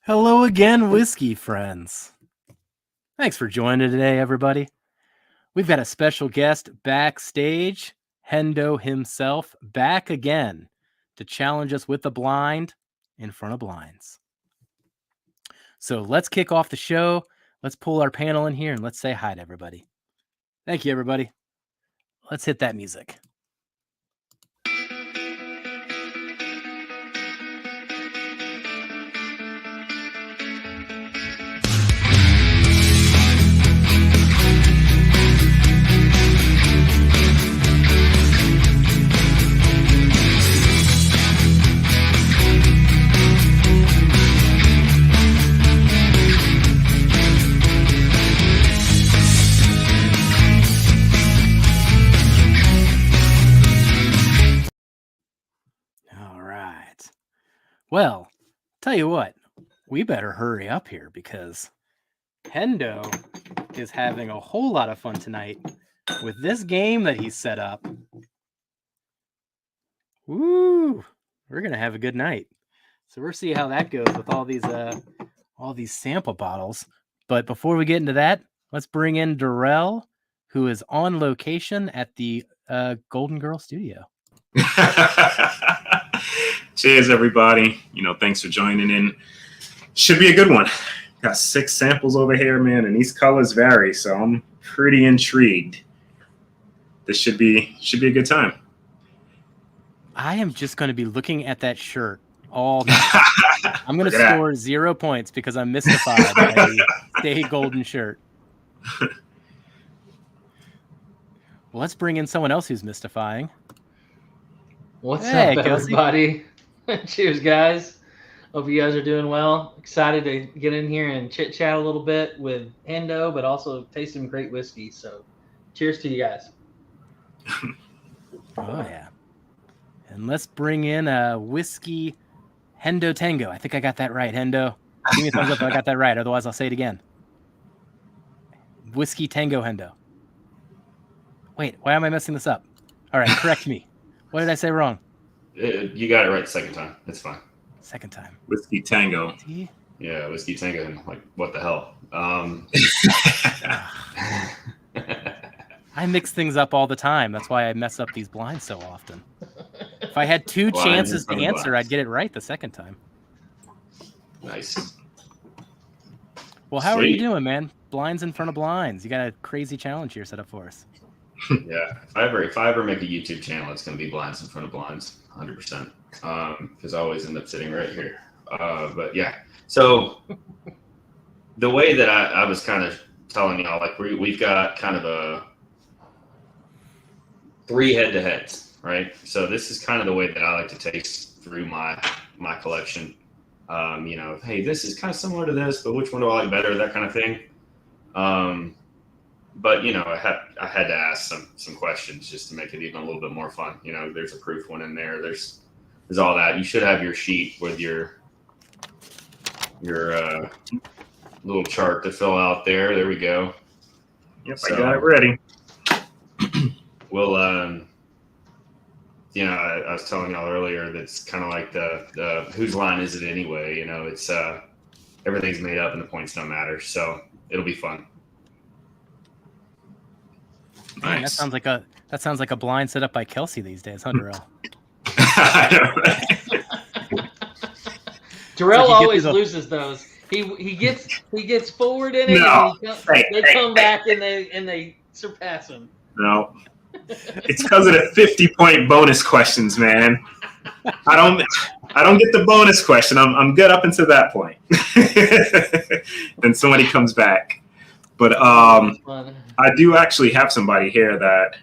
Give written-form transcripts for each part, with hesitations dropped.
Hello again, whiskey friends. Thanks for joining today, everybody. We've got a special guest backstage, Hendo himself, back again to challenge us with the blind in front of blinds. So let's kick off the show. Let's pull our panel in here and let's say hi to everybody. Thank you, everybody. Let's hit that music. Well, tell you what, we better hurry up here because Hendo is having a whole lot of fun tonight with this game that he's set up. Woo! We're gonna have a good night. So we'll see how that goes with all these sample bottles. But before we get into that, let's bring in Darrell, who is on location at the Golden Girl Studio. Cheers, everybody. Thanks for joining in. Should be a good one. Got 6 samples over here, man, and these colors vary, so I'm pretty intrigued. This should be a good time. I am just going to be looking at that shirt all night. I'm going to score 0 points because I'm mystified by the Stay Golden shirt. Well, let's bring in someone else who's mystifying. What's up, everybody? Cheers, guys. Hope you guys are doing well. Excited to get in here and chit-chat a little bit with Hendo, but also taste some great whiskey. So cheers to you guys. Oh, yeah. And let's bring in a whiskey Hendo Tango. I think I got that right, Hendo. Give me a thumbs up if I got that right. Otherwise, I'll say it again. Whiskey Tango Hendo. Wait, why am I messing this up? All right, correct me. What did I say wrong? You got it right the second time. It's fine. Second time. Whiskey Tango. Yeah, Whiskey Tango. Like, what the hell? I mix things up all the time. That's why I mess up these blinds so often. If I had 2 chances to answer, I'd get it right the second time. Nice. Well, how are you doing, man? Blinds in front of blinds. You got a crazy challenge here set up for us. Yeah, if I ever make a YouTube channel, it's going to be blinds in front of blinds, 100%. Because I always end up sitting right here. But yeah, so the way that I was kind of telling y'all, like we've got kind of a 3 head-to-heads, right? So this is kind of the way that I like to taste through my collection. Hey, this is kind of similar to this, but which one do I like better? That kind of thing. But I had to ask some questions just to make it even a little bit more fun. There's a proof one in there. There's all that. You should have your sheet with your little chart to fill out there. There we go. Yep, so, I got it ready. Well, I was telling y'all earlier that's kind of like the whose line is it anyway? It's everything's made up and the points don't matter. So it'll be fun. Man, Nice. that sounds like a blind set up by Kelsey these days, huh, Darrell? Darrell always loses those. He gets forward in it, and they come back and they surpass him. No, it's because of the 50-point bonus questions, man. I don't get the bonus question. I'm good up until that point. Then somebody comes back. But I do actually have somebody here that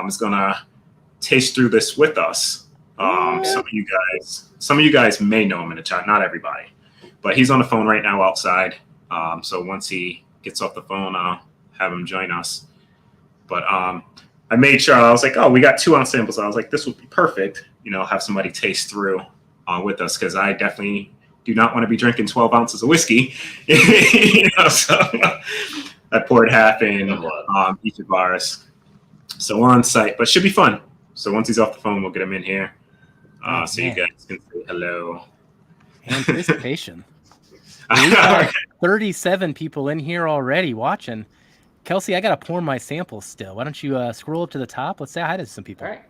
is gonna taste through this with us. Some of you guys may know him in the chat, not everybody, but he's on the phone right now outside. So once he gets off the phone, I'll have him join us. But I made sure, I was like, oh, we got 2 ounce samples. I was like, this would be perfect, have somebody taste through with us, because I definitely do not want to be drinking 12 ounces of whiskey. So I poured half in each of ours. So we're on site, but it should be fun. So once he's off the phone, we'll get him in here. So you guys can say hello. Anticipation. We've got 37 people in here already watching. Kelsey, I got to pour my samples still. Why don't you scroll up to the top? Let's say hi to some people. All right.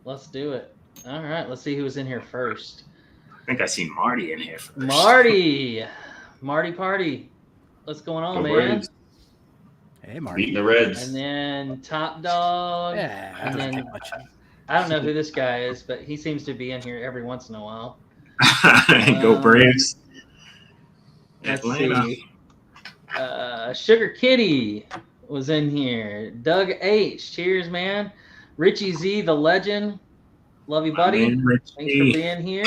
Let's do it. All right. Let's see who's in here first. I think I see Marty in here first. Marty Party. What's going on, man? Braves. Hey, Marty. Beating the Reds. And then Top Dog. Yeah, that And doesn't then take much. I don't know who this guy is, but he seems to be in here every once in a while. Go Braves. Let's Atlanta. see. Sugar Kitty was in here. Doug H. Cheers, man. Richie Z, the legend. Love you, buddy. Man, Thanks for being here.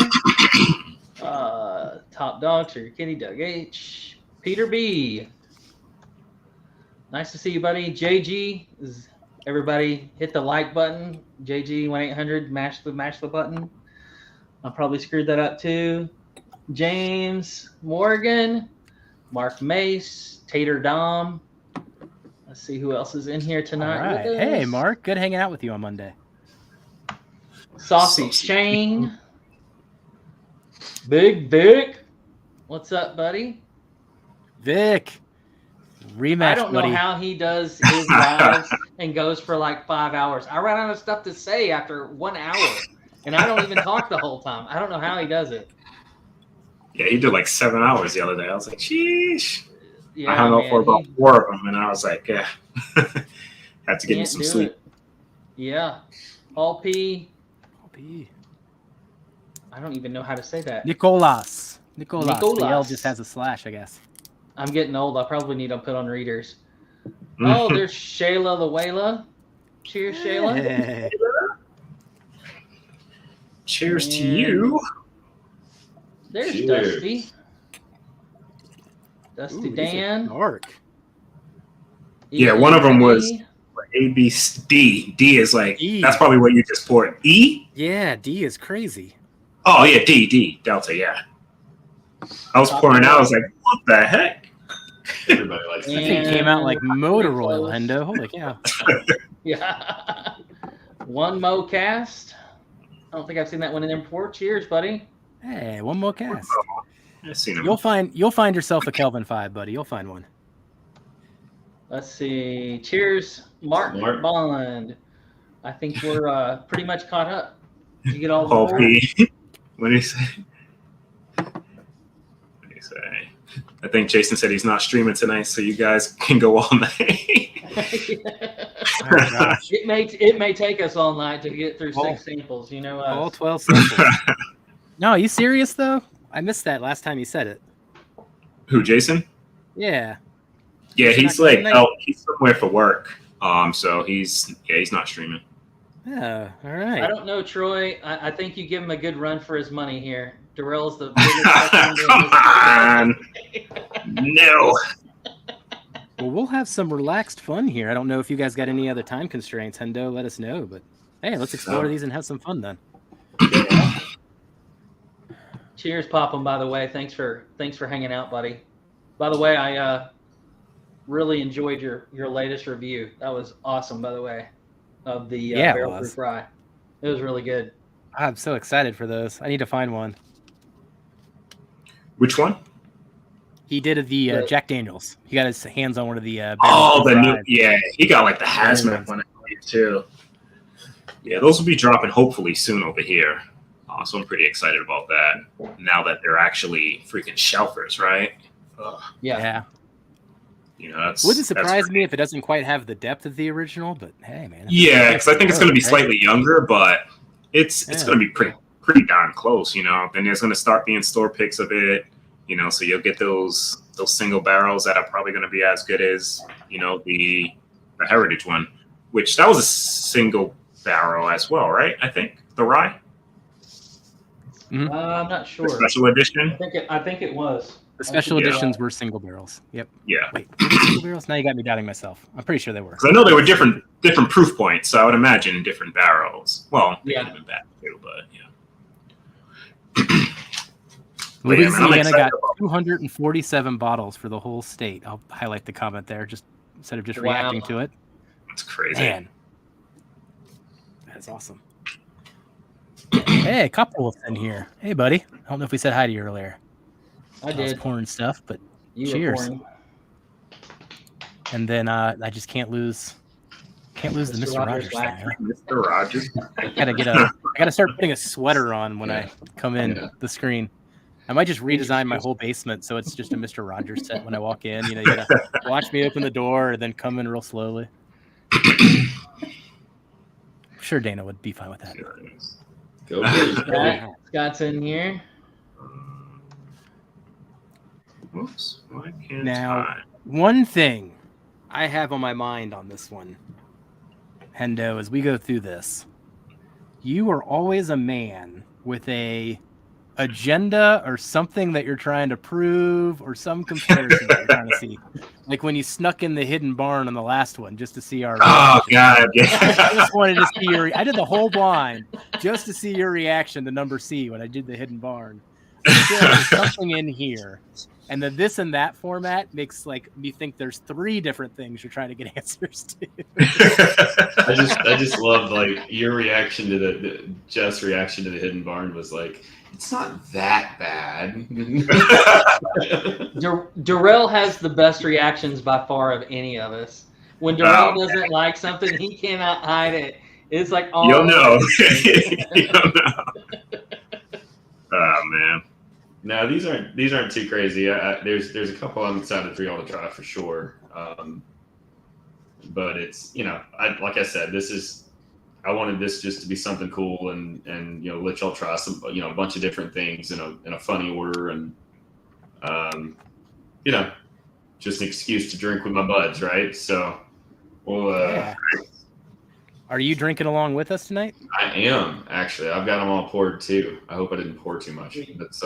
Top Dog, Sugar Kitty, Doug H. Peter B. Nice to see you, buddy. JG, everybody hit the like button. JG 1-800, mash the button. I probably screwed that up too. James Morgan, Mark Mace, Tater Dom. Let's see who else is in here tonight. All right. Hey, Mark. Good hanging out with you on Monday. Saucy Shane. Big Vic. What's up, buddy? Vic. Rematch, I don't know buddy. how he does his lives and goes for like 5 hours. I run out of stuff to say after 1 hour, and I don't even talk the whole time. I don't know how he does it. Yeah, he did like 7 hours the other day. I was like, sheesh. Yeah, I hung out man, for about 4 of them, and I was like, yeah. Had to get me can't some do sleep. it. Yeah. Paul P. I don't even know how to say that. Nicolas. The L just has a slash, I guess. I'm getting old. I probably need to put on readers. Mm. Oh, there's Shayla the Wayla. Cheers, Shayla. Hey. Cheers to And you. There's Cheers. Dusty. Dusty Ooh, these are Dan. dark. Yeah, one of them was E. A, B, D. D is like, E. that's probably what you just poured. E? Yeah, D is crazy. Oh, yeah, D, Delta, yeah. I was pouring out, I was like, what the heck? Everybody likes I that. think it came out like And- motor oil, Hendo. Holy cow. Yeah. One Mo cast. I don't think I've seen that one in there before. Cheers, buddy. Hey, one more cast. I've seen him. You'll find yourself a Kelvin 5, buddy. You'll find one. Let's see. Cheers, Mark Mark. Bond. I think we're pretty much caught up. Did you get all the Paul board? P. What did he say? What did he say? I think Jason said he's not streaming tonight, so you guys can go all night. Oh, gosh. It may take us all night to get through Oh. 6 samples. You know, All 12 samples. No, are you serious, though? I missed that last time you said it. Who, Jason? Yeah. Yeah, He's he's not like tonight? out. He's somewhere for work. So he's not streaming. Oh, all I right. don't know, Troy. I think you give him a good run for his money here. Darrell's the biggest Come on. No. Well, we'll have some relaxed fun here. I don't know if you guys got any other time constraints, Hendo. Let us know. But hey, let's explore these and have some fun then. Cheers, Popham, by the way. Thanks for hanging out, buddy. By the way, I really enjoyed your latest review. That was awesome, by the way, of the Yeah, it barrel was. proof rye. It was really good. I'm so excited for those. I need to find one. Which one? He did the Right. Jack Daniels. He got his hands on one of the barrel Oh, proof the new. rye. Yeah, he got like the hazmat one too. Yeah, those will be dropping hopefully soon over here. So I'm pretty excited about that. Now that they're actually freaking shelfers, right? Yeah. You know, that's Wouldn't that's surprise pretty- me if it doesn't quite have the depth of the original, but hey, man. Yeah, because I think it's going to be Right. slightly younger, but it's Yeah. going to be pretty darn close. You know, then there's going to start being store picks of it. You know, so you'll get those single barrels that are probably going to be as good as the heritage one, which that was a single barrel as well, right? I think the rye, I'm not sure. the special edition. I think it was. The special Yeah. editions were single barrels. Yep. Yeah, Wait, were they single barrels? Now you got me doubting myself. I'm pretty sure they were. because I know they were different proof points, so I would imagine different barrels. Well, they Yeah. could have been bad too, but yeah. But yeah, man, I'm Louisiana excited got about 247 bottles for the whole state. I'll highlight the comment there, just instead of just Wow. reacting to it. That's crazy. Man, that's awesome. Hey, a couple in here. Hey, buddy. I don't know if we said hi to you earlier. I was did. pouring stuff, but You Cheers. were pouring. And then I just can't lose the Mr. Rogers thing. whack. Huh? Mr. Rogers. I gotta start putting a sweater on when I come in the screen. I might just redesign my whole basement so it's just a Mr. Rogers set when I walk in. You know, you gotta watch me open the door and then come in real slowly. I'm sure Dana would be fine with that. Go get it. Scott's in here. Whoops. Why can't Now, I? one thing I have on my mind on this one, Hendo, as we go through this, you are always a man with a agenda or something that you're trying to prove or some comparison that you're trying to see. Like when you snuck in the hidden barn on the last one just to see our Oh, reaction. God. Yeah. I just wanted to see I did the whole blind just to see your reaction to number C when I did the hidden barn. I feel like there's something in here. And the this and that format makes like me think there's 3 different things you're trying to get answers to. I just loved like your reaction to Jeff's reaction to the hidden barn was like, it's not that bad. Darrell has the best reactions by far of any of us. When Darrell doesn't like something, he cannot hide it. It's like all You'll know. You'll know. Oh, man. No, these aren't too crazy. There's a couple I'm excited for y'all to try for sure. But it's, you know, like I said, I wanted this just to be something cool and you know, let y'all try some, you know, a bunch of different things in a funny order and you know, just an excuse to drink with my buds, right? So we'll Yeah. Are you drinking along with us tonight? I am actually. I've got them all poured too. I hope I didn't pour too much. That's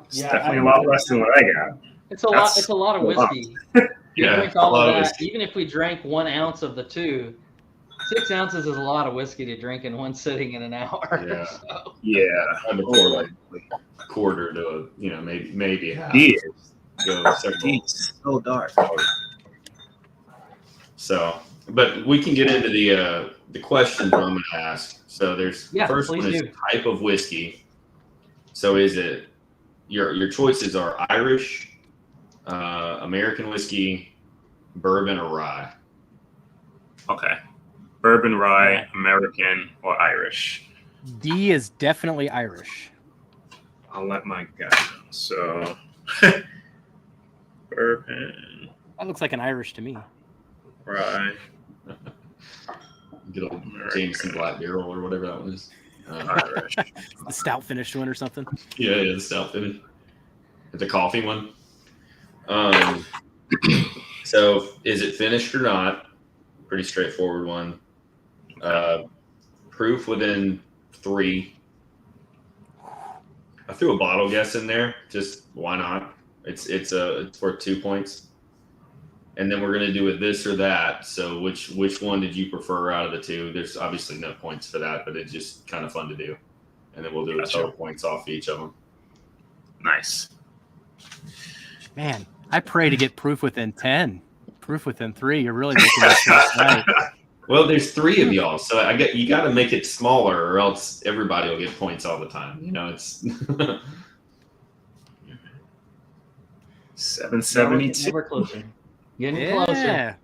It's definitely a lot less than what I got. It's a lot. It's a lot of whiskey. You yeah, drink all a lot of that. whiskey. Even if we drank 1 ounce of the 2, 6 ounces is a lot of whiskey to drink in one sitting in an hour. Yeah. So. Yeah. I'm to pour like a quarter to a, you know, maybe half. Yeah. Go several. It's so dark. So, but we can get into the questions I'm going to ask. So there's the first one is type of whiskey. So is it your choices are Irish, American whiskey, bourbon, or rye? Okay. Bourbon, rye, American, or Irish. D is definitely Irish. I'll let my guy know. So, bourbon, That looks like an Irish to me. rye, Get a Jameson Black Barrel or whatever that was. Irish. The stout finished one or something. Yeah, the stout finish. The coffee one. So is it finished or not? Pretty straightforward one. Proof within 3. I threw a bottle guess in there. Just why not? It's worth 2 points. And then we're gonna do it this or that. So which one did you prefer out of the 2? There's obviously no points for that, but it's just kind of fun to do. And then we'll do total points off each of them. Nice. Man, I pray to get proof within 10. Proof within 3. You're really making this right. Well, there's 3 of y'all, so you got to make it smaller, or else everybody will get points all the time. You know, it's 772. We're closer. Getting closer.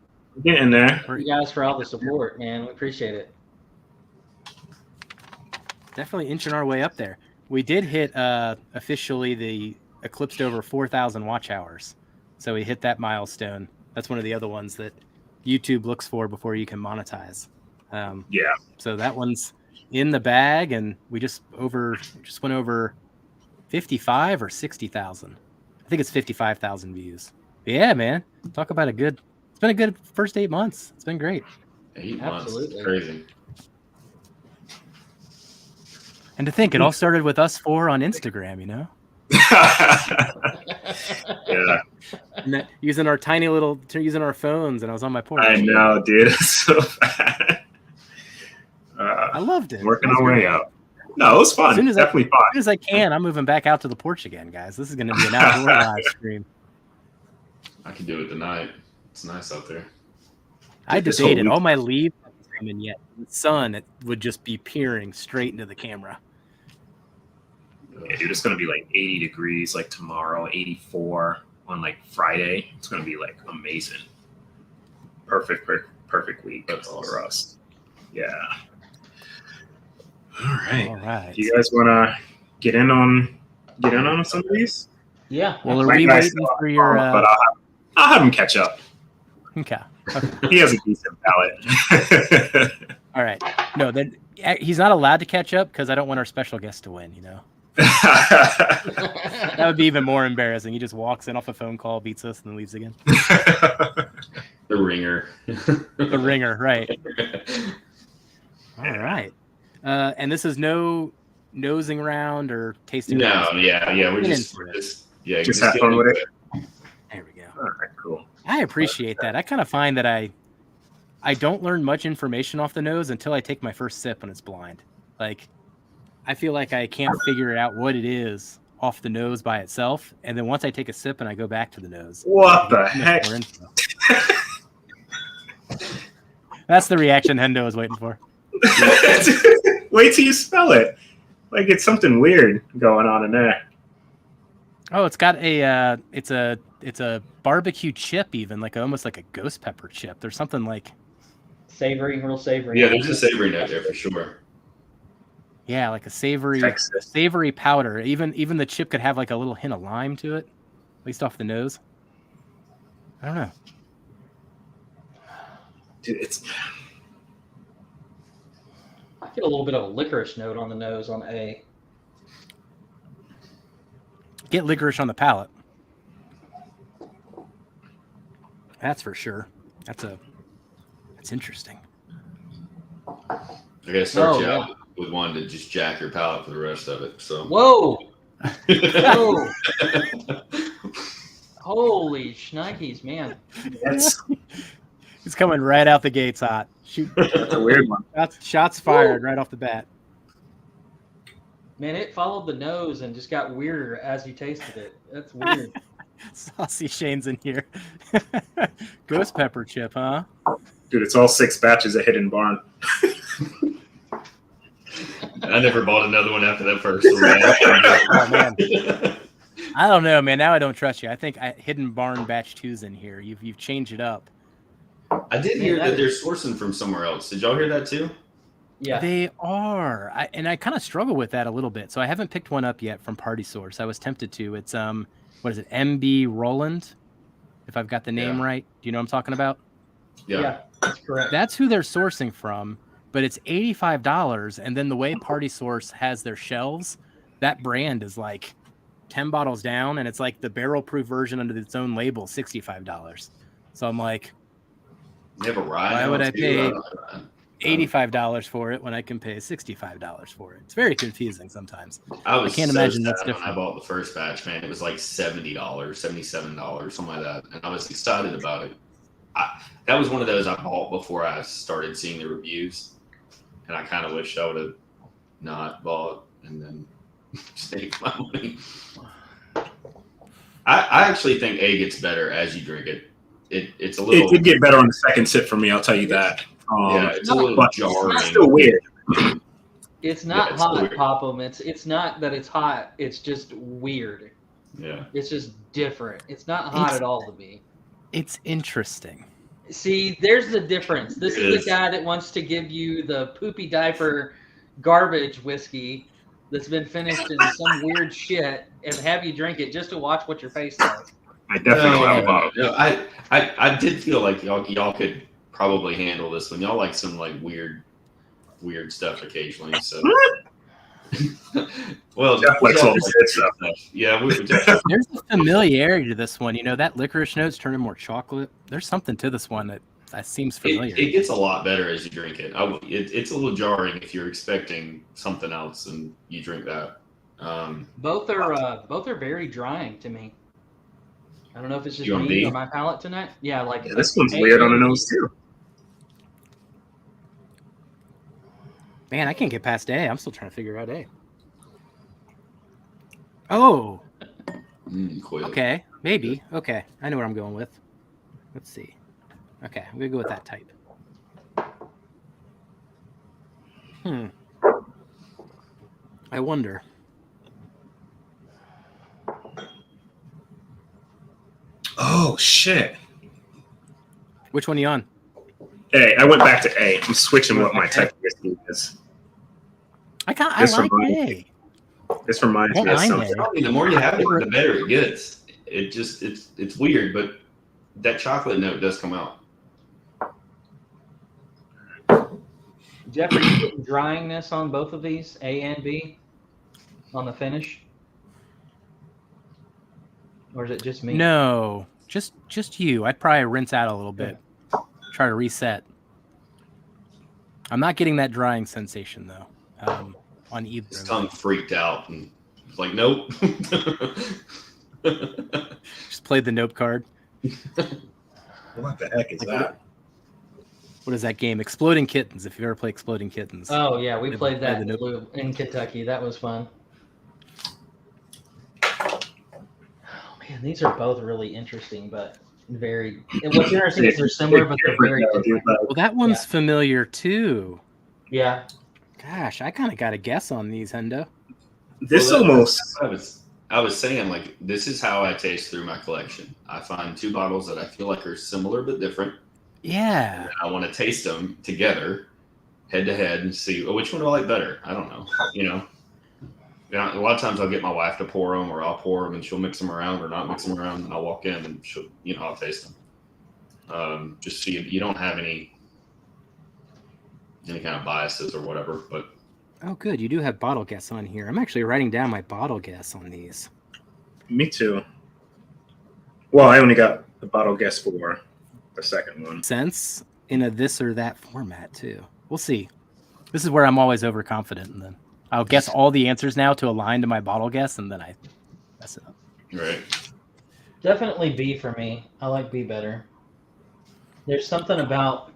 Getting there. Thank you guys for all the support, man. We appreciate it. Definitely inching our way up there. We did hit officially the eclipsed over 4,000 watch hours. So we hit that milestone. That's one of the other ones that YouTube looks for before you can monetize. Yeah. So that one's in the bag, and we just went over 55 or 60,000. I think it's 55,000 views. But yeah, man, talk about it's been a good first 8 months. It's been great. 8 months. Absolutely. Crazy. And to think it all started with us 4 on Instagram, you know? Yeah. And using our phones, and I was on my porch. I know, dude. It's so bad. I loved it. Working our way up. No, it was fun. Definitely fun. As soon as I can, I'm moving back out to the porch again, guys. This is going to be an outdoor live stream. I can do it tonight. It's nice out there. I debated. All my leaves haven't come in yet. The sun would just be peering straight into the camera. Yeah, dude, it's gonna be like 80 degrees like tomorrow, 84 on like Friday. It's gonna be like amazing. Perfect week. That's awesome. For us. Yeah. All right. All right. Do you guys wanna get in on some of these? Yeah. Well, are My we guy's waiting still for on your? but I'll have him catch up. Okay. He has a decent palate. All right. No, then he's not allowed to catch up because I don't want our special guest to win. That would be even more embarrassing. He just walks in off a phone call, beats us, and then leaves again. The ringer. The ringer, right? All right. And this is no nosing around or tasting. No, yeah, we're just have fun with it. There we go. All right, cool. I appreciate that. I kind of find that I don't learn much information off the nose until I take my first sip when it's blind. Like, I feel like I can't figure out what it is off the nose by itself, and then once I take a sip and I go back to the nose. What the heck? That's the reaction Hendo was waiting for. Wait till you smell it. Like it's something weird going on in there. Oh, it's got a it's a barbecue chip, even almost like a ghost pepper chip. There's something like savory, real savory. Yeah, there's a savory note there for sure. Yeah, like a savory powder. Even the chip could have like a little hint of lime to it, at least off the nose. I don't know. Dude, I get a little bit of a licorice note on the nose on A. Get licorice on the palate. That's for sure. That's interesting. I gotta start you out with one to just jack your palate for the rest of it. So Whoa! Holy shnikes, man! It's coming right out the gates hot. Shoot! That's a weird one. Shots fired right off the bat. Man, it followed the nose and just got weirder as you tasted it. That's weird. Saucy Shane's in here. Ghost pepper chip, huh? Dude, it's all 6 batches of Hidden Barn. I never bought another one after that first one. Oh, man. I don't know, man. Now I don't trust you. I think Hidden Barn Batch 2's in here. You've changed it up. I did hear that they're sourcing from somewhere else. Did y'all hear that too? Yeah, they are. I kind of struggle with that a little bit. So I haven't picked one up yet from Party Source. I was tempted to. It's what is it? MB Roland, if I've got the name right. Do you know what I'm talking about? Yeah, that's correct. That's who they're sourcing from, but it's $85. And then the way Party Source has their shelves, that brand is like 10 bottles down, and it's like the barrel-proof version under its own label, $65. So I'm like, you have a ride. Why would I pay $85 for it when I can pay $65 for it? It's very confusing sometimes. I can't imagine that's different. When I bought the first batch, man, it was like $70, $77, something like that, and I was excited about it. That was one of those I bought before I started seeing the reviews, and I kind of wished I would have not bought and then saved my money. I actually think A gets better as you drink it. It's a little. It did get better on the second sip for me. I'll tell you that. Yeah, it's a little jarring. It's still weird. It's not it's hot, weird. Popham. It's not that it's hot. It's just weird. Yeah. It's just different. It's not hot at all to me. It's interesting. See, there's the difference. This is the guy that wants to give you the poopy diaper garbage whiskey that's been finished in some weird shit and have you drink it just to watch what your face does. I definitely have a bottle. No, I did feel like y'all could probably handle this one. Y'all like some like weird stuff occasionally. So well, Jeff likes all the good stuff. Yeah, There's a familiarity to this one. You know, that licorice note's turning more chocolate. There's something to this one that seems familiar. It gets a lot better as you drink it. It's a little jarring if you're expecting something else and you drink that. Both are very drying to me. I don't know if it's just You want me B? or my palate tonight. Yeah, like This one's weird on the nose too. Man, I can't get past A. I'm still trying to figure out A. Oh, Cool. okay. Maybe. Okay. I know what I'm going with. Let's see. Okay, I'm going to go with that type. I wonder. Oh shit. Which one are you on? A. I went back to A. I'm switching what my type of whiskey is. I This like reminds A. me- This reminds Don't me of mind something. A. The more you have it, the better it gets. It's weird, but that chocolate note does come out. Jeff, are you getting dryingness on both of these, A and B, on the finish? Or is it just me? No, just you. I'd probably rinse out a little bit. Try to reset. I'm not getting that drying sensation though. On either. His tongue freaked out and was like, nope. Just played the nope card. What the heck is that? What is that game? Exploding Kittens. If you've ever played Exploding Kittens. Oh yeah, we played that the in Kentucky. That was fun. Oh man, these are both really interesting, but very. And what's interesting is they're similar, but they're very different. Well, that one's familiar too. Yeah. Gosh, I kind of got a guess on these, Hendo. This Well, almost. I was saying, like, this is how I taste through my collection. I find two bottles that I feel like are similar but different. Yeah. And I want to taste them together, head to head, and see which one do I like better. I don't know. A lot of times I'll get my wife to pour them, or I'll pour them and she'll mix them around or not mix them around, and I'll walk in and she'll, I'll taste them. Just so you don't have any kind of biases or whatever. But Oh, good. You do have bottle guess on here. I'm actually writing down my bottle guess on these. Me too. Well, I only got the bottle guess for the second one. Sense in a this or that format too. We'll see. This is where I'm always overconfident, and then I'll guess all the answers now to align to my bottle guess, and then I mess it up. right. Definitely B for me. I like B better. There's something about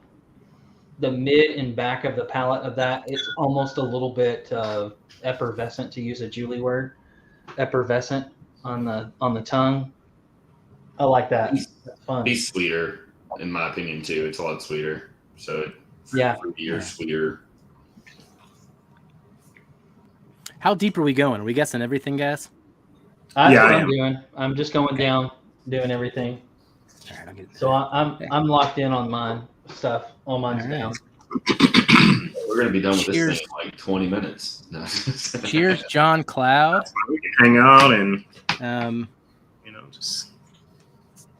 the mid and back of the palate of that. It's almost a little bit effervescent, to use a Julie word. Effervescent on the tongue. I like that. That's fun. Be sweeter, in my opinion, too. It's a lot sweeter. So fruitier, sweeter. How deep are we going? Are we guessing everything, guys? That's Yeah, what I I'm am. doing. I'm just going down, doing everything. All right, I'll get So I'm locked in on mine stuff. All mine's All right. down. We're going to be done with Cheers. this thing in like 20 minutes. No. Cheers, John Cloud. We can hang out and just.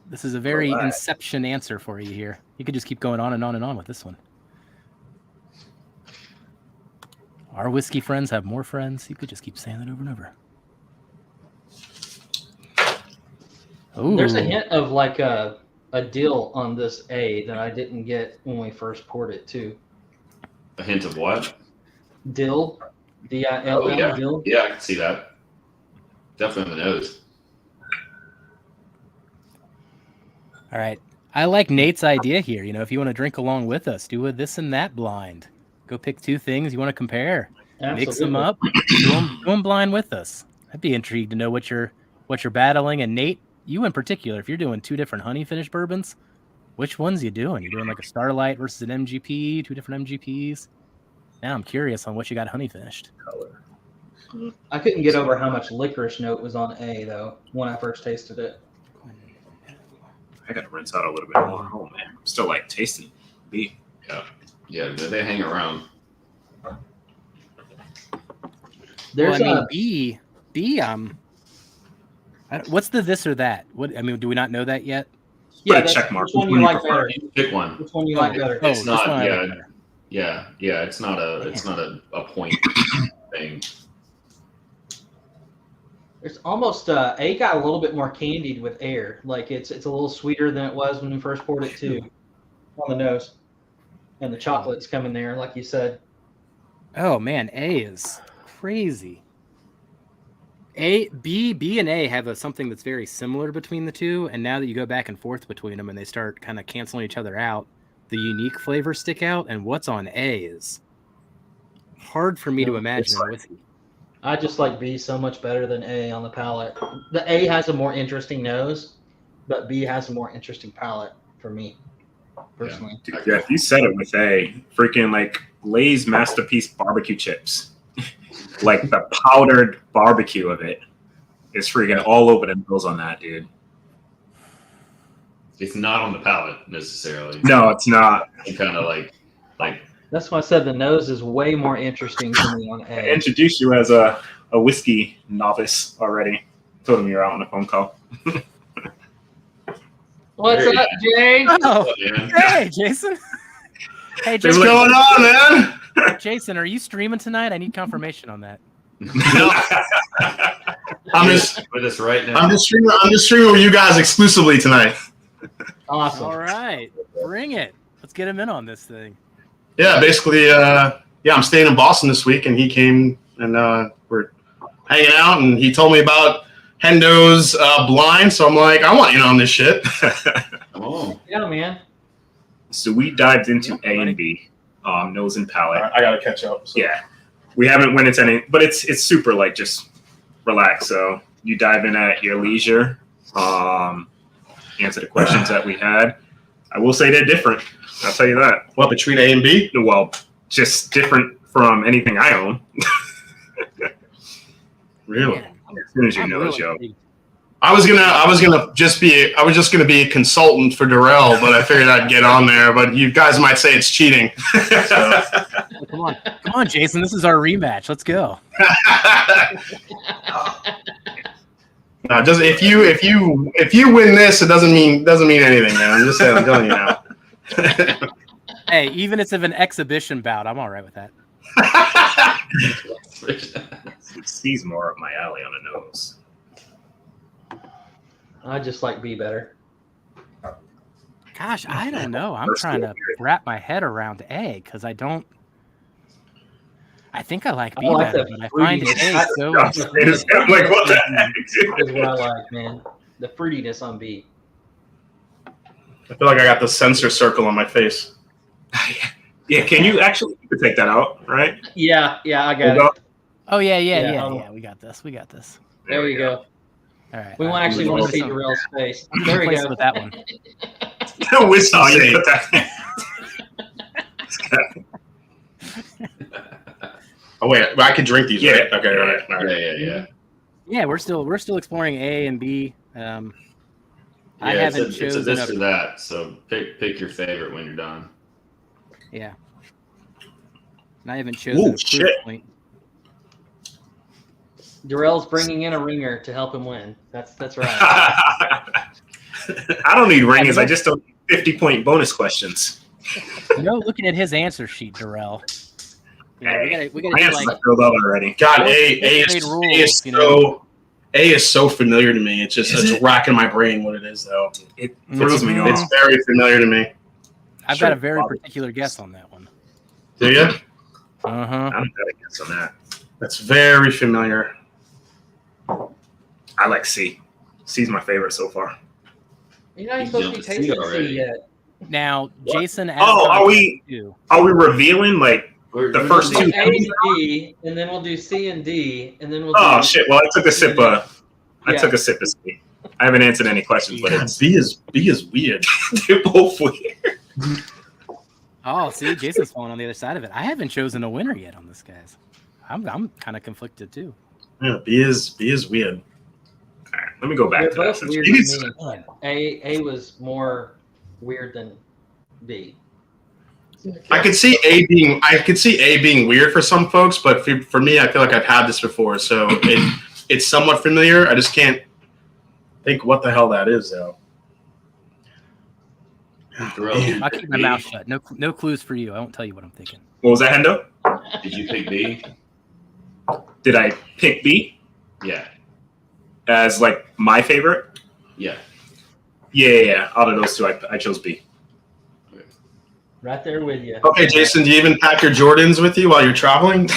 This is a very All right. Inception answer for you here. You could just keep going on and on and on with this one. Our whiskey friends have more friends. You could just keep saying that over and over. Ooh. There's a hint of like a dill on this A that I didn't get when we first poured it too. A hint of what? Dill, D-I-L-L, Oh, yeah. dill. Yeah, I can see that. Definitely on the nose. All right. I like Nate's idea here. If you want to drink along with us, do a this and that blind. Go pick two things you want to compare. Mix them up. Go them blind with us. I'd be intrigued to know what you're battling. And Nate, you in particular, if you're doing two different honey finish bourbons, which ones you doing? You're doing like a Starlight versus an MGP, two different MGPs. Now I'm curious on what you got honey finished. Color. I couldn't get over how much licorice note was on A though when I first tasted it. I gotta rinse out a little bit more. Oh man, I'm still like tasting B. Yeah, they hang around. There's B. What's the this or that? Do we not know that yet? Put a that's- check mark. Which one you like better? Pick one. Which one you like better? Oh, It's this not. one I like Yeah, better. yeah. It's not a point thing. It's almost A got a little bit more candied with air. Like it's a little sweeter than it was when we first poured it too, on the nose, and the chocolate's coming there, like you said. Oh man, A is crazy. B and A have something that's very similar between the two, and now that you go back and forth between them and they start kind of canceling each other out, the unique flavors stick out, and what's on A is hard for me to imagine in whiskey. I just like B so much better than A on the palate. The A has a more interesting nose, but B has a more interesting palate for me, personally. Dude, Jeff, you said it with A. Freaking like Lay's Masterpiece barbecue chips. Like the powdered barbecue of it is freaking all over the nose on that, dude. It's not on the palate necessarily. No, it's not. It's kind of like. That's why I said the nose is way more interesting to me on I A. introduced you as a whiskey novice already. Told him you were out on a phone call. What's up, Jay? Oh, Yeah. hey, Jason. Hey, What's Jason. going on, man? Jason, are you streaming tonight? I need confirmation on that. I'm just with us right now. I'm just streaming with you guys exclusively tonight. Awesome. All right, bring it. Let's get him in on this thing. Yeah, basically, I'm staying in Boston this week, and he came and we're hanging out, and he told me about Hendo's blind, so I'm like, I want in on this shit. Oh. Yeah, man. So we dived into Yeah, A and B, nose and palate. I gotta catch up. So. Yeah, we haven't went into any, but it's super like just relax. So you dive in at your leisure, answer the questions that we had. I will say they're different. I'll tell you that. What, between A and B? Well, just different from anything I own. Really? Man, As soon as you I'm know, really Joe. intrigued. I was just gonna be a consultant for Darrell, but I figured I'd get on there. But you guys might say it's cheating. So. Come on, Jason. This is our rematch. Let's go. No, just if you win this, it doesn't mean anything, man. I'm just saying, I'm telling you now. Hey, even if it's an exhibition bout, I'm all right with that. C's more up my alley on the nose. I just like B better. Gosh, I don't know. I'm trying to wrap my head around A because I don't. I think I like B I like better, the but I find fruity- A so. I'm like, what the heck, dude? That's what I like, man. The fruitiness on B. I feel like I got the censor circle on my face. Yeah, can you actually you could take that out, right? Yeah, I got Hold it. up. Oh yeah. Yeah. We got this. There we go. All right. We want actually want to see Darrell's face. There we Replace it go. with that one. Whiskey you put that. Oh wait, I could drink these, Yeah. right? Okay, all right. Yeah. Yeah, we're still exploring A and B. I Yeah, haven't it's chosen a this a- or that. So pick your favorite when you're done. Yeah. And I haven't chosen Ooh, a proof shit. point. Darrell's bringing in a ringer to help him win. That's right. I don't need ringers. I just don't need 50-point bonus questions. Looking at his answer sheet, Darrell. Hey, we my gotta do answers like are filled out already. God, A is so familiar to me. It's just it's racking my brain what it is though. It throws me It's off. very familiar to me. I've got a very particular guess on that one. Do you? Uh-huh. I'm gonna guess on that. That's very familiar. I like C. C's my favorite so far. You're not even You supposed to be jumped to C tasting already. C yet. Now, Jason. Oh, are we revealing like the first We'll two? do A and B, and then we'll do C and D, and then we'll Oh do shit! Well, I took a sip. I Yeah. took a sip of C. I haven't answered any questions, but God, it's B is weird. they're both weird. Oh, see, Jason's falling on the other side of it. I haven't chosen a winner yet on this, guys. I'm kind of conflicted too. Yeah, B is weird. All right, let me go back They're to that. both since weird B's- to me. A was more weird than B. I could see A being weird for some folks, but for me, I feel like I've had this before, so it's somewhat familiar. I just can't think what the hell that is though. I'll keep my mouth shut. No clues for you. I won't tell you what I'm thinking. What was that, Hendo? Did you pick B? Did I pick B Yeah. as like my favorite? Yeah. Yeah. Out of those two, I chose B. Right there with you. Okay, Jason, do you even pack your Jordans with you while you're traveling?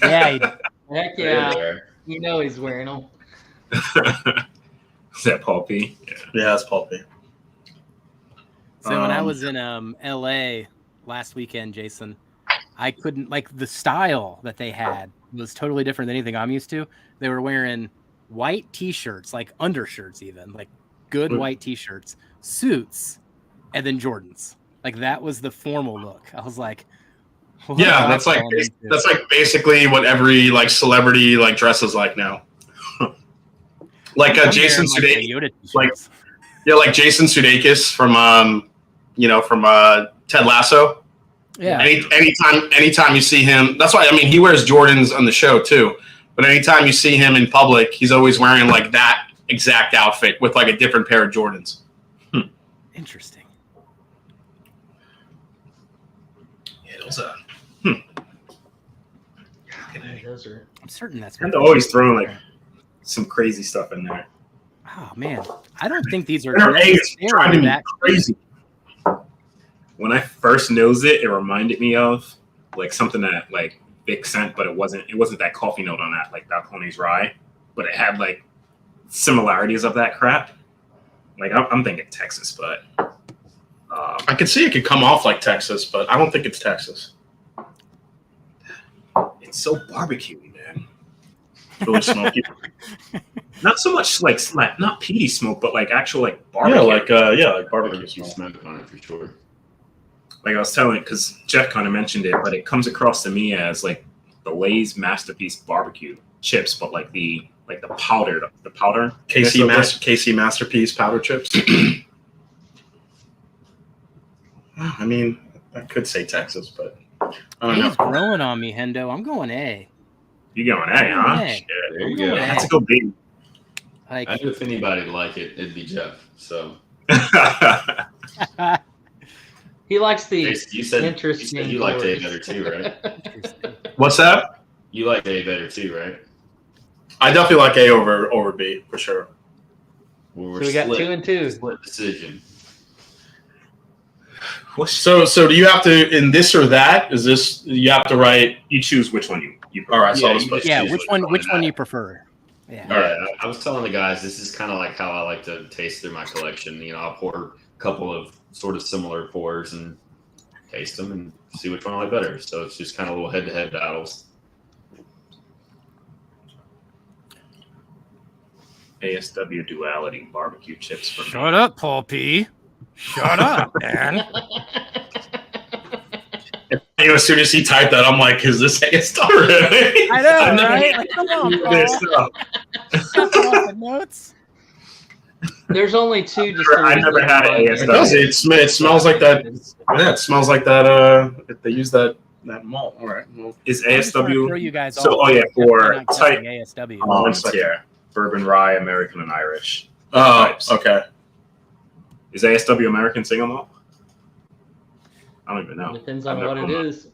Yeah. Heck There, yeah. there. You know he's wearing them. Is that Paul P? Yeah. Yeah, that's pulpy. So when I was in LA last weekend, Jason, I couldn't like the style that they had was totally different than anything I'm used to. They were wearing white t-shirts, like undershirts even, like good white t-shirts, suits, and then Jordans. Like that was the formal look. I was like, what Yeah, am I that's like falling into? basically what every like celebrity like dresses like now. Like I'm Jason wearing, like, Sudeikis, the Yoda like- t-shirts. Yeah, like Jason Sudeikis from Ted Lasso. Yeah. Anytime you see him, that's why he wears Jordans on the show too. But anytime you see him in public, he's always wearing like that exact outfit with like a different pair of Jordans. Interesting. Yeah, those are. Those are. I'm certain that's. And they're always throwing like some crazy stuff in there. Oh man, I don't think these are Their egg is driving me that crazy. When I first nosed it, it reminded me of like something that like Vic sent, but it wasn't that coffee note on that like Balcones Rye, but it had like similarities of that crap. Like I'm thinking Texas, but I could see it could come off like Texas, but I don't think it's Texas. it's so barbecuey, man. Really smoky. Not so much like not peaty smoke, but like actual like barbecue. like barbecue Barbecue smoke. smoke on it for sure. Like I was telling, because Jeff kind of mentioned it, but it comes across to me as like the Lay's Masterpiece barbecue chips, but like the powder. KC Masterpiece powder chips. I mean, I could say Texas, but I don't He's know. growing on me, Hendo. I'm going A. You going A, huh? Yeah. Shit. There you go. That's a good B. Like, I knew if anybody would like it, it'd be Jeff. So He likes the you said interesting. you liked A words. better too, right? What's that? You liked A better too, right? I definitely like A over B for sure. Well, So we got 2 and 2. Split decision. So do you have to in this or that? Is this you have to write? You choose which one you All right, so Yeah, I'll just you put- just yeah, choose which one that. you prefer? Yeah. All right. I was telling the guys this is kind of like how I like to taste through my collection. You know, I'll pour a couple of sort of similar pours and taste them and see which one I like better. So it's just kind of little head-to-head battles. ASW duality barbecue chips for me. Shut up, Paul P. Shut up, man. As soon as he typed that, I'm like, "Is this ASW?" Really? I know, I've never right? Like, come on, Paul. This stuff. Got them off the notes. There's only 2 I never had distilleries. ASW. It does. It smells like that. Yeah, it smells like that. If they use that malt. All right. Well, Is I'm just trying to throw ASW you guys so- off. oh, yeah, for Definitely not type- counting ASW. Montier, bourbon rye, American and Irish. oh, Types. okay. Is ASW American single malt? I don't even know. Depends I've on never what it known. is.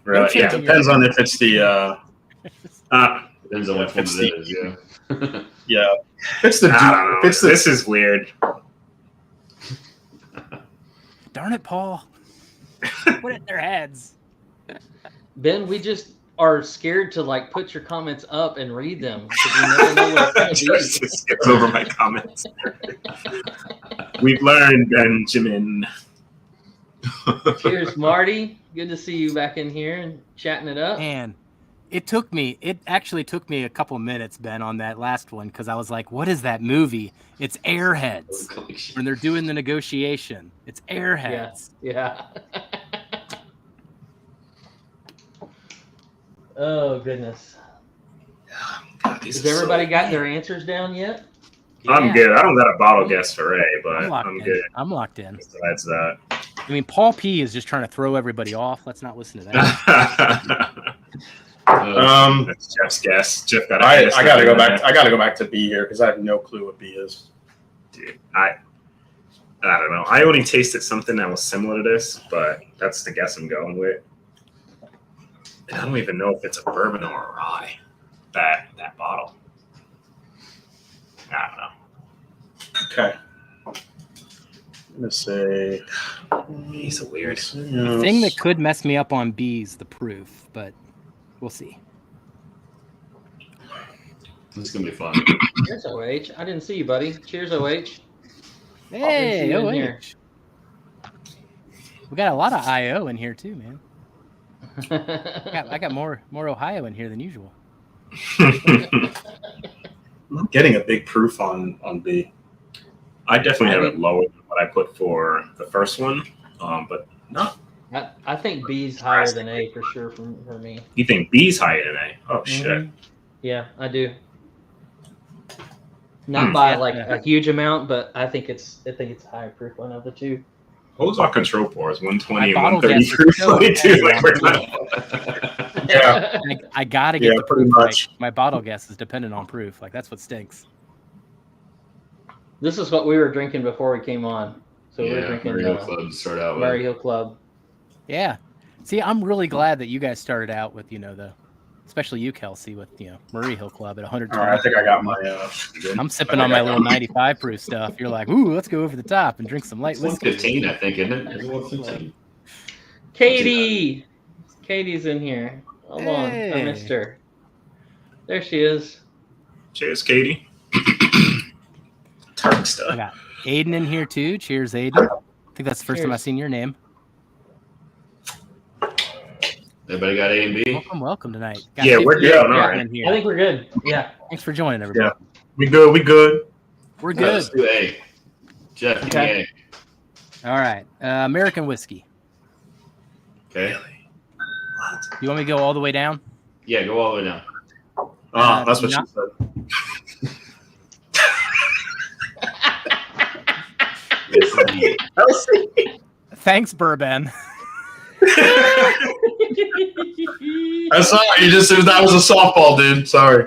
Really? Don't Yeah. change Depends on if it's the Depends on which one It's it is, yeah. yeah. If it's the I don't know. if it's the This is weird. Darn it, Paul. Put it in their heads. Ben, we just are scared to like put your comments up and read them because we never know what it's going Just to be. skips over my comments. We've learned, Benjamin. Cheers, Marty. Good to see you back in here and chatting it up. Man, it actually took me a couple minutes, Ben, on that last one because I was like, what is that movie? It's Airheads. When they're doing the negotiation. It's Airheads. Yeah. Oh goodness. God, these Has are so- everybody got their answers down yet? I'm Yeah. good. I don't got a bottle guess for A, but I'm locked I'm in. good. I'm locked in. Besides that. I mean, Paul P is just trying to throw everybody off. Let's not listen to that. That's Jeff's guess. Jeff got. I gotta go back. I gotta go back to B here because I have no clue what B is. Dude, I don't know. I only tasted something that was similar to this, but that's the guess I'm going with. And I don't even know if it's a bourbon or a rye. That bottle. I don't know. Okay. Let's say He's a weird. The thing that could mess me up on B is the proof, but we'll see. This is gonna be fun. Cheers, OH. I didn't see you, buddy. Cheers, OH. Hey, you in OH. here. We got a lot of IO in here too, man. I got more Ohio in here than usual. I'm getting a big proof on B. I definitely have it lower than what I put for the first one, but not. I think B's higher than A for sure for me. You think B's higher than A? Oh shit! Mhm. Yeah, I do. Not by like a huge amount, but I think it's a higher proof one of the two. What was our control pours? 120 and My bottle 130 guess is proof. so Like we're dependent not- Yeah. I gotta get the pretty proof much. right. My bottle guess is dependent on proof. Like that's what stinks. This is what we were drinking before we came on. So we were drinking Murray Hill Club to start out with. Murray Hill Club. Yeah. See, I'm really glad that you guys started out with, especially you, Kelsey, with, Murray Hill Club at 120. All right, I think I got my. I'm sipping on my little 95 proof stuff. You're like, ooh, let's go over the top and drink some light It's whiskey. 115, I think, isn't it? It's 115. Katie! Katie's in here. Hold on. I Hey. missed her. There she is. Cheers, Katie. Turk I stuff. got Aiden in here too. Cheers, Aiden. I think that's the first time I've Cheers. seen your name. Everybody got A and B? Welcome tonight. Got Yeah, we're 50 good. All people right. in here. I think we're good. Yeah. Thanks for joining, everybody. We good. We're Yeah, good. let's do A. Jeff, give me Okay. A. All right. American whiskey. Okay. You want me to go all the way down? Yeah, go all the way down. That's what not- she said. Yes, indeed. Thanks, Bourbon. I'm sorry. That was a softball, dude. Sorry.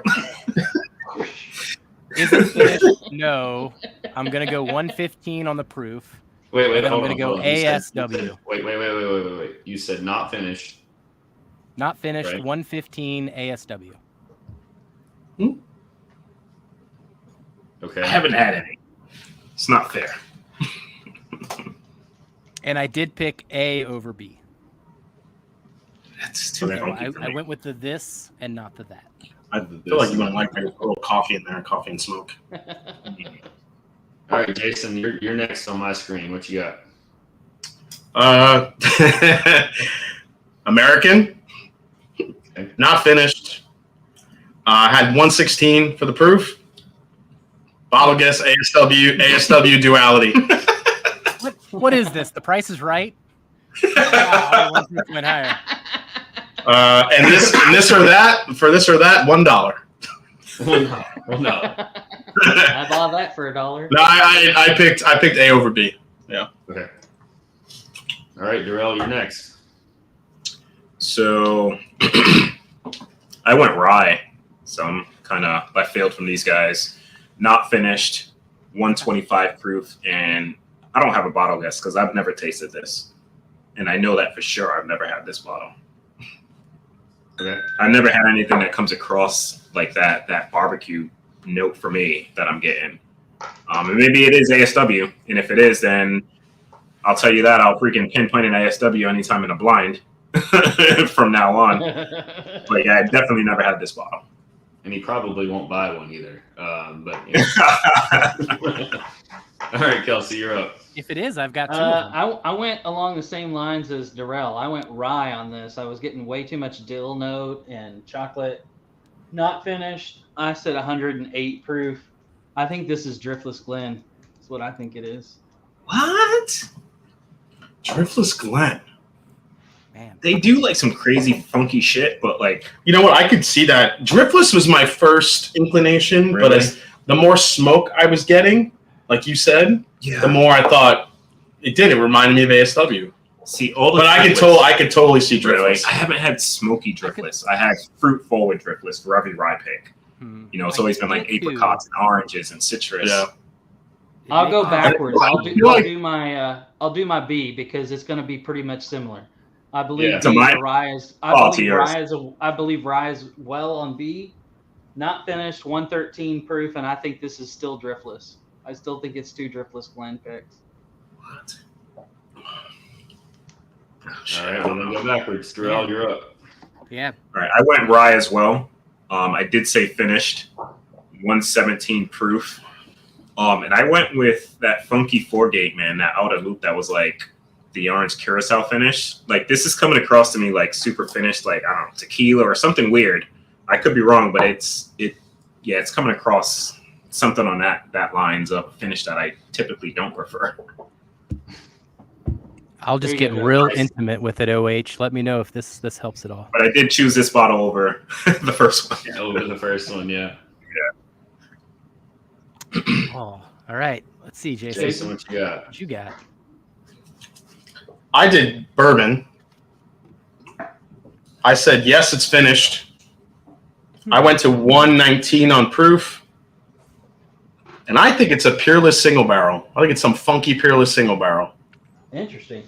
Is it finished? No. I'm going to go 115 on the proof. Wait, And then I'm hold going on. to go hold on. You said- ASW. Wait. You said not finished. Not finished, Right. 115 ASW. Okay. I haven't had any. It's not fair. And I did pick A over B. That's too Okay. funky I, for I me. went with the this and not the that. I feel like you want to like a little coffee in there, coffee and smoke. All right, Jason, you're next on my screen. What you got? American, Okay. not finished. Had 116 for the proof. Bottle guess ASW duality. What is this? The Price is Right? Wow, one proof went higher. And this or that, for this or that, $1. Well, no. I bought that for $1. No, I picked A over B. Okay. All right, Darrell, you're next. So I went rye. So I'm I failed from these guys. Not finished, 125 proof, and I don't have a bottle guess because I've never tasted this. And I know that for sure I've never had this bottle. Okay. I've never had anything that comes across like that barbecue note for me that I'm getting. And maybe it is ASW. And if it is, then I'll tell you that I'll freaking pinpoint an ASW anytime in a blind from now on. But yeah, I definitely never had this bottle. And he probably won't buy one either. But you know. All right, Kelsey, you're up. If it is, I've got two of them. I went along the same lines as Darrell. I went rye on this. I was getting way too much dill note and chocolate. Not finished. I said 108 proof. I think this is Driftless Glen. That's what I think it is. What? Driftless Glen. Man. They do like some crazy funky shit, but like You know what? I could see that. Driftless was my first inclination, but Really? as the more smoke I was getting, like you said, the more I thought it did. It reminded me of ASW. See all the But I could totally see really. Driftless. I haven't had smoky driftless. I had fruit forward driftless for every rye pick. You know, it's always been like apricots and oranges and citrus. Yeah. I'll go backwards. I I'll do my B because it's going to be pretty much similar. I believe Yeah. To mine? rye is. To yours. I believe rye is well on B. Not finished, 113 proof, and I think this is still driftless. I still think it's two Driftless Glen picks. What? All right, I'm gonna go backwards. Darrell, you're up. Yeah. All right, I went rye as well. I did say finished, 117 proof. And I went with that funky 4-gate, man, that outer loop that was like the orange curacao finish. Like this is coming across to me like super finished, like I don't know, tequila or something weird. I could be wrong, but it's coming across something on that lines of finish that I typically don't prefer. I'll just There get you go. real Nice. intimate with it, OH. Let me know if this helps at all. But I did choose this bottle over the first one. Over the first one, yeah. Oh, all right. Let's see, Jason. Jason, what you got? What you got? I did bourbon. I said, yes, it's finished. I went to 119 on proof. And I think it's a peerless single barrel. I think it's some funky peerless single barrel. Interesting.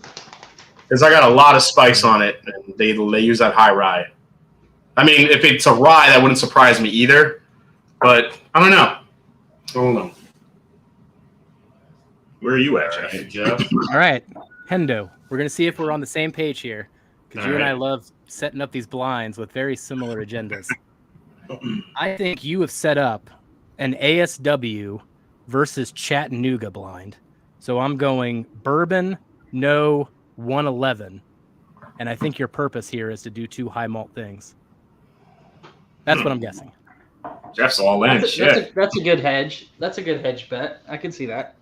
Because I got a lot of spice on it, and they use that high rye. I mean, if it's a rye, that wouldn't surprise me either. But I don't know. Hold on. Where are you All at, Jeff? right, Jeff. All right, Hendo. We're gonna see if we're on the same page here, because All you and I right. love setting up these blinds with very similar agendas. I think you have set up an ASW versus Chattanooga blind. So I'm going bourbon, no 111, and I think your purpose here is to do 2 high malt things. That's what I'm guessing. Jeff's all in. Shit. That's a good hedge. That's a good hedge bet. I can see that.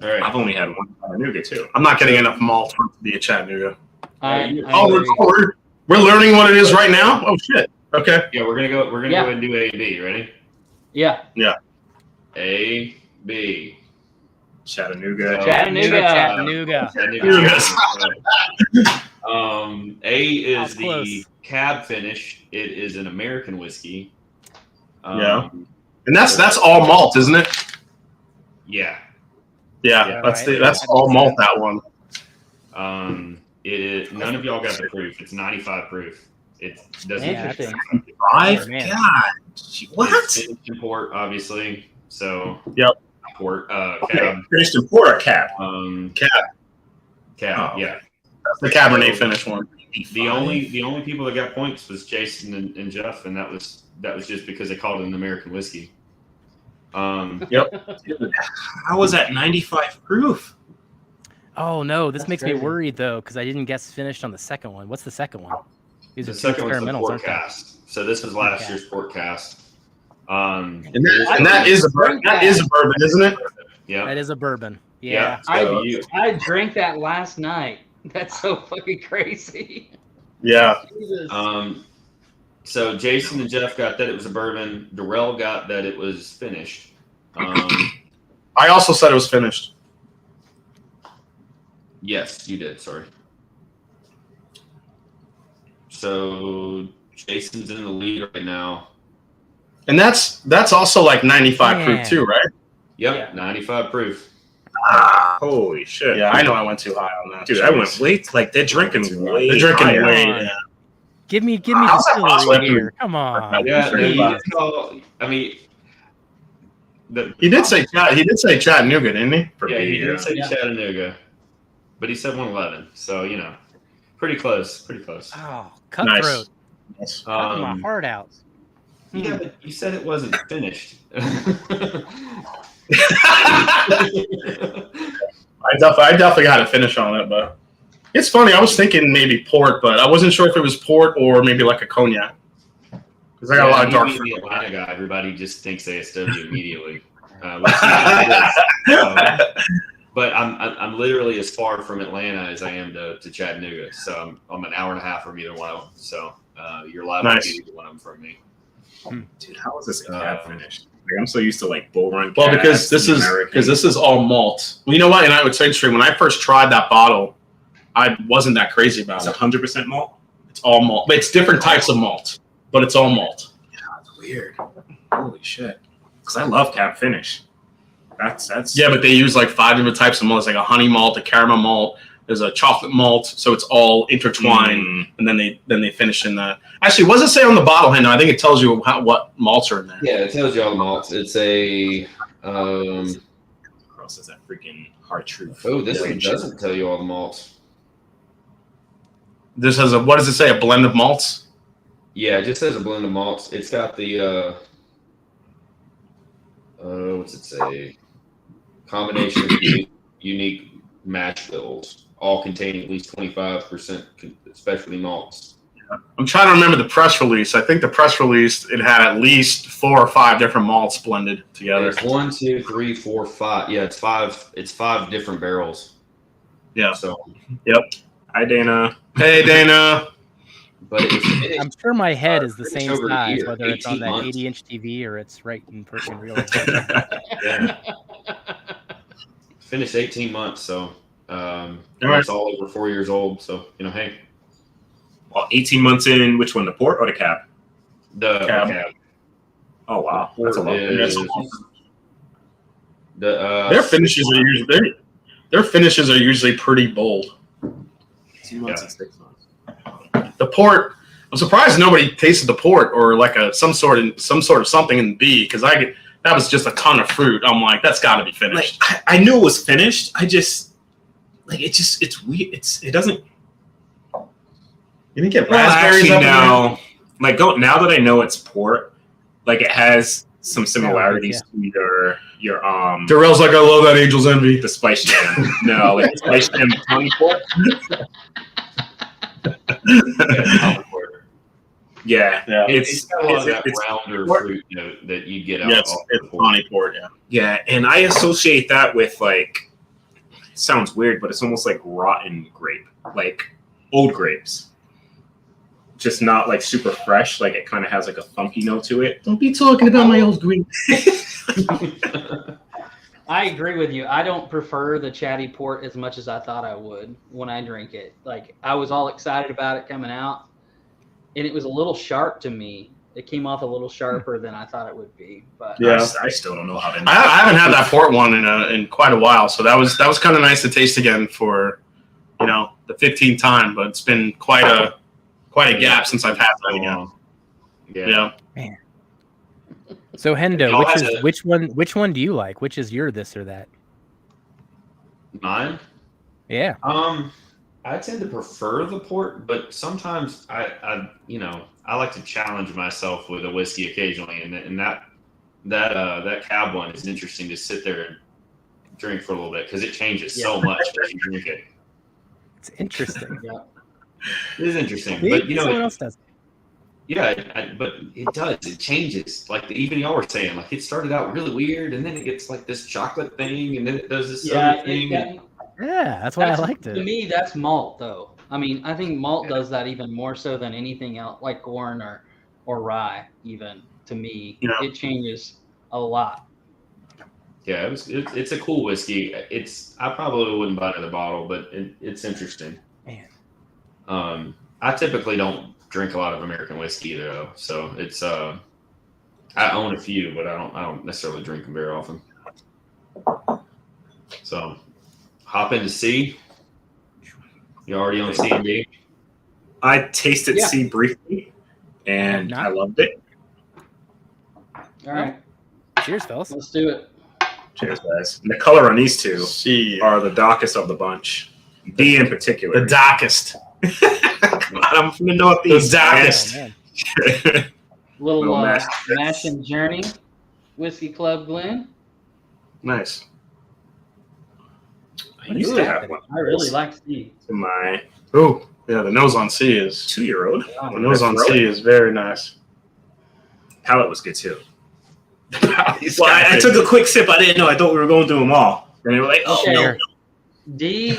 All right. I've only had one Chattanooga too. I'm not getting enough malt for it to be a Chattanooga. I Oh, agree. we're learning what it is right now? Oh, shit. Okay. Yeah, we're gonna go Yeah. ahead and do A and B. Ready? Yeah. A, B. Chattanooga. Chattanooga. Chattanooga. A is How close? the cab finish. It is an American whiskey. Yeah. And that's all malt, isn't it? Yeah. Yeah, Yeah, that's right. that's all malt, that one. It is. None of y'all got the proof. It's 95 proof. It doesn't. Yeah, I think. 5? Oh, man. God. What? It's finished in port, obviously. So. Yep. Port. Okay. Cab. Finished in port or cab? Cab. Cab. Oh, Yeah. That's the Cabernet finish one. The only people that got points was Jason and Jeff, and that was just because they called it an American whiskey. How was that 95 proof? Oh no, this That's makes me crazy. worried though, because I didn't guess finished on the second one. What's the second one? These The are 2 second one's the experimentals, aren't they? forecast. So this was last year's forecast. And that is a bourbon, isn't it? Yeah. That is a bourbon. Yeah. So I drank that last night. That's so fucking crazy. Yeah. Jesus. So Jason and Jeff got that it was a bourbon. Darrell got that it was finished. I also said it was finished. Yes, you did. Sorry. So Jason's in the lead right now. And that's also like 95 Man. proof too, right? Yep, Yeah. 95 proof. Holy shit. Yeah, I know I went too high on that. Dude, I went way, like, they're drinking way They're drinking higher. way. on. Yeah. Give me How's that possible? distillery here. Come on. Yeah, no, you 35. just call, I mean, He did say Chattanooga, didn't he? Yeah, he did say Yeah. Chattanooga, but he said 111. So pretty close, pretty close. Oh, cutthroat. Nice. Talking my heart out. Yeah, but you said it wasn't finished. I definitely got a finish on it, but it's funny. I was thinking maybe port, but I wasn't sure if it was port or maybe like a cognac. Because I got a lot of dark being fruit. the Atlanta guy, everybody just thinks ASW immediately. Which is but I'm literally as far from Atlanta as I am to Chattanooga, so I'm an hour and a half from either one of them. So you're liable to Nice. get either one of them from me. Dude, how is this a cab finish? Like, I'm so used to like bull run. Well, cabs because and American. this is all malt. Well, you know what? And I would say, when I first tried that bottle, I wasn't that crazy about It's it. 100% malt. It's all malt. But it's different types of malt, but it's all malt. Yeah, that's weird. Holy shit. Because I love cab finish. That's Yeah, but they use like 5 different types of malt. It's like a honey malt, a caramel malt. There's a chocolate malt, so it's all intertwined, and then they finish in the. Actually, what does it say on the bottle, Hendo? I think it tells you what malts are in there. Yeah, it tells you all the malts. It's a. Cross is that freaking hard truth. This one doesn't tell you all the malts. This has what does it say? A blend of malts. Yeah, it just says a blend of malts. It's got the what's it say? Combination of unique mash bills, all containing at least 25% specialty malts. I'm trying to remember the press release. I think the press release it had at least 4 or 5 different malts blended together. It's 1, 2, 3, 4, 5. Yeah, it's 5. It's 5 different barrels. Yeah. So. Yep. Hi, Dana. Hey, Dana. but it was finished, I'm sure my head is the finished same over a size, year, whether it's on 18 that months. 80-inch TV or it's right in real life. Yeah. Finished 18 months, so right. it's all over 4 years old. So hey, Well, 18 months in, which one, the port or the cab? the Cab. cab. Oh wow, that's a long Is- finish. Their finishes are usually pretty bold. 2 months Yeah. and 6 months. The port, I'm surprised nobody tasted the port or like some sort of something in B, because that was just a ton of fruit. I'm like, that's got to be Like finished. I knew it was finished. I just it's weird. It doesn't. You didn't get Well, raspberries actually, up in there? now, now that I know it's port, like it has some similarities to your Darrell's like, I love that Angel's Envy. the Spice Jam. No, like the Spice Jam Tony port. Yeah, Yeah. It's got a lot of that it's rounder port. fruit that you get out. Yeah, off it's the port. Tawny port, yeah. Yeah, and I associate that with like, it sounds weird, but it's almost like rotten grape, like old grapes. Just not like super fresh. Like it kind of has like a funky note to it. Don't be talking about my old green. I agree with you. I don't prefer the chatty port as much as I thought I would when I drink it. Like I was all excited about it coming out, and it was a little sharp to me. It came off a little sharper than I thought it would be. But Yeah. I still don't know how to. I haven't had that port one in quite a while, so that was kind of nice to taste again for the 15th time. But it's been quite a gap since I've had that again. Yeah. Yeah. So Hendo, Y'all had to- which one do you like? Which is your this or that? Mine. Yeah. I tend to prefer the port, but sometimes I like to challenge myself with a whiskey occasionally, and that cab one is interesting to sit there and drink for a little bit because it changes so much as you drink it. It's interesting. It is interesting, See? but Someone else does. yeah, but it does. It changes. Like even y'all were saying, like it started out really weird, and then it gets like this chocolate thing, and then it does this other thing. Yeah, that's why I liked it. To me, that's malt, though. I mean, I think malt does that even more so than anything else, like corn or rye. Even to me, it changes a lot. Yeah, it's a cool whiskey. I probably wouldn't buy another bottle, but it's interesting. Man. I typically don't drink a lot of American whiskey either, though. So it's I own a few, but I don't necessarily drink them very often. So hop into C. You already on C and D? I tasted Yeah. C briefly, and I loved it. All right, Cheers, fellas. let's do it. Cheers, guys. And the color on these two C are the darkest of the bunch. D in particular. the darkest. I'm from the Northeast. The darkest. Oh, man. Little Little mash. Mash and Journey Whiskey Club Glen. Nice. I used to have one. I really like C. To my Oh, yeah, the nose on C is 2-year-old. the nose on C is very nice. Palate was good too. Well, Well, I took a quick sip. I didn't know. I thought we were going through them all. And they were like, oh, Okay. no. D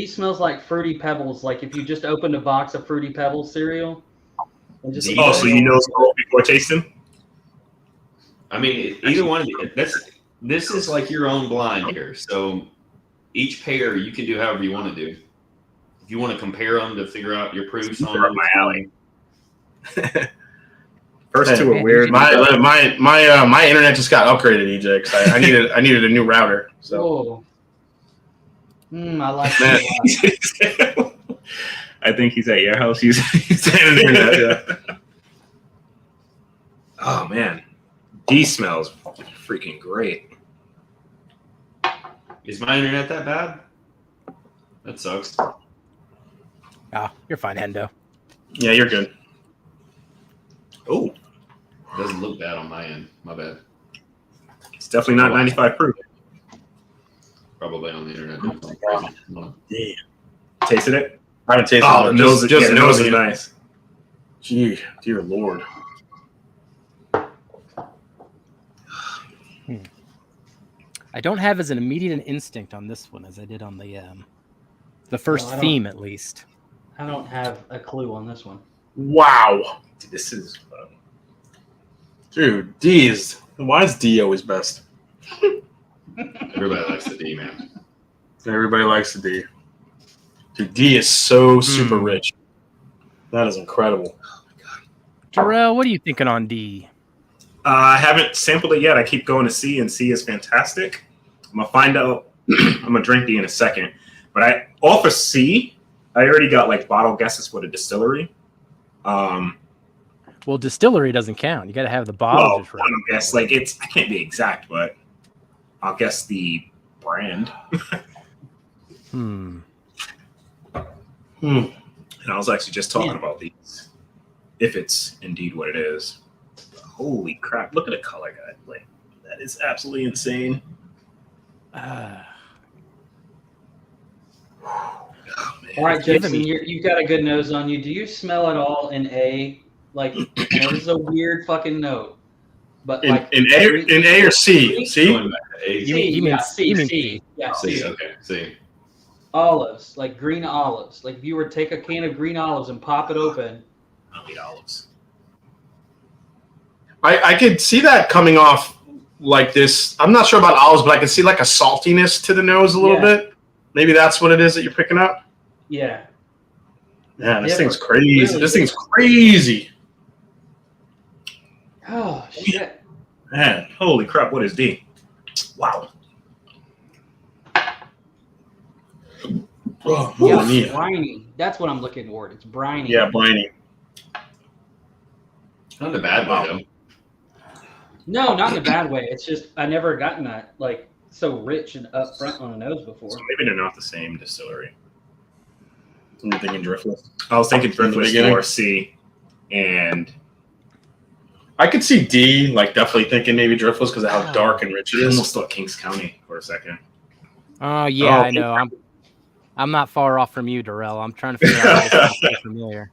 smells like Fruity Pebbles. Like if you just opened a box of Fruity Pebbles cereal. And just Oh, so you know smoke before tasting? I mean, either one of you. This is like your own blind here. So each pair you can do however you want to do. If you want to compare them to figure out your proofs on They're up them, my alley. First two are Man, weird. My internet just got upgraded, EJ, because I needed a new router. So Oh. I like that. I think he's at your house. He's yeah. Oh man, D smells freaking great. is my internet that bad? That sucks. Oh, you're fine, Hendo. Yeah, you're good. Oh, Doesn't look bad on my end. My bad. it's definitely not 95 proof. Probably on the internet. Yeah. Tasted it? I haven't tasted Oh, it. the nose, Just the nose is it. nice. Gee, dear Lord. I don't have as an immediate instinct on this one as I did on the first No, I don't. theme, at least. I don't have a clue on this one. Wow. Dude, this is Dude, D is. Why is D always best? Everybody likes the D, man. Everybody likes the D. Dude, D is so super rich. That is incredible. Darrell, what are you thinking on D? I haven't sampled it yet. I keep going to C, and C is fantastic. I'm gonna find out. I'm gonna drink D in a second, but I off of C, I already got like bottle guesses for the distillery. Well, distillery doesn't count. You got to have the bottle Well, just I right. don't guess like it's. I can't be exact, but I'll guess the brand. Hmm. And I was actually just talking about these. If it's indeed what it is. Holy crap! Look at the color, guy. Like that is absolutely insane. Oh, man. All right, It's giving Jason, me- you've got a good nose on you. Do you smell at all in A? Like, I know this is a weird fucking note, but In, like in A or C? C? Going back to A, You mean- C, yeah, C, you mean C, yeah, C, C. okay, C. Olives, like green olives. Like if you were to take a can of green olives and pop it open. I don't eat olives. I could see that coming off like this. I'm not sure about olives, but I can see like a saltiness to the nose a little bit. Maybe that's what it is that you're picking up. Yeah. Man, this Yeah, thing's but crazy. really This good. thing's crazy. Oh shit. Man, holy crap! What is D? Wow. Oh, Yeah, mamma mia. briny. That's what I'm looking for. It's briny. Yeah, Bliney. Not in a bad way, though. No, not in a bad way. It's just I never gotten that like so rich and up front on the nose before. So maybe they're not the same distillery. You're thinking Driftless. I was thinking From the Driftless beginning? or C, and I could see D, like definitely thinking maybe Driftless because of how dark and rich it I is. almost thought Kings County for a second. Oh yeah, Oh, I know. I'm not far off from you, Darrell. I'm trying to figure out how this is familiar.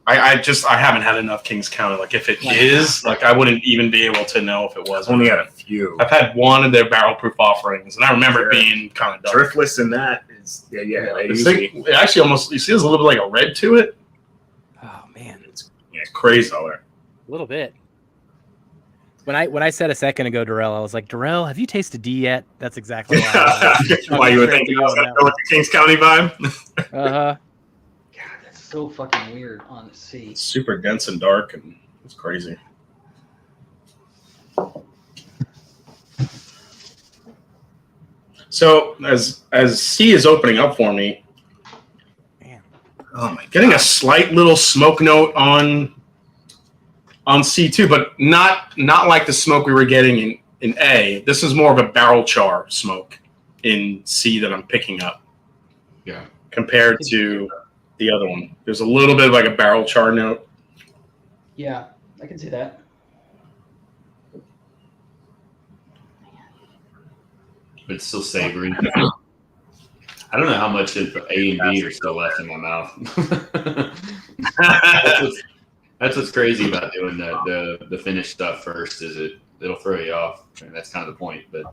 I haven't had enough Kings County. Like if it is, like I wouldn't even be able to know if it was. I've only had a few. I've had one of their barrel proof offerings, and I remember Sure. it being kind of dark. Driftless and that is they This usually, thing, it actually almost, you see there's a little bit like a red to it. Oh man, it's crazy color. a little bit. When I said a second ago, Darrell, I was like, Darrell, have you tasted D yet? That's exactly Why you were thinking I was going to go with the Kings County vibe? Uh-huh. God, that's so fucking weird on the C. It's super dense and dark, and it's crazy. So as C is opening up for me, Man. Oh my getting a slight little smoke note on C2, but not like the smoke we were getting in A. This is more of a barrel char smoke in C that I'm picking up. Yeah. Compared to the other one. There's a little bit of like a barrel char note. Yeah, I can see that. But it's still savory. I don't know how much of A and B are still left in my mouth. That's what's crazy about doing the finished stuff first is it'll throw you off. And that's kind of the point. But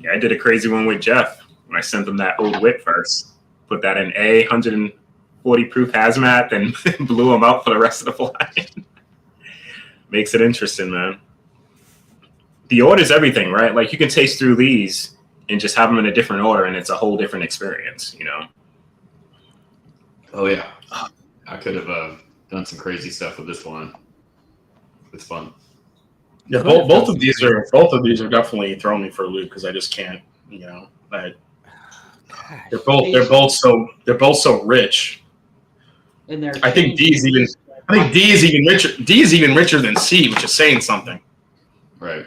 Yeah, I did a crazy one with Jeff when I sent him that old wit first. Put that in A, 140 proof hazmat, then blew him out for the rest of the flight. Makes it interesting, man. The order's everything, right? Like you can taste through these and just have them in a different order, and it's a whole different experience, you know? oh yeah, I could have done some crazy stuff with this one. It's fun. Yeah, both of these are definitely throwing me for a loop because I just can't, you know. They're both so rich. And they're I think D is even richer. D is even richer than C, which is saying something. Right.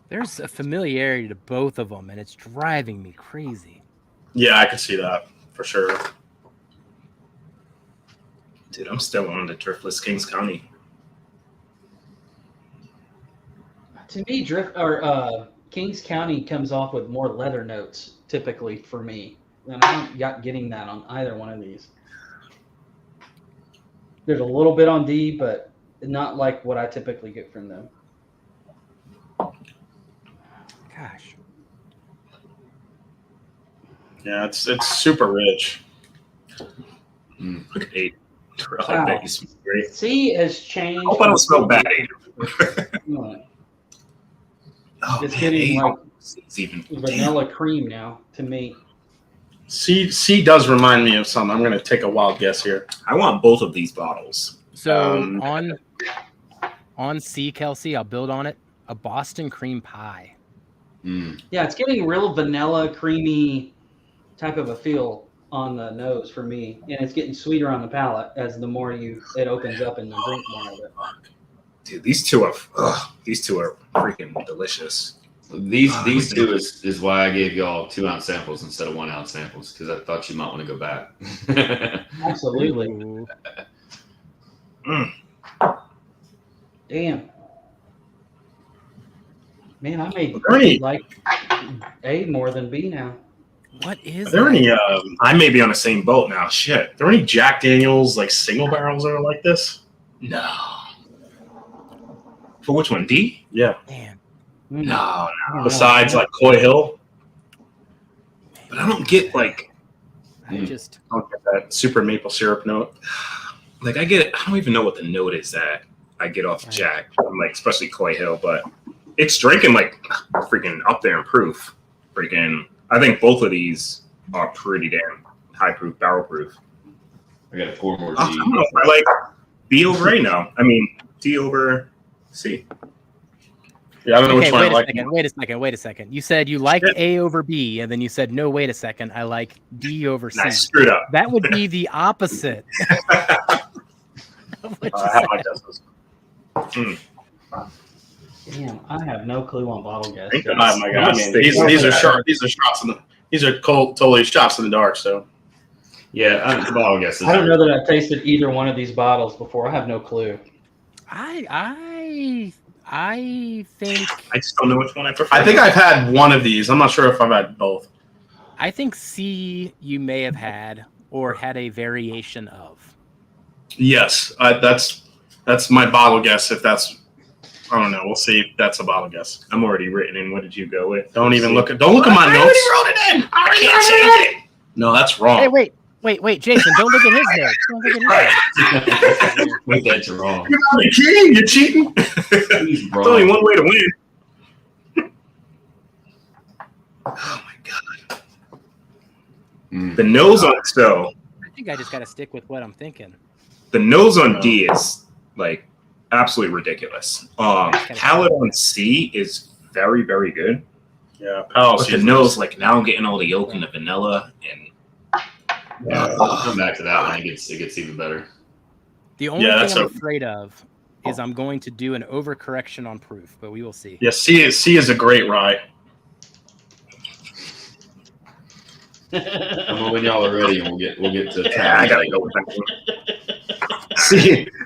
There's a familiarity to both of them, and it's driving me crazy. Yeah, I could see that for sure. Dude, I'm still on the Driftless Kings County. To me, Kings County comes off with more leather notes typically for me, and I'm not getting that on either one of these. There's a little bit on D, but not like what I typically get from them. Gosh. Yeah, it's super rich. Look at 8. Wow. That is great. C has changed. I hope I don't smell bad. It's getting like it's even vanilla cream now to me. C does remind me of something. I'm going to take a wild guess here. I want both of these bottles. So on C, Kelsey, I'll build on it. A Boston cream pie. Yeah, it's getting real vanilla, creamy type of a feel on the nose for me, and it's getting sweeter on the palate as the more it opens up and you drink more of it. Dude, these two are freaking delicious. These two is why I gave y'all 2-ounce samples instead of 1-ounce samples, because I thought you might want to go back. Absolutely. Damn. Man, I may like A more than B now. What is Are there any? I may be on the same boat now. Shit. Are there any Jack Daniels like single barrels that are like this? No. For which one? D? Yeah. Man. No. Besides like Coy Hill. But I don't get like. I don't get that super maple syrup note. Like I don't even know what the note is that I get off Jack. Like especially Coy Hill, but it's drinking like freaking up there in proof. Freaking. I think both of these are pretty damn high proof, barrel proof. I got 4 more D. I don't know if I like B over A now. I mean D over C. Yeah, I don't know which one I like. Wait a second. You said you like A over B, and then you said, no, wait a second. I like D over C. I screwed up. That would be the opposite. I have my guesses. Damn, I have no clue on bottle guess. I mean, these are sharp. These are shots in the. These are totally shots in the dark. So, yeah, the bottle guesses. I don't know that I've tasted either one of these bottles before. I have no clue. I think I just don't know which one I prefer. I think I've had one of these. I'm not sure if I've had both. I think C you may have had or had a variation of. Yes, that's my bottle guess. If that's, I don't know. We'll see if that's a bottle guess. I'm already written in. What did you go with? Don't look at my notes. I already wrote it in. I can't change it. No, that's wrong. Hey, wait, Jason, don't look at his notes. Don't look at his notes. Wait, that's wrong. You're cheating. You're cheating. There's only one way to win. Oh my god. The nose on I think I just got to stick with what I'm thinking. The nose on D is like absolutely ridiculous. Palate on C is very, very good. Yeah, but the nose, like now I'm getting all the yolk and the vanilla, and I'll come back to that one. It gets even better. The only thing I'm afraid of is I'm going to do an overcorrection on proof, but we will see. Yeah, C is a great rye. When y'all are ready, we'll get to. Yeah, I gotta go with that one.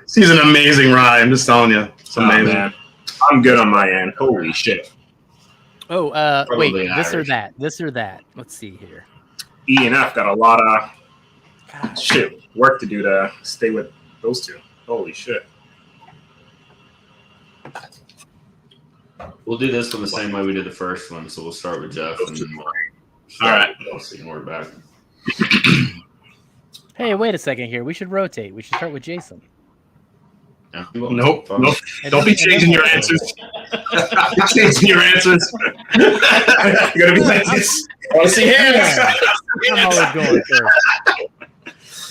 C's an amazing rye. I'm just telling you, it's amazing. Man. I'm good on my end. Holy shit. Oh, wait, this Irish. or that. Let's see here. E and F got a lot of work to do to stay with those two. Holy shit. We'll do this one the same way we did the first one. So we'll start with Jeff, and then we'll all right. So you can work back. Hey, wait a second here. We should rotate. We should start with Jason. Nope. Don't be changing your answers. You're changing your answers. You're gonna be like this. I want to see hands. I'm always going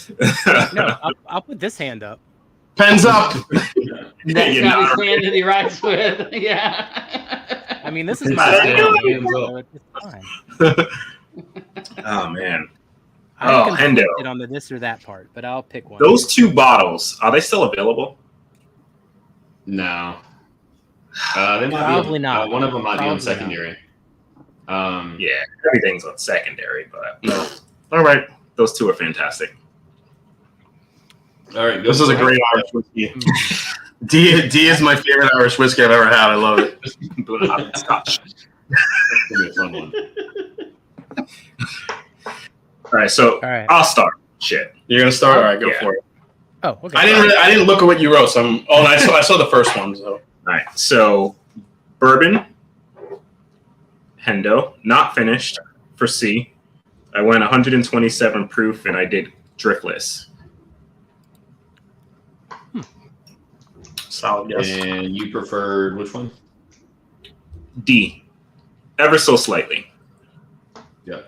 first. No, I'll put this hand up. Pens up. That's not his hand that he writes with. Yeah. I mean, this is my hand, so it's fine. Oh man. I'm Hendo. conflicted on the this or that part, but I'll pick one. Those two bottles, are they still available? No. They might Probably be, not. One of them might be on Probably secondary. Yeah, everything's on secondary, but No. All right. those two are fantastic. All right. This is a great Irish whiskey. D is my favorite Irish whiskey I've ever had. I love it. Doing hot and scotch. It's gonna be a fun one. All right, so I'll start. Shit. You're gonna start? All right, go Yeah. for it. Oh, okay. I didn't look at what you wrote. So I saw the first one. So All right, so Bourbon, Hendo, not finished for C. I went 127 proof, and I did driftless. Solid guess. And you preferred which one? D, ever so slightly. Yeah.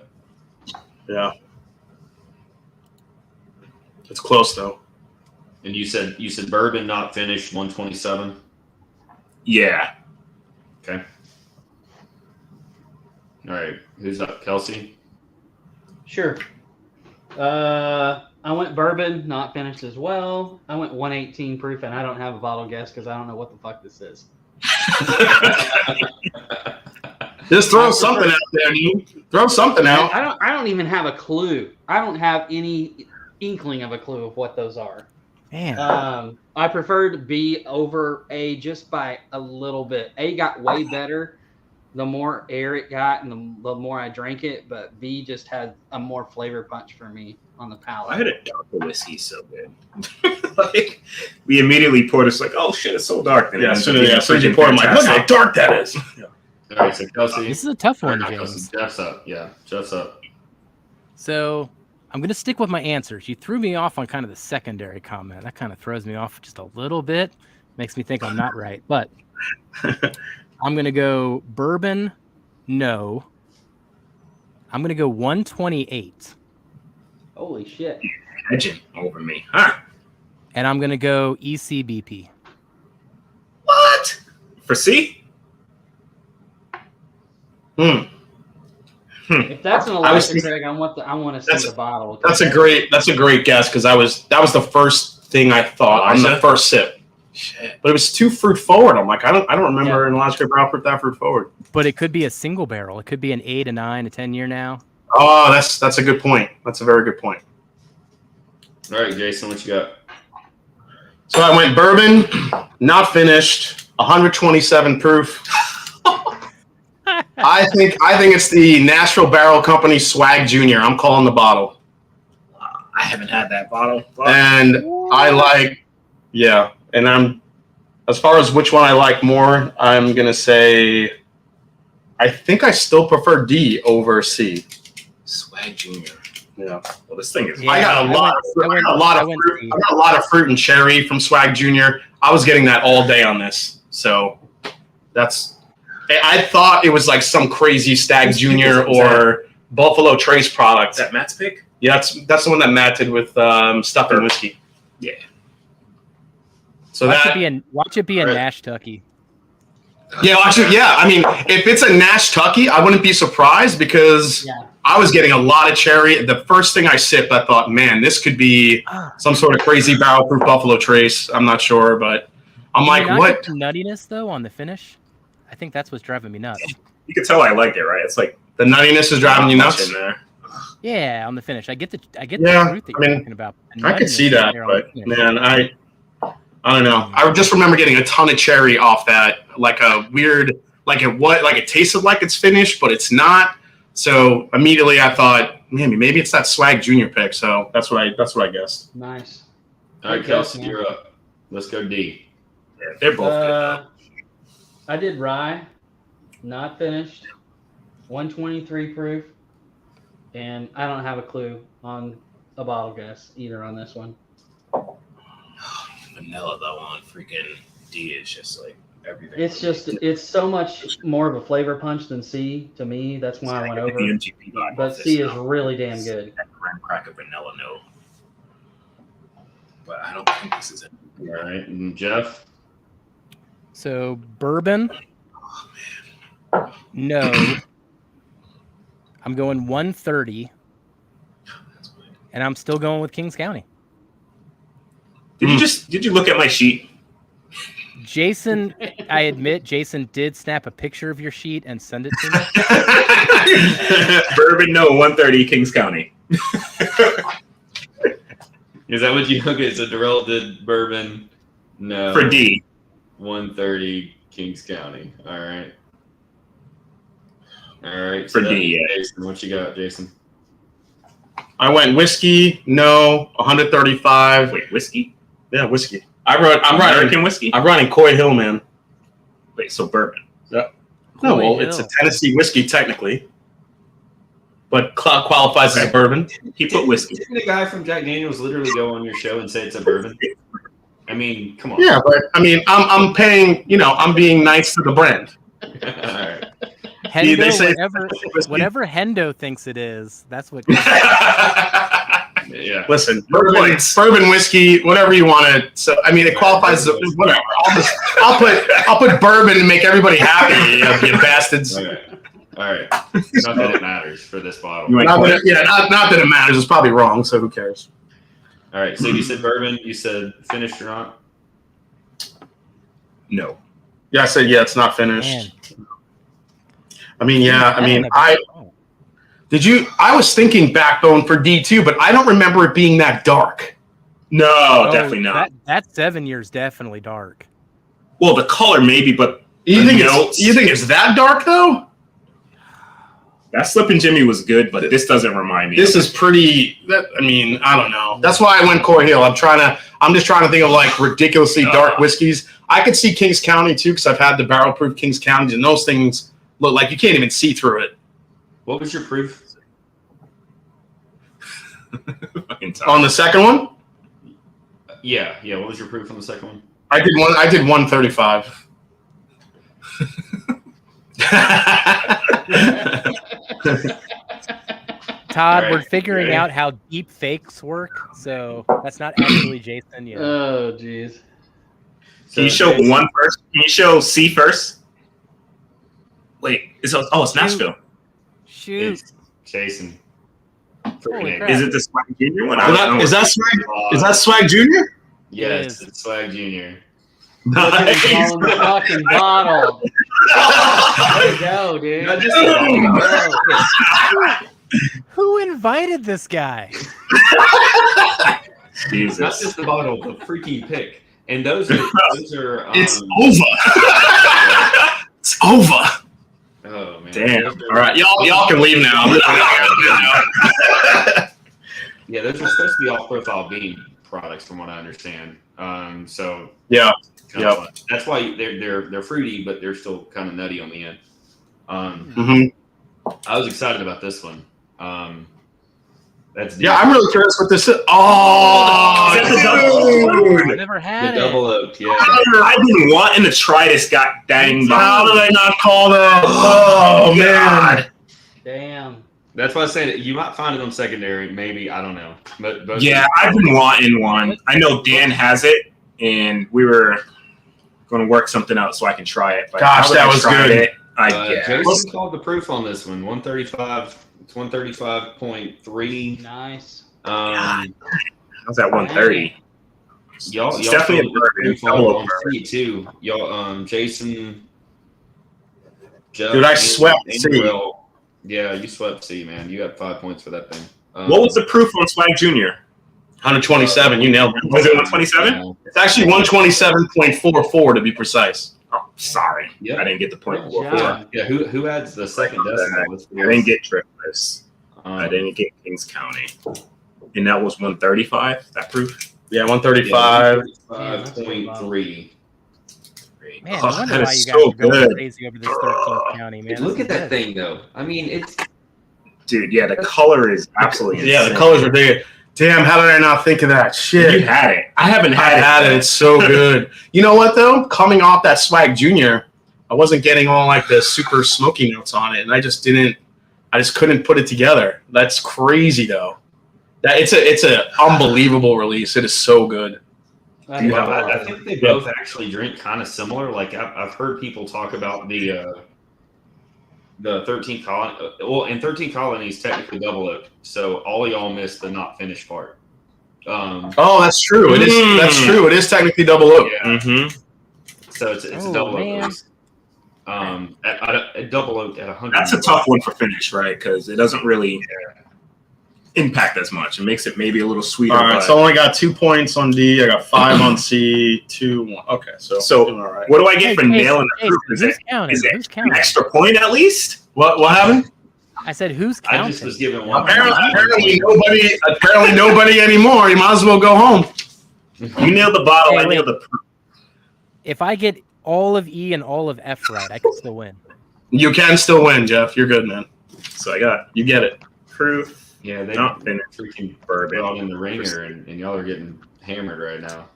Yeah. It's close though. And you said bourbon not finished 127. Yeah. Okay. All right. Who's up? Kelsey? Sure. I went bourbon, not finished as well. I went 118 proof, and I don't have a bottle guess because I don't know what the fuck this is. Just throw something out there, dude. Throw something out. I don't even have a clue. I don't have any inkling of a clue of what those are. Man. I preferred B over A just by a little bit. A got way better the more air it got and the more I drank it, but B just had a more flavor punch for me on the palate. I had a darker whiskey so good. Like, we immediately poured it, like, oh shit, it's so dark. Yeah, as soon as you pour, I'm like, look how dark that is. Yeah. All right, so Kelsey. This is a tough one, Not James. Kelsey, Jeff's up. Yeah, Jeff's up. So I'm going to stick with my answers. You threw me off on kind of the secondary comment. That kind of throws me off just a little bit. Makes me think I'm not right. But I'm going to go bourbon, no. I'm going to go 128. Holy shit. Edging over me. Huh? And I'm going to go ECBP. What? For C? If that's an Elijah Craig, I want to see the bottle. That's a great guess because that was the first thing I thought on the first sip. Shit. But it was too fruit forward. I'm like, I don't remember an Elijah Craig barrel proof that fruit forward. But it could be a single barrel. It could be an 8, a 9, a 10 year now. Oh, that's a good point. That's a very good point. All right, Jason, what you got? So I went bourbon, not finished, 127 proof. I think it's the Nashville Barrel Company Swag Junior. I'm calling the bottle. I haven't had that bottle. And I like, yeah. And I'm, as far as which one I like more, I'm going to say, I think I still prefer D over C. Swag Junior. Yeah. Well, this thing is. Yeah, I got a lot of fruit and cherry from Swag Junior. I was getting that all day on this. So I thought it was like some crazy Stag Junior or Buffalo Trace product. Is that Matt's pick? Yeah, that's the one that Matt did with stuff and whiskey. Yeah. So watch it be a Nash Tucky. Yeah, actually, yeah. I mean, if it's a Nash Tucky, I wouldn't be surprised because I was getting a lot of cherry. The first thing I sipped, I thought, man, this could be some sort of crazy barrel proof Buffalo Trace. I'm not sure, but I'm like, what? Nuttiness though on the finish? I think that's what's driving me nuts. You could tell I liked it, right? It's like The nuttiness is driving you nuts. in there. Yeah, on the finish. I get the truth that you're talking about. I could see that, but man, I don't know. I just remember getting a ton of cherry off that, like a weird, like it tasted like it's finished, but it's not. So immediately I thought, maybe it's that Swag Junior pick. So that's what I guessed. Nice. All right, Kelsey, you're up. Let's go D. Yeah, they're both good. I did rye, not finished, 123 proof, and I don't have a clue on a bottle guess either on this one. Vanilla though on freaking D is just like everything. It's so much more of a flavor punch than C to me. That's why I went over. But C is really damn good. Graham cracker vanilla note. But I don't think this is it. All right, and Jeff. So bourbon. No. I'm going 130. And I'm still going with Kings County. Did you look at my sheet? Jason, I admit, Jason did snap a picture of your sheet and send it to me. Bourbon, no, 130, Kings County. Is that what you? Okay, so Darrell did bourbon. No. For D. 130, Kings County. All right. For D, yeah. Jason, what you got, Jason? I went whiskey, no, 135. Wait, whiskey? Yeah, whiskey. I'm running whiskey? I'm running Coy Hill, man. Wait, so bourbon. Yeah. No, well, it's a Tennessee whiskey technically. but qualifies as a bourbon. He put whiskey. Didn't the guy from Jack Daniels literally go on your show and say it's a bourbon? I mean, come on. Yeah, but I mean, I'm paying. I'm being nice to the brand. All right. Hendo, they say whatever Hendo thinks it is, that's what. Yeah. Listen, bourbon whiskey, whatever you want to. So I mean, it qualifies as whatever. I'll put bourbon and make everybody happy. You bastards. All right. Not that it matters for this bottle. Not that it matters. It's probably wrong. So who cares? All right. So you said bourbon. You said finished or not? No. Yeah, I said it's not finished. Man. I mean, Did you? I was thinking backbone for D2, but I don't remember it being that dark. No, definitely not. That 7 years definitely dark. Well, the color maybe, but you think it's that dark though? That Slippin' Jimmy was good, but this doesn't remind me. This is pretty. I mean, I don't know. That's why I went Core Hill. I'm just trying to think of like ridiculously dark whiskeys. I could see Kings County too because I've had the barrel proof Kings County, and those things look like you can't even see through it. What was your proof? On the second one? Yeah. What was your proof on the second one? I did 135. Todd, Right. we're figuring out how deep fakes work, so that's not actually Jason yet. Oh, jeez. Can you show one first? Can you show C first? Wait, it's Nashville. Shoot. It's Jason. Holy crap. Is it the Swag Junior one? Is that Swag Junior? Yes, it's Swag Junior. Look at him calling the fucking bottle. There you go, dude. Not just There you go. Who invited this guy? Jesus. Not just the bottle, the freaking pick. And those are It's over. It's over. Oh man. Damn. All right, y'all can leave now. Yeah, those are supposed to be all profile bean products, from what I understand. So Yeah. that's why they're fruity, but they're still kind of nutty on the end. I was excited about this one. That's I'm really curious what this is. Oh, Is that the double? I've never had the double oak. Yeah. I've been wanting to try this. God dang! How did I not call that? Oh man. Damn. That's why I say that you might find it on secondary, maybe, I don't know. But Yeah, I've been wanting one. I know Dan has it, and we were going to work something out so I can try it. But Gosh, now that I was tried good. it, I guess. Jason called the proof on this one. 135. It's 135.3. Nice. How's that 130? Y'all It's definitely called a bourbon. the proof Double on bourbon. C too. Y'all, Jason. Jeff, Dude, I and- swept and C. Will. Yeah, you swept C, man. You got 5 points for that thing. What was the proof on Swag Junior? 127. You nailed it. Was it 127? Yeah. It's actually 127.44 to be prise. Oh, sorry. Yep. I didn't get the point. Good job. Yeah, who adds the second decimal? Let's be I didn't honest. get Triplets. I didn't get Kings County. And that was 135, that proof? Yeah, 135. 5.3. Man, Oh, I wonder that why is you guys so are going good. crazy over this 13th county, man. Look This at is that good. thing, though. I mean, it's Dude, yeah, the color is absolutely Yeah, the insane. colors are big. Damn, how did I not think of that? Shit. You had it. I haven't I had had it. It's so good. You know what though? Coming off that Swag Junior, I wasn't getting all like the super smoky notes on it, and I just couldn't put it together. That's crazy though. That it's a unbelievable release. It is so good. That's Yeah, wild. I think they both actually drink kind of similar. Like I've heard people talk about the 13th colony. Well, in 13th colony is technically double oak, so all y'all missed the not finished part. Oh, that's true. It is. That's true. It is technically double oak. Yeah. Mm-hmm. So it's Oh, a double man. oak release. At double oak at 100. That's a tough one for finish, right? Because it doesn't really impact as much. It makes it maybe a little sweeter. All right, but- so I only got 2 points on D. I got 5 on C. 2, 1. Okay, so So, all right. what do I get Hey, for Jason, nailing the proof? Jason, who's counting? Is it Who's an counting? extra point at least? What happened? I said, who's I counting? just was given one. Apparently nobody anymore. You might as well go home. You nailed the bottle. Hey, I nailed the proof. If I get all of E and all of F right, I can still win. You can still win, Jeff. You're good, man. So I got You get it. proof. Yeah, they Not finished. freaking Bourbon. brought in the ringer, and y'all are getting hammered right now.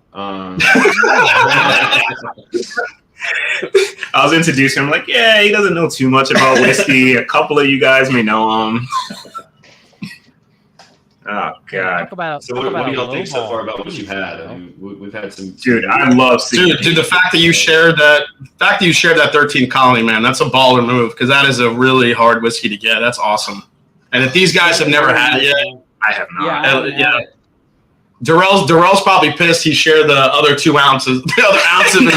I was introducing him like, yeah, he doesn't know too much about whiskey. A couple of you guys may know him. Oh God! Talk about. So talk what about do a y'all think so lowball. far about what you've had? I mean, we've had some. Dude, I love seeing Dude, the fact that you shared that 13th colony, man, that's a baller move because that is a really hard whiskey to get. That's awesome. And if these guys have never had it yet, I have not. Yeah, I haven't had it. Darrell's probably pissed he shared the other 2 ounces. The other ounce of his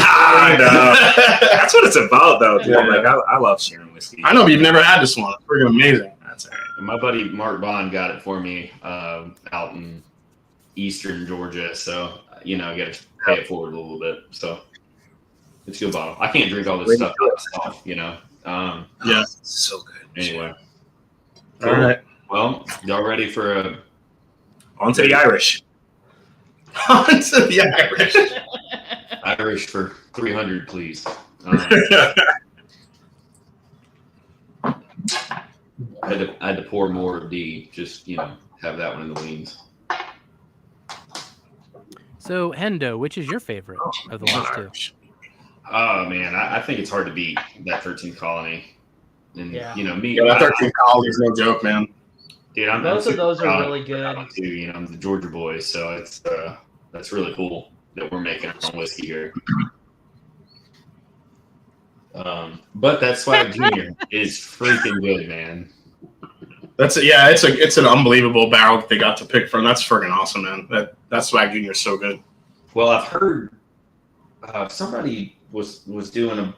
That's what it's about, though. Dude. Yeah. Like I love sharing whiskey. I know, but you've never had this one. It's freaking amazing. That's all right. My buddy Mark Bond got it for me out in eastern Georgia, so I got to pay it forward a little bit. So it's a good bottle. I can't drink all this stuff myself, Yeah, So good. Anyway, all right. well, y'all ready for a On to the Irish. On to the Irish. Irish for 300, please? I had to pour more of D, just have that one in the wings. So, Hendo, which is your favorite of the last two? Oh man, I think it's hard to beat that 13th colony. And Yeah. me. Yeah, that 13th colony is no joke, man. Dude, Both of those are proud really good. of that too. I'm the Georgia boy, so it's that's really cool that we're making our own whiskey here. But that Swag Junior is freaking good, man. It's an unbelievable barrel that they got to pick from. That's freaking awesome, man. That Swag Junior is so good. Well, I've heard somebody was doing I'm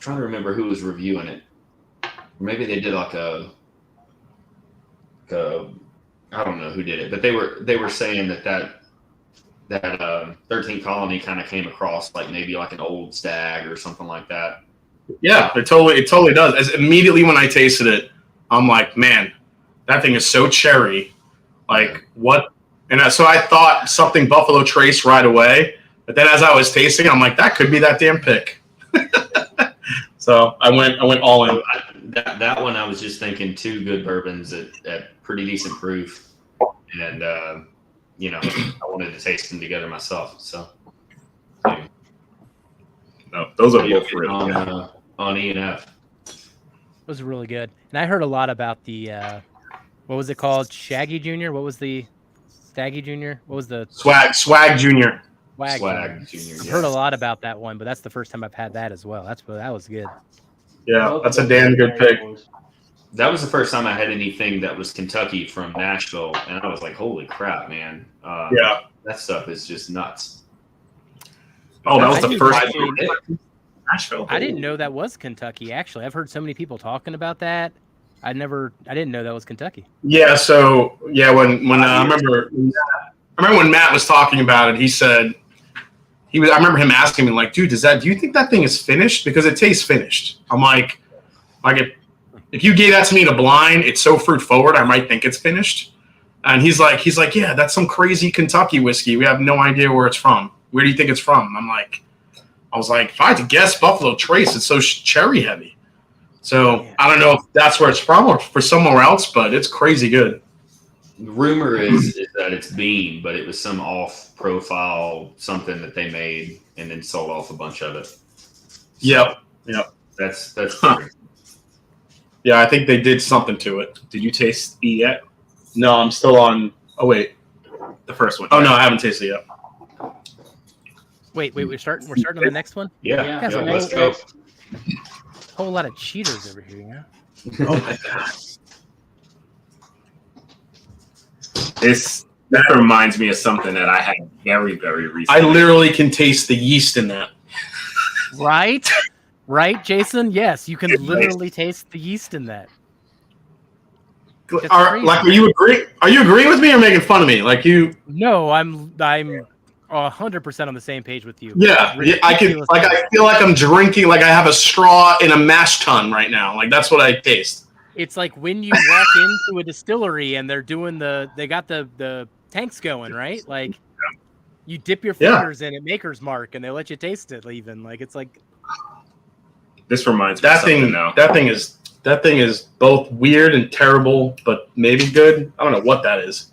trying to remember who was reviewing it. Maybe they did like a I don't know who did it, but they were saying that 13th colony kind of came across like maybe like an old stag or something like that. Yeah, it totally does. As immediately when I tasted it, I'm like, man, that thing is so cherry. Like what? And so I thought something Buffalo Trace right away, but then as I was tasting, I'm like, that could be that damn pick. So I went all in. That one I was just thinking 2 good bourbons at pretty decent proof, and I wanted to taste them together myself. So No, those are yeah, both really good. on E and F. Those are really good. And I heard a lot about the what was it called? Shaggy Junior? What was the Staggy Junior? What was the Swag Junior? Swag Junior. I've heard a lot about that one, but that's the first time I've had that as well. That was good. Yeah, Both that's of a those damn are good very pick. boys. That was the first time I had anything that was Kentucky from Nashville, and I was like, "Holy crap, man!" Yeah. That stuff is just nuts. Oh, that was I the didn't first actually- Nashville. I didn't know that was Kentucky. Actually, I've heard so many people talking about that. I didn't know that was Kentucky. Yeah. So yeah, when I remember when Matt was talking about it, he said I remember him asking me like, dude, do you think that thing is finished? Because it tastes finished. I'm like if you gave that to me in a blind, it's so fruit forward, I might think it's finished. And he's like, yeah, that's some crazy Kentucky whiskey. We have no idea where it's from. Where do you think it's from? I was like, if I had to guess, Buffalo Trace. It's so cherry heavy. So I don't know if that's where it's from or for somewhere else, but it's crazy good. The rumor is that it's Beam, but it was some off-profile something that they made and then sold off a bunch of it. So Yep. That's Yeah, I think they did something to it. Did you taste E yet? No, I'm still on. Oh wait. The first one. Oh no, I haven't tasted it yet. Wait, we're starting on the next one? yeah. Guys, Yeah, Let's go. Whole lot of cheaters over here, yeah. Oh my god. That reminds me of something that I had very, very recently. I literally can taste the yeast in that. Right? Right, Jason? Yes, you can literally taste the yeast in that. That's crazy. Are you agreeing with me or making fun of me? Like you? No, I'm 100% on the same page with you. Yeah, I can. Like I feel like I'm drinking. Like I have a straw in a mash tun right now. Like that's what I taste. It's like when you walk into a distillery and they're doing they got the tanks going, right? Like you dip your fingers in at Maker's Mark and they let you taste it even. Like it's like This reminds me of That something thing. now. That thing is that thing is both weird and terrible, but maybe good. I don't know what that is.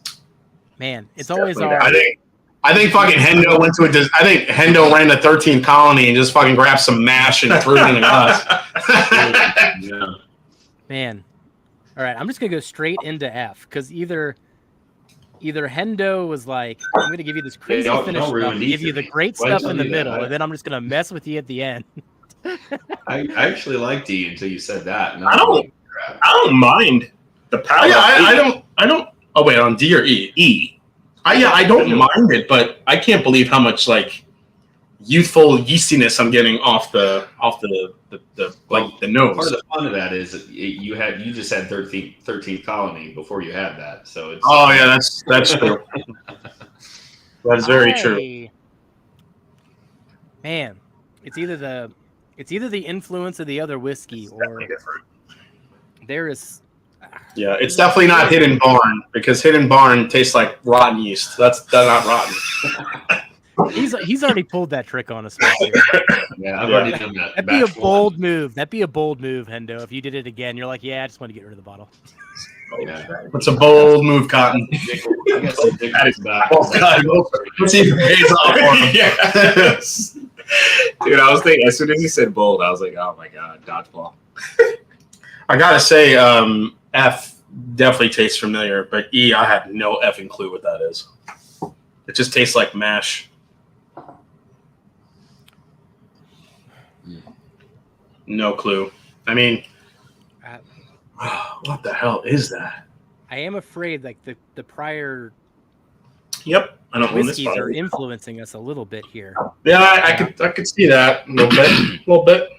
Man, it's always definitely I think fucking Hendo went to I think Hendo ran the 13th colony and just fucking grabbed some mash and threw it in the glass. Yeah. Man. All right, I'm just gonna go straight into F because either Hendo was like, I'm gonna give you this crazy don't finish stuff, ruin these give you the for me. great Why stuff don't in you the do that? middle, and then I'm just gonna mess with you at the end. I actually liked E until you said that. And I don't mind the Oh, palate. yeah, I don't. Oh wait, on D or E? E. I don't mind it, but I can't believe how much like youthful yeastiness I'm getting off the like the nose. Part of the fun of that is that you just had 13th colony before you had that, so it's. Oh yeah, that's true. That's very true. Man, it's either the influence of the other whiskey or there is. Yeah, it's definitely not Hidden Barn because Hidden Barn tastes like rotten yeast. That's not rotten. He's already pulled that trick on us. Yeah, I've already done that. That'd be a bold move. That'd be a bold move, Hendo. If you did it again, you're like, yeah, I just want to get rid of the bottle. Yeah. It's a bold move, Cotton. I guess that is back. Oh, God. Let's see if it pays off for him. Yes. Dude, I was thinking as soon as you said bold, I was like, oh my god, dodgeball. I gotta say, F definitely tastes familiar, but E, I have no effing clue what that is. It just tastes like mash. No clue. I mean, what the hell is that? I am afraid like the prior Yep. I don't own this whiskeys are bottle. influencing us a little bit here. Yeah, I could see that a little bit.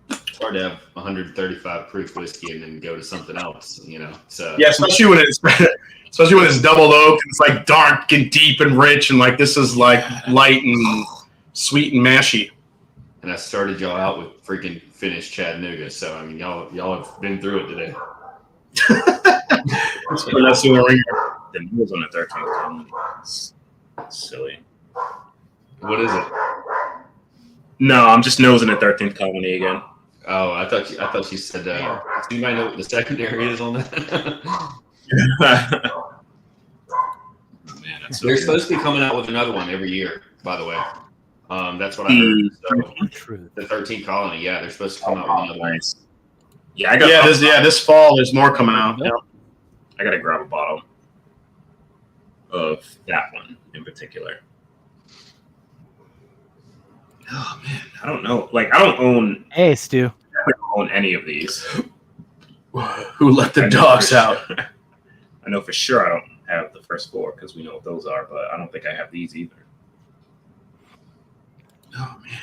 It's hard to have 135 proof whiskey and then go to something else, you know. So Yeah, especially when it's double oak and it's like dark and deep and rich, and like this is like light and sweet and mashy. And I started y'all out with freaking finished Chattanooga, so I mean y'all have been through it today. That's in the ringer. The nose on the 13th colony. It's silly. What is it? No, I'm just nosing the 13th colony again. Oh, I thought you said. Does anybody know what the secondary is on that? Man, that's so They're good. supposed to be coming out with another one every year, by the way. That's what I heard. So, True. the 13th colony, yeah, they're supposed to come out with another one. Nice. Yeah, I got. This fall there's more coming out. Yep. I gotta grab a bottle of that one in particular. Oh man, I don't know. Like, I don't own any of these. Who let the dogs out? I know for sure I don't have the first four because we know what those are, but I don't think I have these either. Oh man,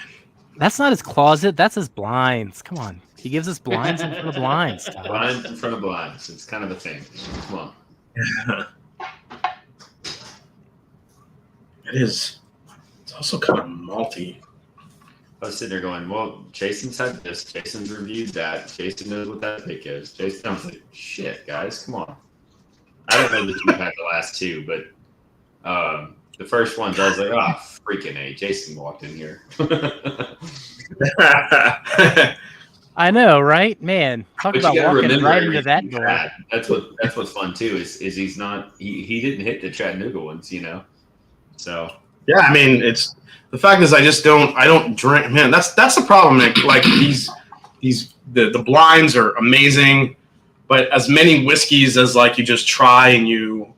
That's not his closet. That's his blinds. Come on. He gives us blinds in front of blinds. Tyler. Blinds in front of blinds. It's kind of a thing. Come on. It is. It's also kind of malty. I was sitting there going, well, Jason's had this. Jason's reviewed that. Jason knows what that pick is. Jason, I was like, shit, guys, come on. I don't know that you've had the last two, but the first ones, I was like, oh, freaking A. Jason walked in here. I know, right? Man, talk But about you gotta walking remember right into that everything door. you had. That's what's fun too. Is he's not he didn't hit the Chattanooga ones, you know. So Yeah, I mean, it's the fact is I don't drink. Man, that's the problem. Like the blinds are amazing, but as many whiskeys as like you just try and you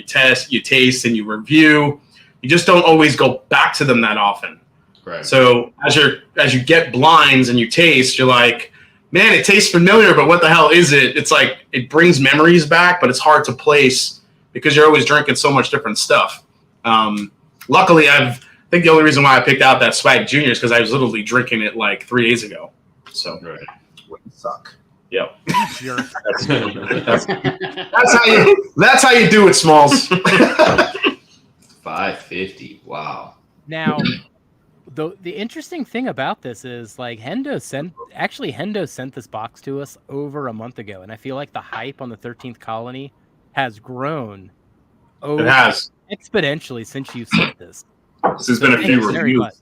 test, you taste, and you review, you just don't always go back to them that often. right. So as you get blinds and you taste, you're like, man, it tastes familiar, but what the hell is it? It's like it brings memories back, but it's hard to place because you're always drinking so much different stuff. Luckily, I think the only reason why I picked out that Swag Junior is because I was literally drinking it like 3 days ago. So Right. wouldn't suck. Yep. You're- That's how you do it, Smalls. 550. Wow. Now, the interesting thing about this is like Hendo sent this box to us over a month ago, and I feel like the hype on the 13th colony has grown. It has. Exponentially since you sent this. This has been a Thank few you very reviews. much.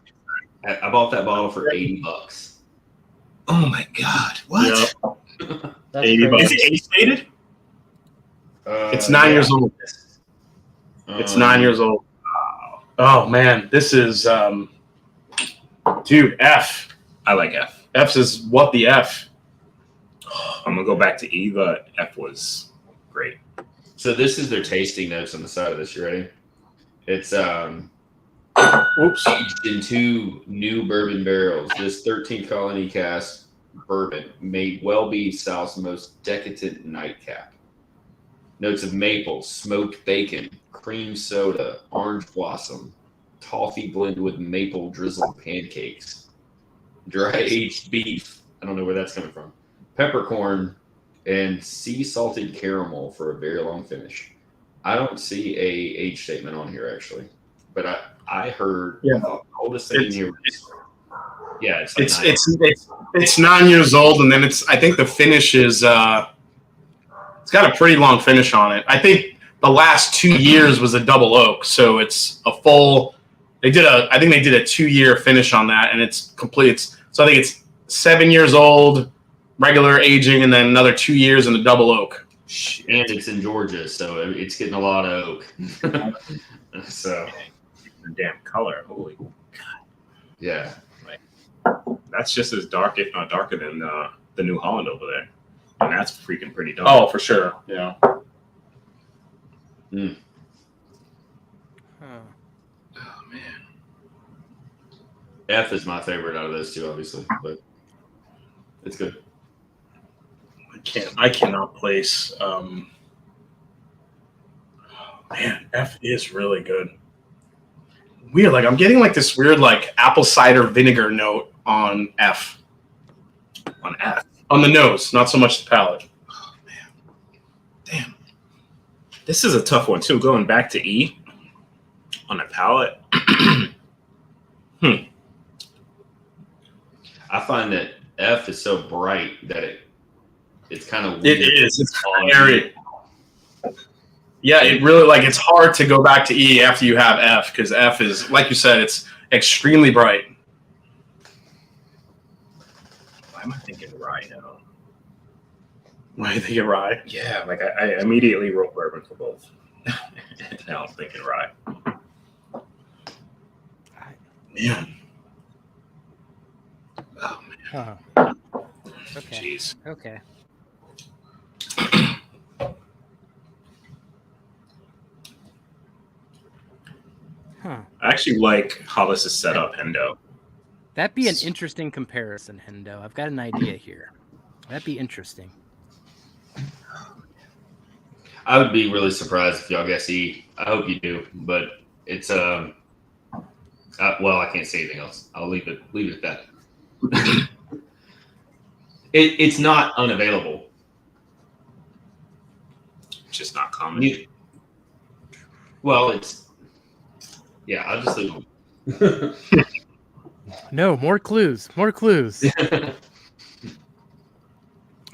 I bought that bottle for $80. Oh my God! What? Yep. That's 80 crazy. bucks. Is it age-stated? It's 9 years old. It's 9 years old. Oh man, this is dude, F. I like F. F is what the F. I'm gonna go back to E, but F was great. So this is their tasting notes on the side of this. You ready? It's Oops. aged in 2 new bourbon barrels. This 13 colony cask bourbon may well be South's most decadent nightcap. Notes of maple, smoked bacon, cream soda, orange blossom, toffee blended with maple drizzled pancakes, dry aged beef. I don't know where that's coming from. Peppercorn and sea salted caramel for a very long finish. I don't see a age statement on here actually, but I heard the oldest thing in here was, yeah, it's like it's 9 years old, and then I think the finish is it's got a pretty long finish on it. I think the last 2 years was a double oak, so it's a full. I think they did a 2-year finish on that, and it's complete. So I think it's 7 years old, regular aging, and then another 2 years in the double oak. and it's in Georgia, so it's getting a lot of oak. So The damn color. Holy. yeah, That's just as dark, if not darker, than the New Holland over there. And that's freaking pretty dark. Oh, for sure. Yeah. Huh. Oh, man. F is my favorite out of those two, obviously, but it's good. I cannot place. Man, F is really good. Weird, like I'm getting like this weird like apple cider vinegar note on F. On F. On the nose, not so much the palate. Oh, man. Damn. This is a tough one, too. Going back to E on the palate. I find that F is so bright that it's kind of It is. It's very. Yeah, it really like it's hard to go back to E after you have F because F is, like you said, it's extremely bright. Why am I thinking rye now? Why do you think you're rye? Yeah, like I immediately wrote bourbon for both. Now I'm thinking rye. Man. Oh, man. Huh. Okay. Jeez. Okay. Huh. I actually like how this is set up, Hendo. That'd be an interesting comparison, Hendo. I've got an idea here. That'd be interesting. I would be really surprised if y'all guess E. I hope you do, but it's well, I can't say anything else. I'll leave it at that. It's not unavailable. It's just not common. Well, I'll just leave it. No, more clues. More clues.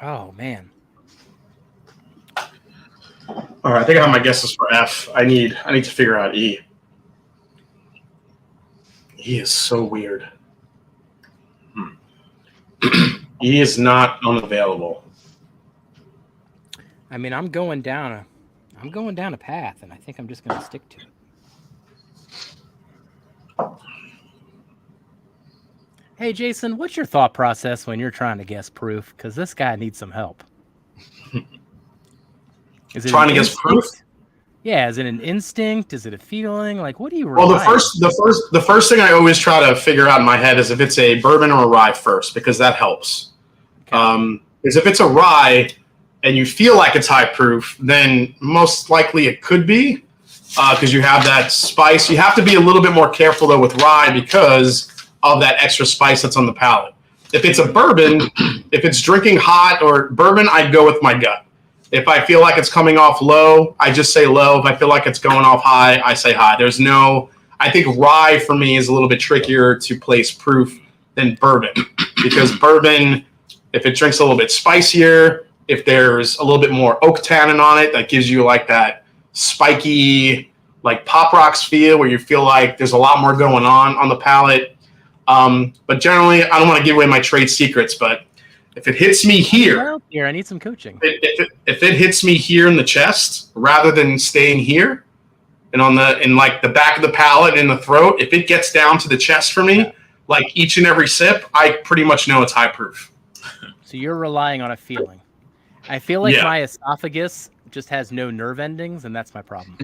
Oh man. All right, I think I have my guesses for F. I need to figure out E. E is so weird. E is not unavailable. I mean, I'm going down a path, and I think I'm just going to stick to it. Hey, Jason, what's your thought process when you're trying to guess proof? Because this guy needs some help. Is it Trying to guess proof? Yeah, is it an instinct? Is it a feeling? Like, what do you? Well, the first thing I always try to figure out in my head is if it's a bourbon or a rye first, because that helps. Okay. Is if it's a rye and you feel like it's high proof, then most likely it could be because you have that spice. You have to be a little bit more careful though with rye because of that extra spice that's on the palate. If it's a bourbon, if it's drinking hot or bourbon, I'd go with my gut. If I feel like it's coming off low, I just say low. If I feel like it's going off high, I say high. I think rye for me is a little bit trickier to place proof than bourbon because bourbon, if it drinks a little bit spicier, if there's a little bit more oak tannin on it, that gives you like that spiky, like Pop Rocks feel where you feel like there's a lot more going on the palate. But generally, I don't want to give away my trade secrets, but if it hits me here, I need some coaching. If it hits me here in the chest rather than staying here and in like the back of the palate and in the throat, if it gets down to the chest for me, like each and every sip, I pretty much know it's high proof. So you're relying on a feeling. I feel like my esophagus just has no nerve endings, and that's my problem.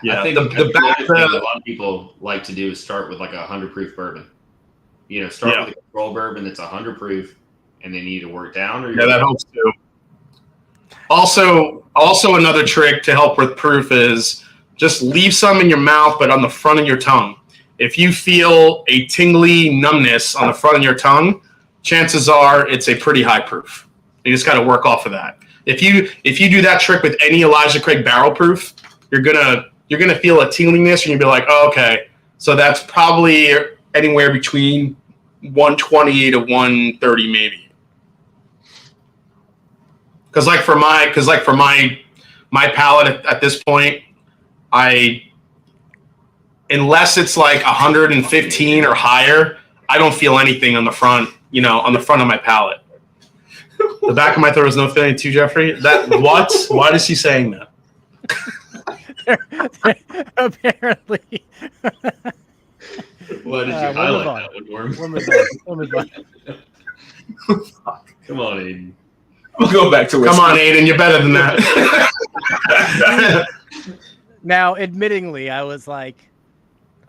Yeah, I think the back thing a lot of people like to do is start with like a 100 proof bourbon. Start with a control bourbon that's 100 proof, and then you either work down or that helps too. Also another trick to help with proof is just leave some in your mouth, but on the front of your tongue. If you feel a tingly numbness on the front of your tongue, chances are it's a pretty high proof. You just got to work off of that. If you do that trick with any Elijah Craig barrel proof, you're gonna feel a tingliness, and you'll be like, oh, okay, so that's probably anywhere between 120 to 130 maybe. Because for my palate at this point, unless it's like 115 or higher, I don't feel anything on the front, on the front of my palate. The back of my throat is no feeling too, Jeffrey. That what? Why is he saying that? Apparently. Why did you highlight that one, Worm? We'll move on. Come on, Aiden. We'll go back to Come on, Aiden. You're better than that. Now, admittingly, I was like,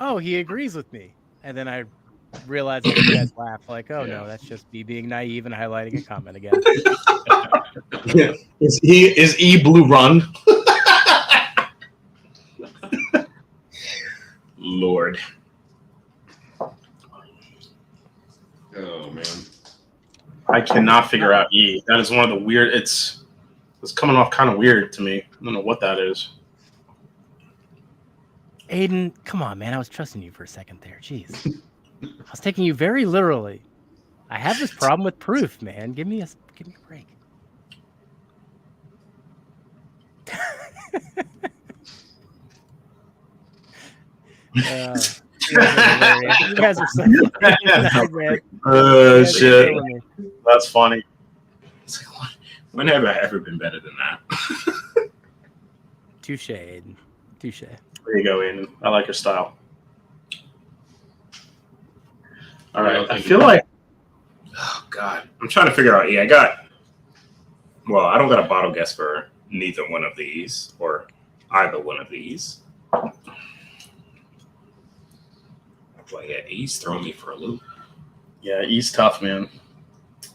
oh, he agrees with me. And then I realized that you guys laugh like, oh, no, that's just me being naive and highlighting a comment again. Is E Blue Run? Lord. Oh, man. I cannot figure out E. That is one of the weird. It's coming off kind of weird to me. I don't know what that is. Aiden, come on, man. I was trusting you for a second there. Jeez. I was taking you very literally. I have this problem with proof, man. Give me a break. You guys are so funny. Shit. That's funny. When have I ever been better than that? Touche, Aiden. Touche. There you go, Aiden. I like your style. All right. I feel like. Oh, God. I'm trying to figure out. I don't got a bottle guess for neither one of these or either one of these. Well, yeah, E's throwing me for a loop. Yeah, E's tough, man.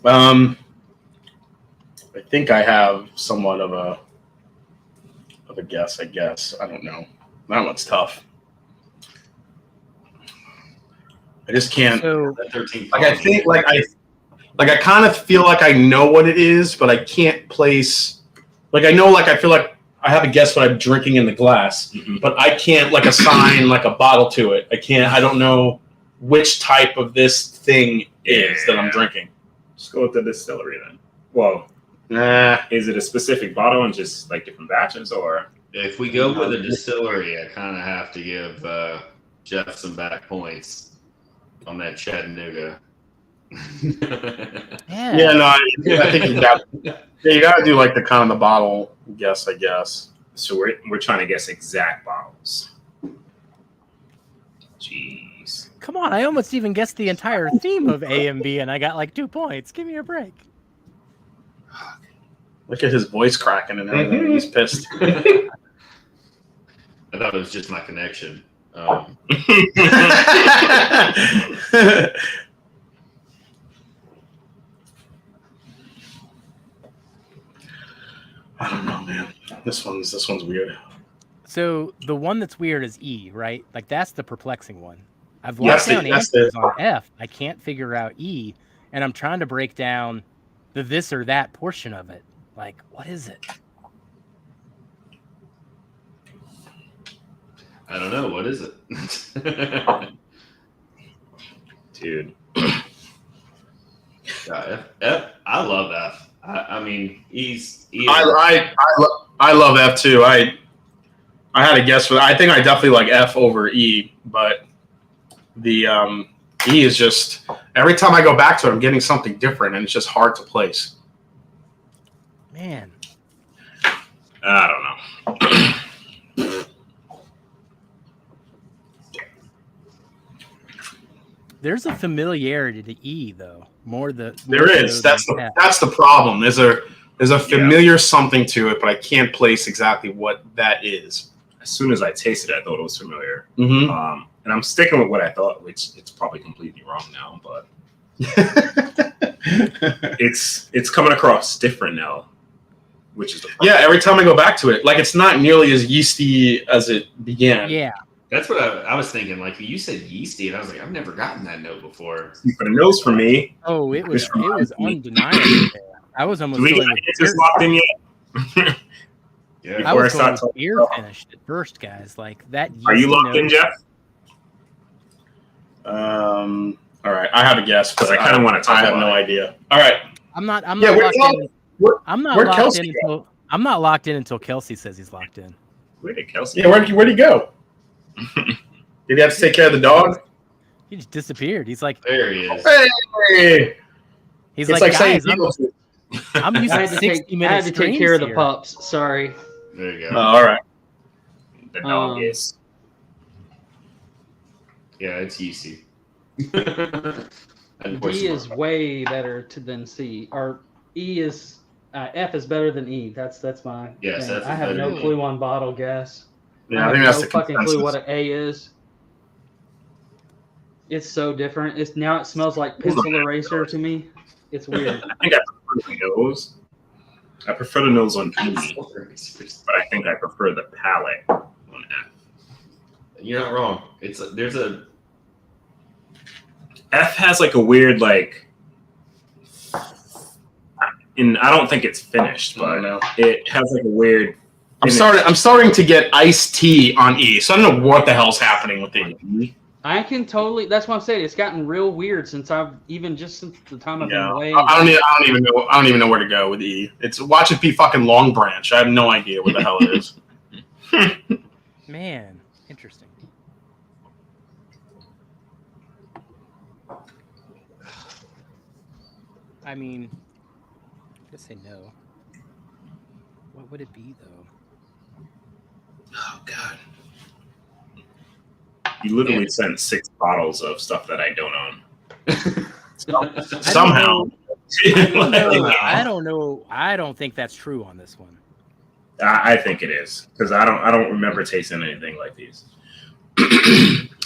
I think I have somewhat of a guess. I guess I don't know. That one's tough. I just can't. So, I think I kind of feel like I know what it is, but I can't place. I know, I feel like I have a guess what I'm drinking in the glass, but I can't assign a bottle to it. I don't know which type of this thing is that I'm drinking. Just go with the distillery then. Well, is it a specific bottle and just different batches, or? If we go with a distillery, I kind of have to give Jeff some back points on that Chattanooga. Yeah, no, I think you got to do the kind of the bottle guess, I guess. So we're trying to guess exact bottles. Jeez. Come on, I almost even guessed the entire theme of A and B, and I got 2 points. Give me a break. Look at his voice cracking and everything. He's pissed. I thought it was just my connection. I don't know, man. This one's weird. So the one that's weird is E, right? That's the perplexing one. I've lost down answers on F. I can't figure out E, and I'm trying to break down the this or that portion of it. What is it? I don't know. What is it? Dude. F. I love F. I mean, I love F too. I had a guess for that. I think I definitely like F over E, but the E is just every time I go back to it, I'm getting something different, and it's just hard to place. Man, I don't know. there's a familiarity to E though. There is. That's the problem. There's a familiar something to it, but I can't place exactly what that is. As soon as I tasted it, I thought it was familiar. Mm-hmm. And I'm sticking with what I thought, which it's probably completely wrong now, but it's coming across different now, which is the problem. Yeah, every time I go back to it, like it's not nearly as yeasty as it began. Yeah. That's what I was thinking. Like you said yeasty, and I was like, I've never gotten that note before. For the nose for me. Oh, it was undeniable there. I was almost Do we feeling got answers locked in yet? Yeah. I was Before I going start with beer talking. finished at first, guys. Like that. Are you yeasty locked in, note- Jeff? All right, I have a guess, but I kinda wanna talk I have about no it. idea. All right. I'm not Yeah, locked in. I'm not where'd locked Kelsey in go? until I'm not locked in until Kelsey says he's locked in. Where did Kelsey? Yeah, where'd he go? Did he have to take care of the dog? He just disappeared. He's like, There he is. Hey! he's It's like, saying guys, I'm I using had to 60 take, I minutes. had to take care of the pups. Sorry. There you Oh, go. all right. The dog is. Yeah, it's yeasty. D is way better than C, or E is F is better than E. That's my. Yes, thing. F is I have better no than clue on bottle guess. Yeah, I have think that's no the fucking clue what consensus. an A is. It's so different. It smells like pencil eraser to me. It's weird. I think I prefer the nose. I prefer the nose on E, but I think I prefer the palate on F. You're not wrong. There's a F has like a weird like, and I don't think it's finished, but it has like a weird. I'm starting to get iced tea on E, so I don't know what the hell's happening with E. I can totally. That's what I'm saying. It's gotten real weird since since the time I've been away. I don't even know where to go with E. Watch it be fucking Long Branch. I have no idea where the hell it is. Man, interesting. I mean, I guess say no. What would it be though? Oh God. You literally sent 6 bottles of stuff that I don't own. Somehow. I don't know. I don't think that's true on this one. I think it is because I don't remember tasting anything like these.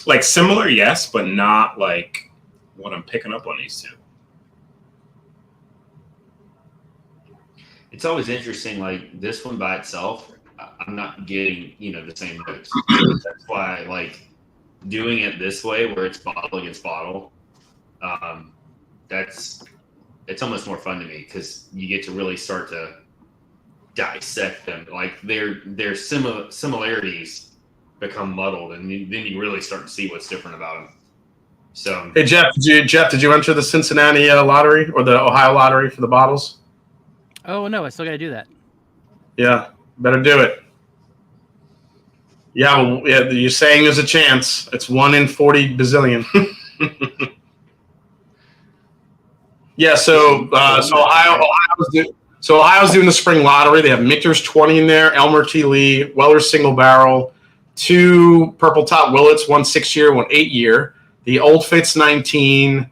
Like similar, yes, but not like what I'm picking up on these two. It's always interesting, like this one by itself, I'm not getting, the same notes. That's why, like, doing it this way, where it's bottle against bottle, it's almost more fun to me because you get to really start to dissect them. Like their similarities become muddled, and then you really start to see what's different about them. So, Hey Jeff, did you enter the Cincinnati lottery or the Ohio lottery for the bottles? Oh no, I still got to do that. Yeah, better do it. Yeah, well, yeah, you're saying there's a chance. It's 1 in 40 bazillion. Yeah, so Ohio's doing the spring lottery. They have Michter's 20 in there, Elmer T. Lee, Weller's single barrel, 2 purple top Willets, 1 6-year, 1 8-year. The Old Fitz 19.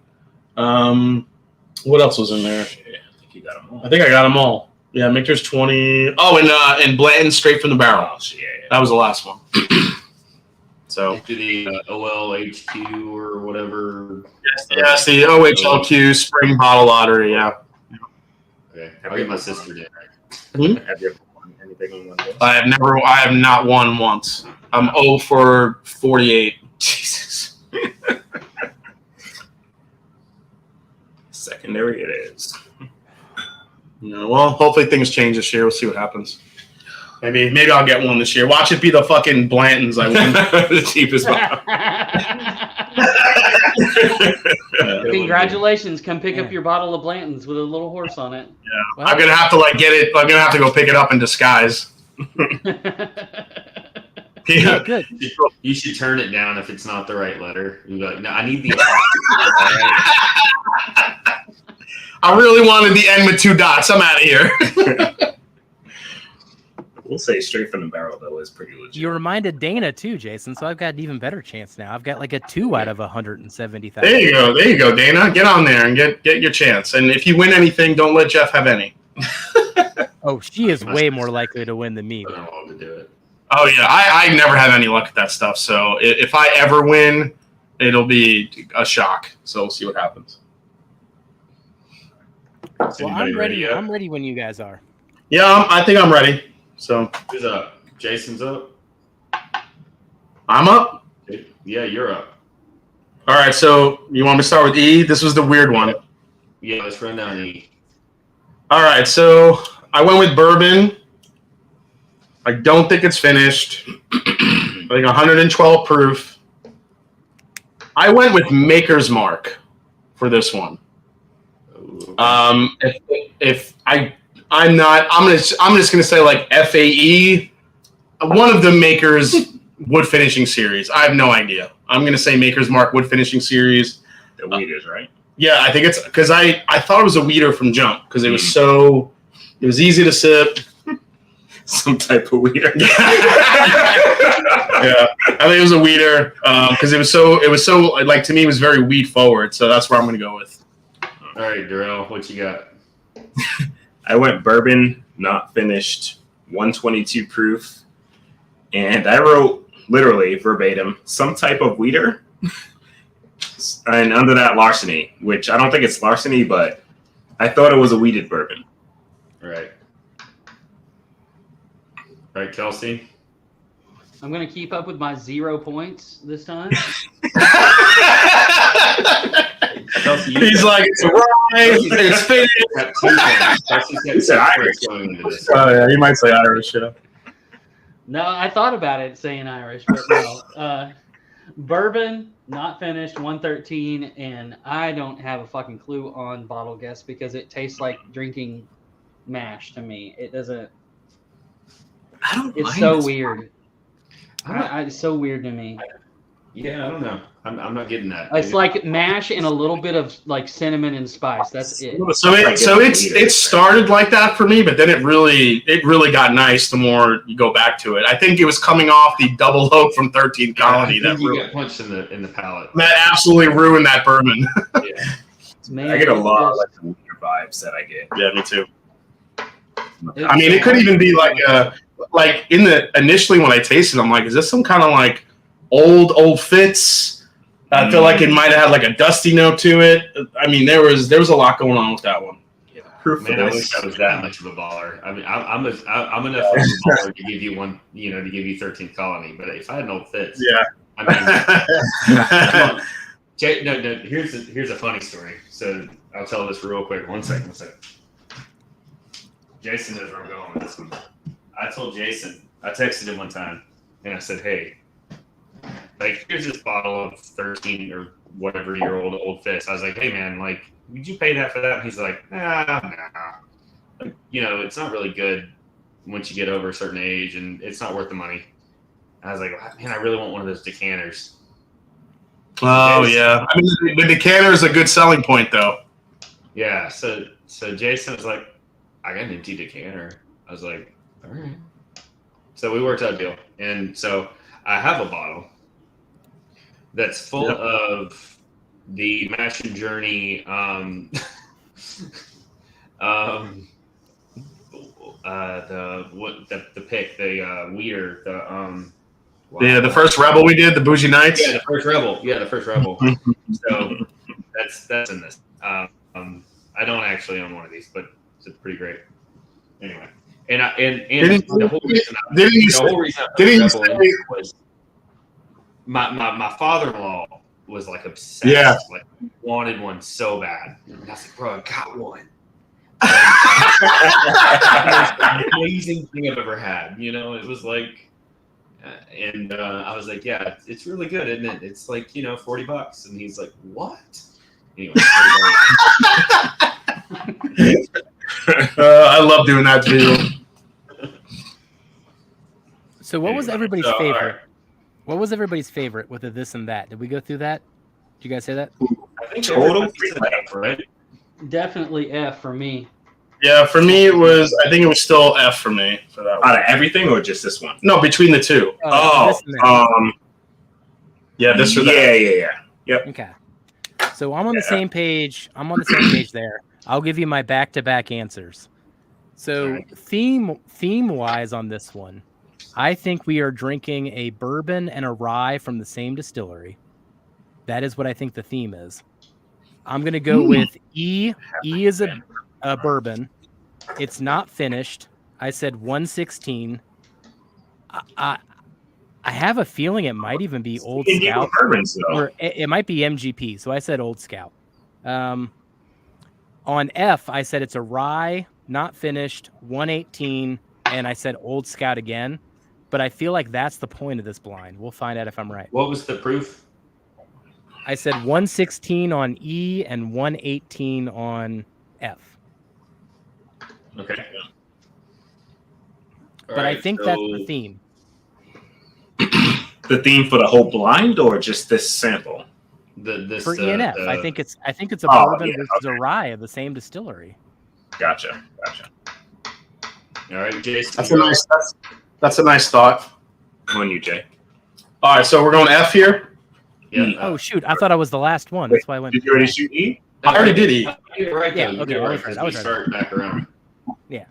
What else was in there? You got them all. I think I got them all. Yeah, Michter's 20. Oh, and Blanton straight from the barrel. Oh, yeah. That was the last one. So to the OLHQ or whatever. yes, the OHLQ spring bottle lottery. Yeah. Okay, I'll get my sister in. Have you ever won anything on one day? I have not won once. I'm 0 for 48. Jesus. Secondary it is. Yeah, well, hopefully things change this year. We'll see what happens. Maybe I'll get one this year. Watch it be the fucking Blantons I win. The cheapest one. Congratulations! Come pick up your bottle of Blantons with a little horse on it. Yeah, well, I'm gonna have to get it. I'm gonna have to go pick it up in disguise. Yeah, good. You should turn it down if it's not the right letter. You'd be like, no, I need the. I really wanted the end with 2 dots. I'm out of here. We'll say straight from the barrel, though, is pretty legit. You reminded Dana too, Jason, so I've got an even better chance now. I've got like a 2 out of 170,000. There you go, Dana. Get on there and get your chance. And if you win anything, don't let Jeff have any. Oh, she is way more likely to win than me. I don't know to do it. Oh, yeah. I never have any luck at that stuff. So if I ever win, it'll be a shock. So we'll see what happens. Well, I'm ready. I'm ready when you guys are. Yeah, I think I'm ready. So who's up? Jason's up. I'm up. Yeah, you're up. All right. So you want me to start with E? This was the weird one. Yeah, let's run down E. All right. So I went with bourbon. I don't think it's finished. I think 112 proof. I went with Maker's Mark for this one. I'm just gonna say like FAE, one of the Makers wood finishing series. I have no idea. I'm gonna say Maker's Mark wood finishing series. The weeders, right? Yeah, I think it's because I thought it was a weeder from jump because it was easy to sip. Some type of weeder. Yeah, I think it was a weeder because it was so like to me it was very weed forward. So that's where I'm gonna go with. All right, Darrell, what you got? I went bourbon, not finished, 122 proof, and I wrote literally verbatim some type of weeder, and under that larceny, which I don't think it's larceny, but I thought it was a weeded bourbon. Right. All right, Kelsey. I'm going to keep up with my 0 points this time. Kelsey, He's like, it's right, it's finished. He said Irish. Oh yeah, he might say Irish. Yeah. No, I thought about it saying Irish, but no. Bourbon, not finished, 113, and I don't have a fucking clue on bottle guess because it tastes like drinking mash to me. It doesn't. I don't. It's so weird. It's so weird to me. Yeah, I don't know. I'm not getting that. It's like mash and a little bit of like cinnamon and spice. That's it. So it started like that for me, but then it really got nice the more you go back to it. I think it was coming off the double oak from 13th Colony that got punched in the palate. That absolutely ruined that bourbon. Yeah. Man, I get a lot of like the weeder vibes that I get. Yeah, me too. I mean, it could even be like in the initially when I tasted it, I'm like, is this some kind of like old Fitz? I feel like it might have had like a dusty note to it. I mean, there was a lot going on with that one. Yeah. Proof Man, I wish I was that much of a baller. I mean, I'm enough of a baller to give you one, to give you 13th Colony. But if I had an old Fitz, Yeah. I mean, no. Here's a funny story. So I'll tell this real quick. One second. Jason knows where I'm going with this one. I told Jason, I texted him one time, and I said, "Hey, like, here's this bottle of 13 or whatever year old Fitz." I was like, "Hey, man, like, would you pay that for that?" And he's like, nah. Like, it's not really good once you get over a certain age, and it's not worth the money. And I was like, man, I really want one of those decanters. Oh, yeah. I mean, the decanter is a good selling point, though. Yeah, so Jason was like, I got an empty decanter. I was like, all right. So we worked out a deal. And so I have a bottle that's full of the Mash and Journey weeder, the first Rebel we did, the Bougie Nights. Yeah, the first Rebel. So that's in this. I don't actually own one of these, but it's pretty great. Anyway, and the whole reason was my father-in-law was like obsessed. Yeah. Like wanted one so bad. And I said, bro, I got one. The amazing thing I've ever had. It was like, and I was like, yeah, it's really good, isn't it? It's like, $40. And he's like, what? Anyway. I love doing that too. So what was Anyway, everybody's so, all favorite? right. What was everybody's favorite with the this and that? Did we go through that? Did you guys say that? I think Total everybody said F, right? Definitely F for me. Yeah, for me I think it was still F for me for that one. Out of everything or just this one? No, between the two. This and that. Yeah, this or that. Yeah. Okay. So I'm on the same page. I'm on the same page there. I'll give you my back-to-back answers. So theme-wise on this one, I think we are drinking a bourbon and a rye from the same distillery. That is what I think the theme is. I'm going to go with E. E is a bourbon. It's not finished. I said 116. I have a feeling it might even be Old Scout. Bourbons, though. Or it might be MGP. So I said Old Scout. On F, I said it's a rye, not finished, 118, and I said Old Scout again. But I feel like that's the point of this blind. We'll find out if I'm right. What was the proof? I said 116 on E and 118 on F. Okay. But I think that's the theme. The theme for the whole blind or just this sample? For E and F, I think it's a bourbon versus a rye of the same distillery. Gotcha. All right, Jason. That's a nice thought. On you, Jay. All right, so we're going F here. Yeah. Oh shoot! I thought I was the last one. That's why I went. Did you already shoot E? I already did E. You're right, Yeah, though. okay, You're I right, was right, 'cause I was we right. start back around. Yeah.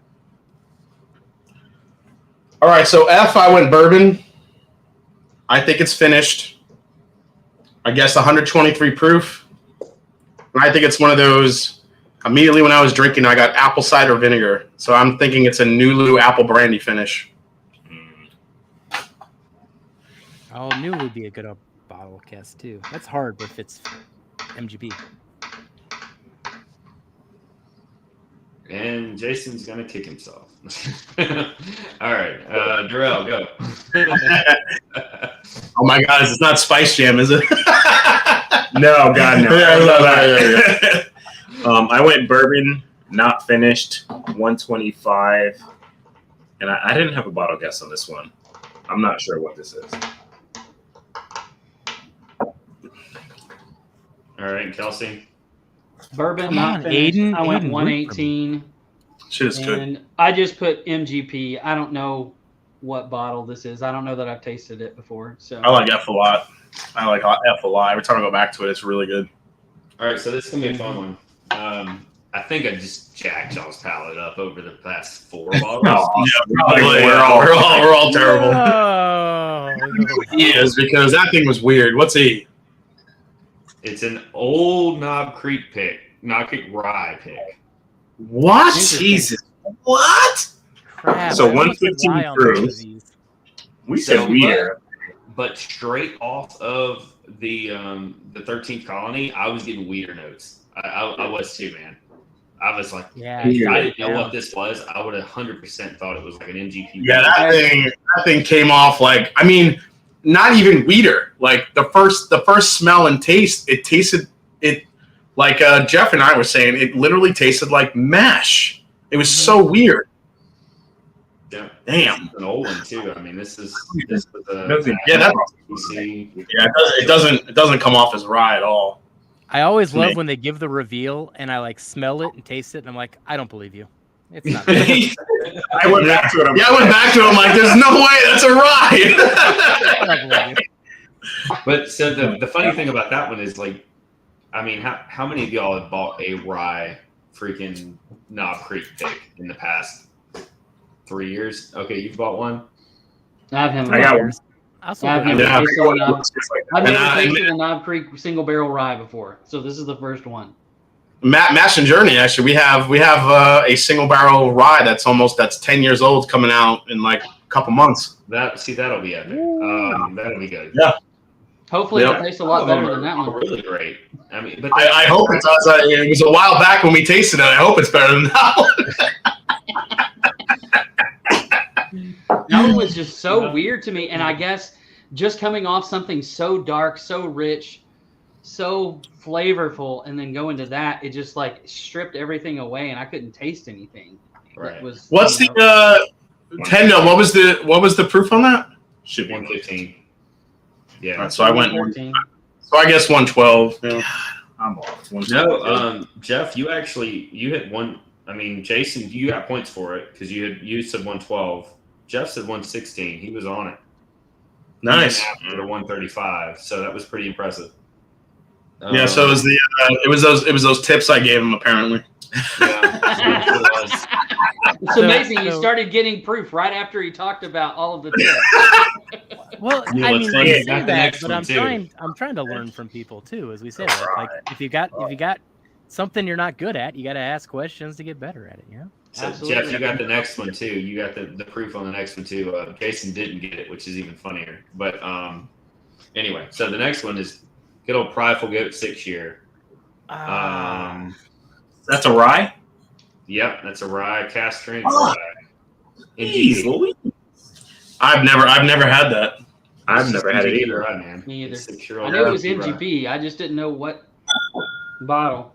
All right, so F, I went bourbon. I think it's finished. I guess 123 proof. And I think it's one of those. Immediately when I was drinking, I got apple cider vinegar. So I'm thinking it's a Nulu apple brandy finish. Oh, new would be a good bottle guess too. That's hard if it's MGP. And Jason's gonna kick himself. All right, Darrell, go. Oh my God, it's not Spice Jam, is it? No, God, no. Yeah. I went bourbon, not finished, 125. And I didn't have a bottle guess on this one. I'm not sure what this is. All right, Kelsey. Bourbon, Come not on, finished. Aiden. I went Aiden, 118. Shit is good. And I just put MGP. I don't know what bottle this is. I don't know that I've tasted it before. So I like F a lot. I like F a lot. Every time I go back to it, it's really good. All right, so this is gonna be a fun one. I think I just jacked y'all's palate up over the past 4 bottles. We're all terrible. Oh, He is, because that thing was weird. What's E? It's an old Knob Creek rye pick. What? Jesus. What? crap. So I almost said 115 rye on both of proofs. these. We said weeder. But straight off of the 13th colony, I was getting weeder notes. I was too, man. I was like, Yeah, if I didn't know yeah. what this was, I would have 100% thought it was like an MGP. Yeah, that thing came off like, I mean, not even weeder. Like the first smell and taste, it tasted it like Jeff and I were saying, it literally tasted like mash. It was so weird. Yeah. Damn. This is an old one too. I mean, this was Yeah, that, it doesn't come off as rye at all. I always love when they give the reveal and I like smell it and taste it and I'm like, I don't believe you. It's not. I went back to it. Yeah, I went back to it. I'm like, there's no way that's a rye. I don't believe you. But so the funny thing about that one is like, I mean, how many of y'all have bought a rye freaking Knob Creek pick in the past 3 years? Okay, you've bought one. I have I got one. Also, I've never Yeah, tasted a Knob- I've And never I- tasted a Knob Creek single barrel rye before, so this is the first one. Mash and Journey, actually, we have a single barrel rye that's 10 years old, coming out in like a couple months. That'll be epic. That'll be good. Yeah. Hopefully, Yep. it'll taste a lot better than that one. Really great. I mean, but I hope it does. It was a while back when we tasted it. I hope it's better than that one. That one was just so weird to me, and I guess just coming off something so dark, so rich, so flavorful, and then going to that, it just like stripped everything away, and I couldn't taste anything. Right. It was, What's you know, the Tendo? What was the proof on that? Should be 115. Yeah. All right, so I went. 14. So I guess 112. Yeah. I'm off. No, Jeff, you hit one. I mean, Jason, you got points for it because you said 112. Jeff said 116. He was on it. Nice. After 135, so that was pretty impressive. Yeah, so it was it was those tips I gave him apparently. Yeah, It's amazing. You started getting proof right after he talked about all of the tips. Well, You know, I it's mean, funny, we you say got the that, next but one, I'm too. trying to learn from people too, as we say that. Like, if you got something you're not good at, you got to ask questions to get better at it. You know. So Absolutely. Jeff, you got the next one too. You got the proof on the next one too. Jason didn't get it, which is even funnier. But anyway, so the next one is good old prideful goat 6 year. That's a rye? Yep, that's a rye cast strength. Oh, NGP. Louise. I've never had that. I've never had it NGP either. rye, man. Me either. 6-year-old I knew it was rye. MGP. I just didn't know what bottle.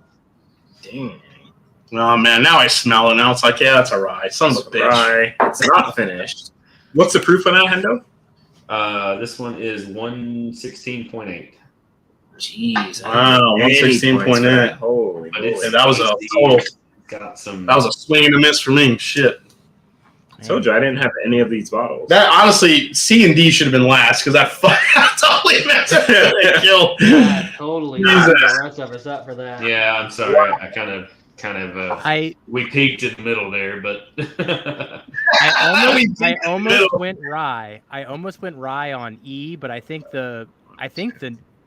Dang. Oh man, now I smell it. Now it's like, yeah, that's a rye. Son of a bitch. Rye. It's not finished. What's the proof on that, Hendo? This one is 116.8. Jeez. Wow, 116.8. Holy But it's- Yeah, that was a it's total. Got some. That was a swing and a miss for me. Shit. I told you I didn't have any of these bottles. That honestly, C and D should have been last because I totally meant to kill. Yeah, totally. Jesus. The rest of us up for that. Yeah, I'm sorry. I kind of. We peaked in the middle there, but I almost went rye. I almost went rye on E, but I think the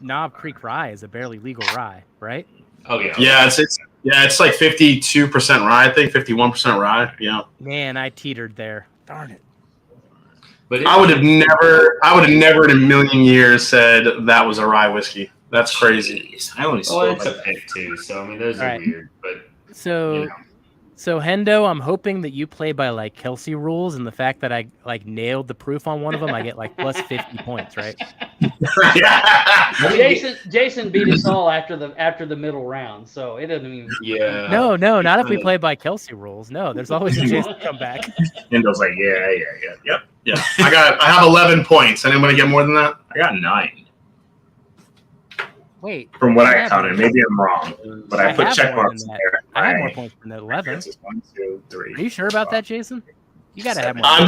Knob Creek rye is a barely legal rye, right? oh yeah, Yeah, it's like 52% rye. I think 51% rye. Yeah. Man, I teetered there. Darn it. But I would have never in a million years said that was a rye whiskey. That's crazy. Jeez, I only Oh, smelled it's a like pick too. So I mean, those are All right. weird, but So, you know. so Hendo, I'm hoping that you play by like Kelsey rules, and the fact that I like nailed the proof on one of them, I get like plus 50 points, right? Jason beat us all after the middle round, so it doesn't even. Yeah. No, not if we play by Kelsey rules. No, there's always a chance to come back. Hendo's like, yeah. Yep. Yeah. I have 11 points. Anybody get more than that? I got 9. Wait, From what I have counted. more. Maybe I'm wrong. But I I put have check more marks than in that. there. I have more points than 11. It's just 1, 2, 3. Are you sure about that, Jason? You gotta have more. I'm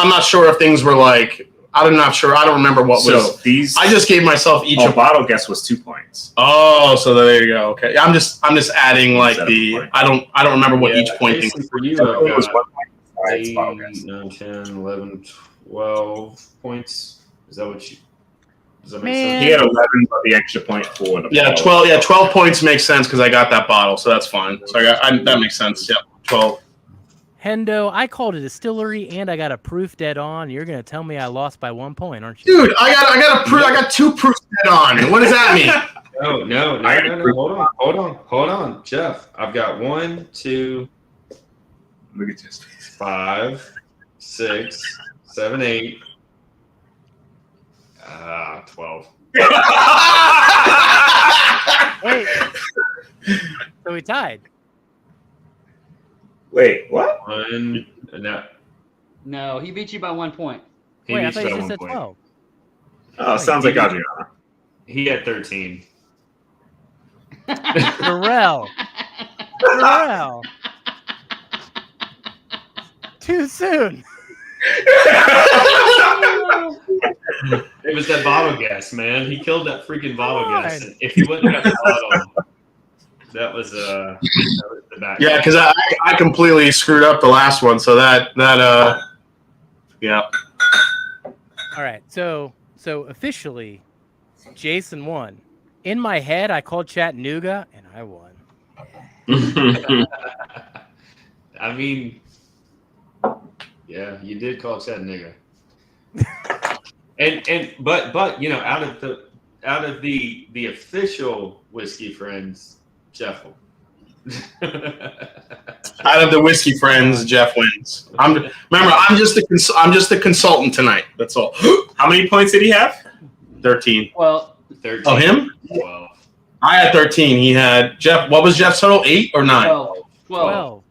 not sure if things were like, I'm not sure. I don't remember what So was. these I just gave myself each a a bottle guess was 2 points. Oh, so there you go. Okay. I'm just adding like Instead of the, a point. I don't remember what each point thing. Jason, for you, So it was I've 1 got point. All right, it's 8, bottle guess. 9, 10, 11, 12 points. Is that what you? Does that make Man. He had 11, but the extra point for the Yeah, bottle. 12. Yeah, 12 points makes sense because I got that bottle, so that's fine. So that makes sense. Yep, 12. Hendo, I called a distillery and I got a proof dead on. You're gonna tell me I lost by 1 point, aren't you? Dude, I got 2 proofs dead on. What does that mean? No. I got Hold on, Jeff. I've got 1, 2, Look at this. 5, 6, 7, 8. 12. Wait. So we tied. Wait, what? 1. No. No, he beat you by 1 point. He Wait, I beat thought by you just 1 said point. 12. Oh, sounds like Adriana. He had 13. Darrell. Too soon. It was that bottle gas, man. He killed that freaking bottle Come gas. on. And if he wouldn't have the bottle, that was the back. Yeah, because I completely screwed up the last one, so yeah. All right. So officially, Jason won. In my head, I called Chattanooga and I won. I mean, yeah, you did call Chattanooga. But you know, out of the official whiskey friends, Jeff will. Out of the whiskey friends, Jeff wins. I'm just the consultant tonight. That's all. How many points did he have? 13. Well, 13. Oh, him? 12. I had 13. He had Jeff. What was Jeff's total? 8 or 9? 12. 12.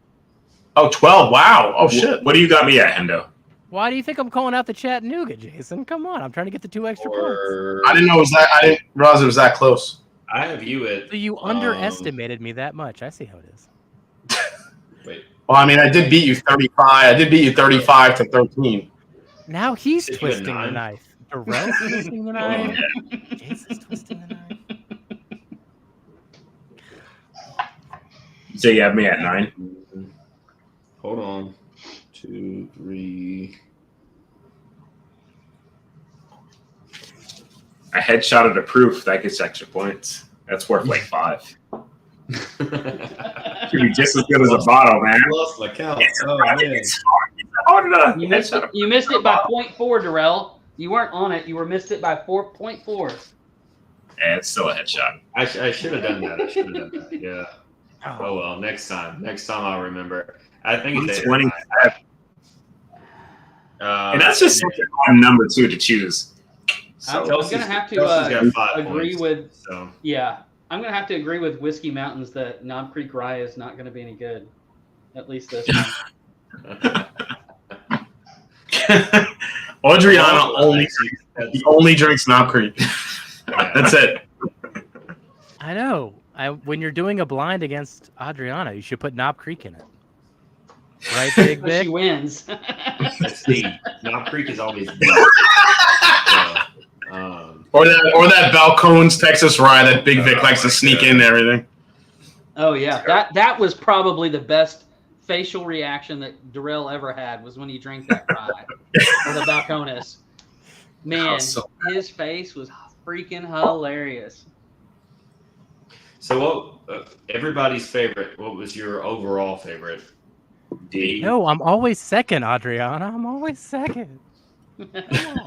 Oh, 12. Wow. Oh shit. What do you got me at, Hendo? Why do you think I'm calling out the Chattanooga, Jason? Come on, I'm trying to get the 2 extra points. I didn't know it was that. I didn't realize it was that close. I have you at. So you underestimated me that much. I see how it is. Wait. Well, I mean, I did beat you 35. I did beat you 35 to 13. Now he's Did you twisting get the 9? knife. Darrell's twisting the knife. Jason's twisting the knife. So you have me at 9. Hold on. 2, 3. I headshotted a proof that gets extra points. That's worth like 5. Should be just as good as a bottle, man. Lost my count. It's Oh, hard. man. It's hard to You missed it. You missed it by 0.4, Darrell. You weren't on it. You were missed it by 4.4. And it's still a headshot. I should have done that. Yeah. Oh well. Next time I'll remember. I think it's 20. 8. And that's just such a fun number two to choose. I'm So gonna have to Chelsea's got 5 agree points, with. So Yeah, I'm gonna have to agree with Whiskey Mountains that Knob Creek Rye is not gonna be any good, at least this one. Adriana only drinks Knob Creek. That's it. I know. When you're doing a blind against Adriana, you should put Knob Creek in it. Right, Big But she Vic? wins. That's the Knob Creek is always big. Or that Balcones Texas Rye that Big Vic likes to sneak in and everything. Oh yeah, that was probably the best facial reaction that Darrell ever had was when he drank that rye or the Balcones. Man, his face was freaking hilarious. So what? Everybody's favorite. What was your overall favorite? D. No, I'm always second, Adriana. I'm always second. Come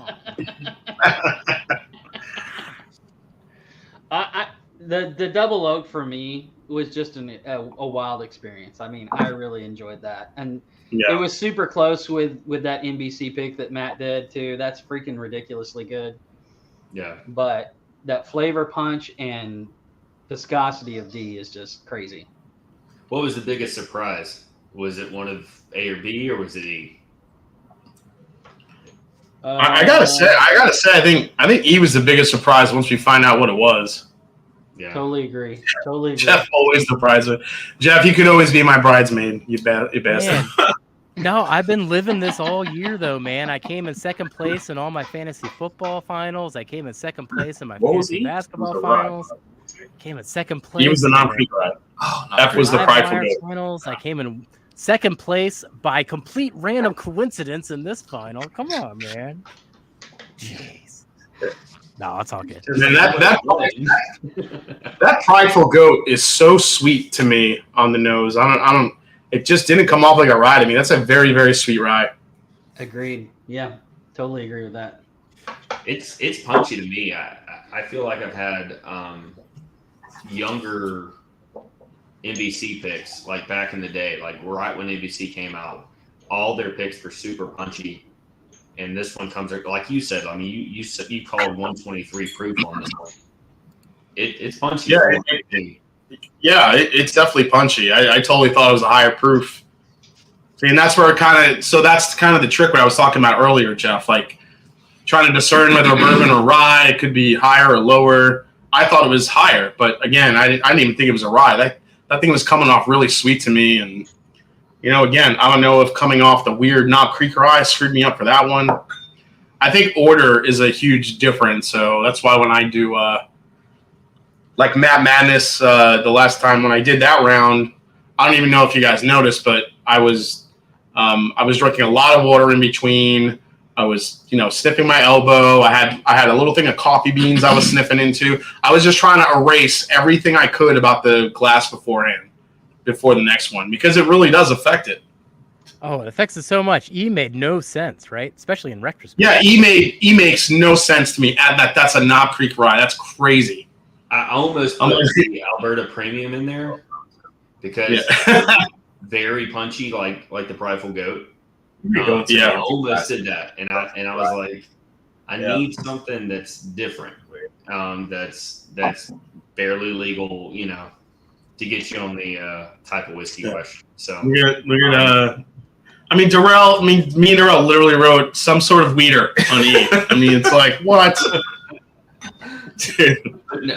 on. The double oak for me was just a wild experience. I mean, I really enjoyed that, and it was super close with that NBC pick that Matt did too. That's freaking ridiculously good. Yeah. But that flavor punch and viscosity of D is just crazy. What was the biggest surprise? Was it one of A or B, or was it E? I gotta say, I think E was the biggest surprise once we find out what it was. Yeah. Totally agree. Jeff always surprises me. Jeff, you could always be my bridesmaid. You bastard. Man. No, I've been living this all year, though, man. I came in second place in all my fantasy football finals. I came in second place in my fantasy basketball finals. Came in second place. He was the non-creek ride. F was the prideful goat. Finals. I came in second place by complete random coincidence in this final. Come on, man. Jeez. No, it's all good. And that prideful goat is so sweet to me on the nose. I don't. It just didn't come off like a rye to me. That's a very, very sweet rye. Agreed. Yeah, totally agree with that. It's punchy to me. I feel like I've had younger NBC picks, like back in the day, like right when NBC came out. All their picks were super punchy. And this one comes, like you said, I mean, you called 123 proof on this one. It's punchy. Yeah, it's definitely punchy. I totally thought it was a higher proof. And that's where that's kind of the trick what I was talking about earlier, Jeff. Like trying to discern whether a bourbon or rye, it could be higher or lower. I thought it was higher, but again, I didn't even think it was a rye. That thing was coming off really sweet to me, and again, I don't know if coming off the weird Knob Creek rye screwed me up for that one. I think order is a huge difference, so that's why when I do like Mad Madness, the last time when I did that round, I don't even know if you guys noticed, but I was drinking a lot of water in between. I was, sniffing my elbow. I had a little thing of coffee beans I was sniffing into. I was just trying to erase everything I could about the glass beforehand, before the next one, because it really does affect it. Oh, it affects it so much. E made no sense, right? Especially in retrospect. Yeah, E makes no sense to me. That's a Knob Creek rye. That's crazy. I almost put the Alberta Premium in there because very punchy, like the Prideful Goat. I almost did that, and I was like, I need something that's different, that's barely legal, to get you on the type of whiskey question. So look at I mean, Darrell. I mean, me and Darrell literally wrote some sort of weeder on E. I mean, it's like what?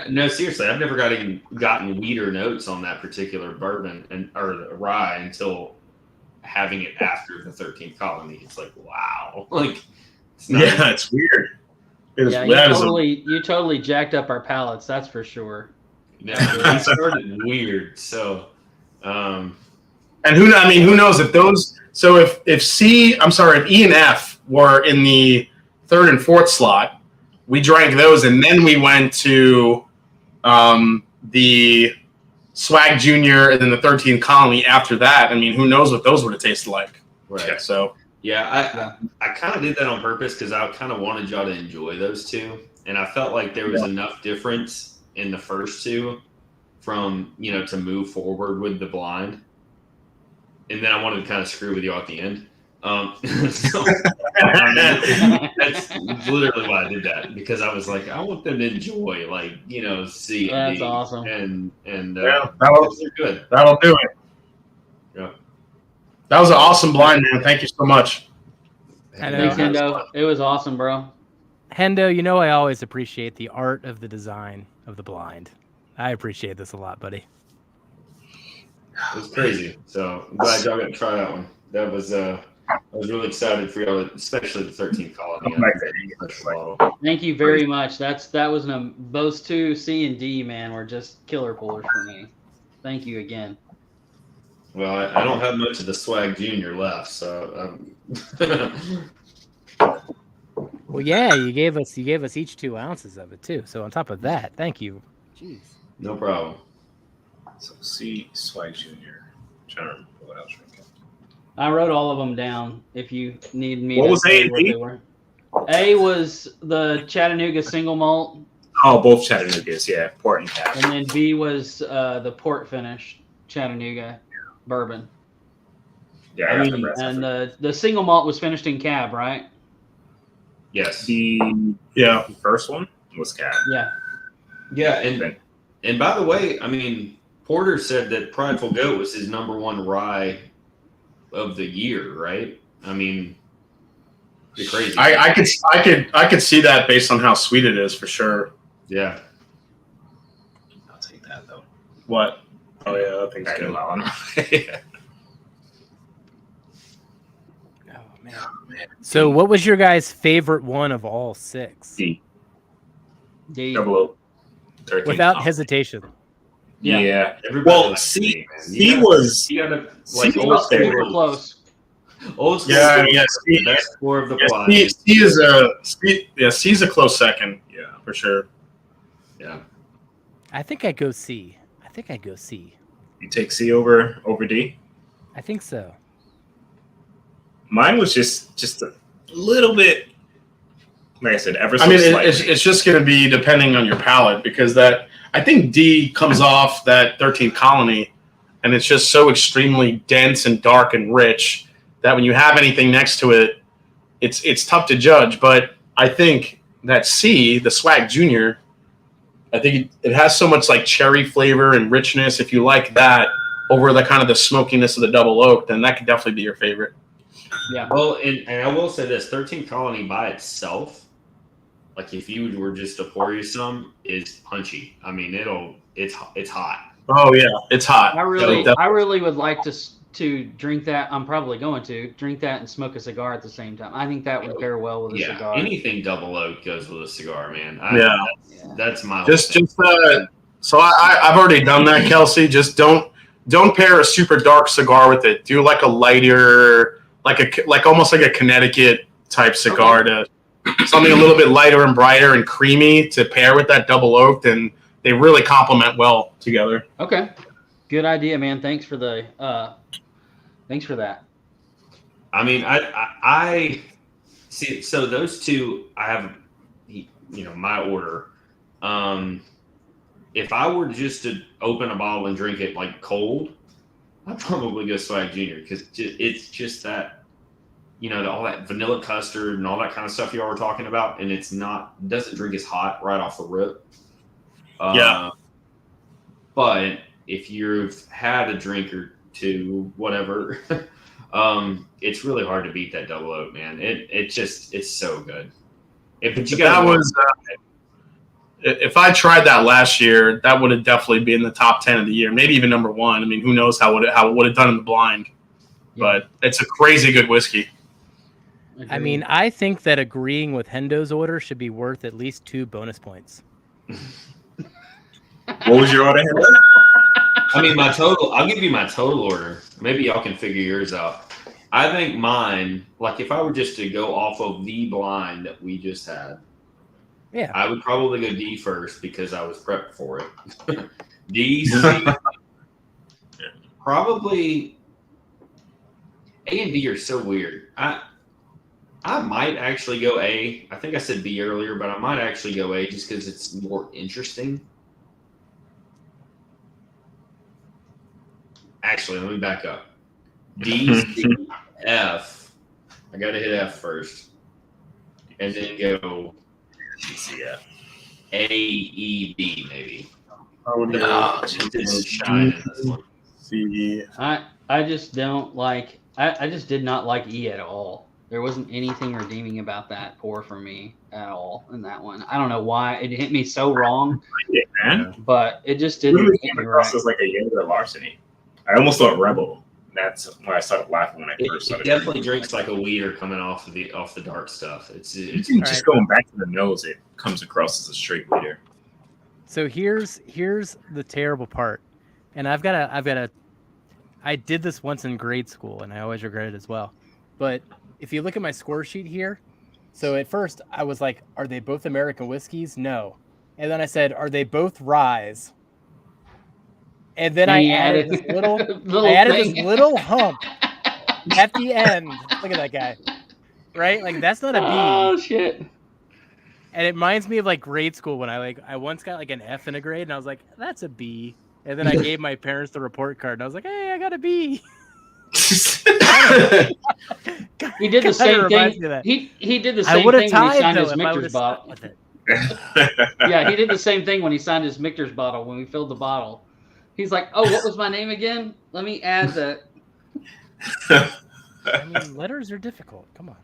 No, seriously, I've never gotten weeder notes on that particular bourbon or rye until having it after the 13th colony. It's like, wow, like it's weird. Yeah, you totally jacked up our palates. That's for sure. Yeah, we started weird. So, and who knows if those? So if E and F were in the third and fourth slot, we drank those, and then we went to the Swag Junior and then the 13th Colony after that. I mean, who knows what those would have tasted like? Right. Yeah, so yeah, I kind of did that on purpose because I kind of wanted y'all to enjoy those two, and I felt like there was enough difference in the first two from to move forward with the blind, and then I wanted to kind of screw with you at the end. So that's literally why I did that, because I was like, I want them to enjoy, C. That's awesome. And that'll good. That'll do it. Yeah. That was an awesome blind, man. Thank you so much. Thanks, Hendo. It was awesome, bro. Hendo, I always appreciate the art of the design of the blind. I appreciate this a lot, buddy. It was crazy. So I'm glad y'all got to try that one. That was I was really excited for y'all, especially the 13th colony. Thank you very much. Those two C and D, man, were just killer pullers for me. Thank you again. Well, I don't have much of the Swag Junior left, so. Well, yeah, you gave us each 2 ounces of it too. So on top of that, thank you. Jeez. No problem. So C Swag Junior. I'm trying to remember what I was drinking. I wrote all of them down. If you need me, what was A and what B? they were. A was the Chattanooga single malt. Oh, both Chattanoogas, yeah, port and cab. And then B was the port finish Chattanooga bourbon. Yeah, and the single malt was finished in cab, right? Yes. The first one was cab. Yeah. Yeah, and by the way, I mean, Porter said that Prideful Goat was his #1 rye of the year, right? I mean, it's crazy. I could see that based on how sweet it is for sure. Yeah. I'll take that though. What? Oh yeah, I think I know that one. Oh man. So what was your guys' favorite one of all 6? D. D. 0013. Without hesitation. Yeah. Everybody C man. was Super close. Old school. Yeah, the best score of the blind. C's a close second. Yeah, for sure. Yeah. I think I'd go C. You take C over D? I think so. Mine was just a little bit, like I said, slightly. It's just going to be depending on your palate, because I think D comes off that 13th Colony, and it's just so extremely dense and dark and rich that when you have anything next to it, it's tough to judge. But I think that C, the Swag Junior, I think it has so much like cherry flavor and richness. If you like that over the kind of the smokiness of the double oak, then that could definitely be your favorite. Yeah. Well, and I will say this: 13th Colony by itself, like if you were just to pour you some, is punchy. I mean, it's hot. Oh yeah, it's hot. I really would like to drink that. I'm probably going to drink that and smoke a cigar at the same time. I think that would pair well with a cigar. Anything double oak goes with a cigar, man. That's my so I've already done that, Kelsey. Just don't pair a super dark cigar with it. Do like a lighter, like almost like a Connecticut type cigar, to something a little bit lighter and brighter and creamy to pair with that double oak. Then they really complement well together. Okay, good idea, man. Thanks for that. I mean, I see. So those two, I have, my order. If I were just to open a bottle and drink it like cold, I'd probably go Swag Junior, because it's just that, all that vanilla custard and all that kind of stuff y'all were talking about, and doesn't drink as hot right off the rip. But if you've had a drink or two, whatever, It's really hard to beat that double oak, man. It's so good. But you if I tried that last year, that would have definitely been in the top 10 of the year, maybe even number 1. I mean, who knows how it would have done in the blind? Yeah. But it's a crazy good whiskey. I mean, I think that agreeing with Hendo's order should be worth at least 2 bonus points. What was your order, Hendo? I mean, my total. I'll give you my total order. Maybe y'all can figure yours out. I think mine, like if I were just to go off of the blind that we just had, yeah, I would probably go D first because I was prepped for it. D, C, probably A and D are so weird. I might actually go A. I think I said B earlier, but I might actually go A just because it's more interesting. Actually, let me back up. D, C, F. I got to hit F first. And then go A, E, B, maybe. Shine in this one. C. I just don't like. I just did not like E at all. There wasn't anything redeeming about that pour for me at all in that one. I don't know why it hit me so wrong, man. But it just didn't. Really came across as like a younger Larceny. I almost thought Rebel. That's when I started laughing when I first started. It definitely drinks like a weeder coming off the dark stuff. It's just going back to the nose. It comes across as a straight weeder. So here's the terrible part, and I did this once in grade school, and I always regret it as well. But if you look at my score sheet here, so at first I was like, are they both American whiskeys? No. And then I said, are they both ryes? And then I added this this little hump at the end. Look at that guy. Right? Like that's not a B. Oh shit. And it reminds me of like grade school when I once got like an F in a grade and I was like, that's a B. And then I gave my parents the report card and I was like, hey, I got a B. He did the same thing. He did the same thing when he signed his Michter's bottle. Yeah, he did the same thing when he signed his Michter's bottle when we filled the bottle. He's like, oh, what was my name again? Let me add that. I mean, letters are difficult. Come on.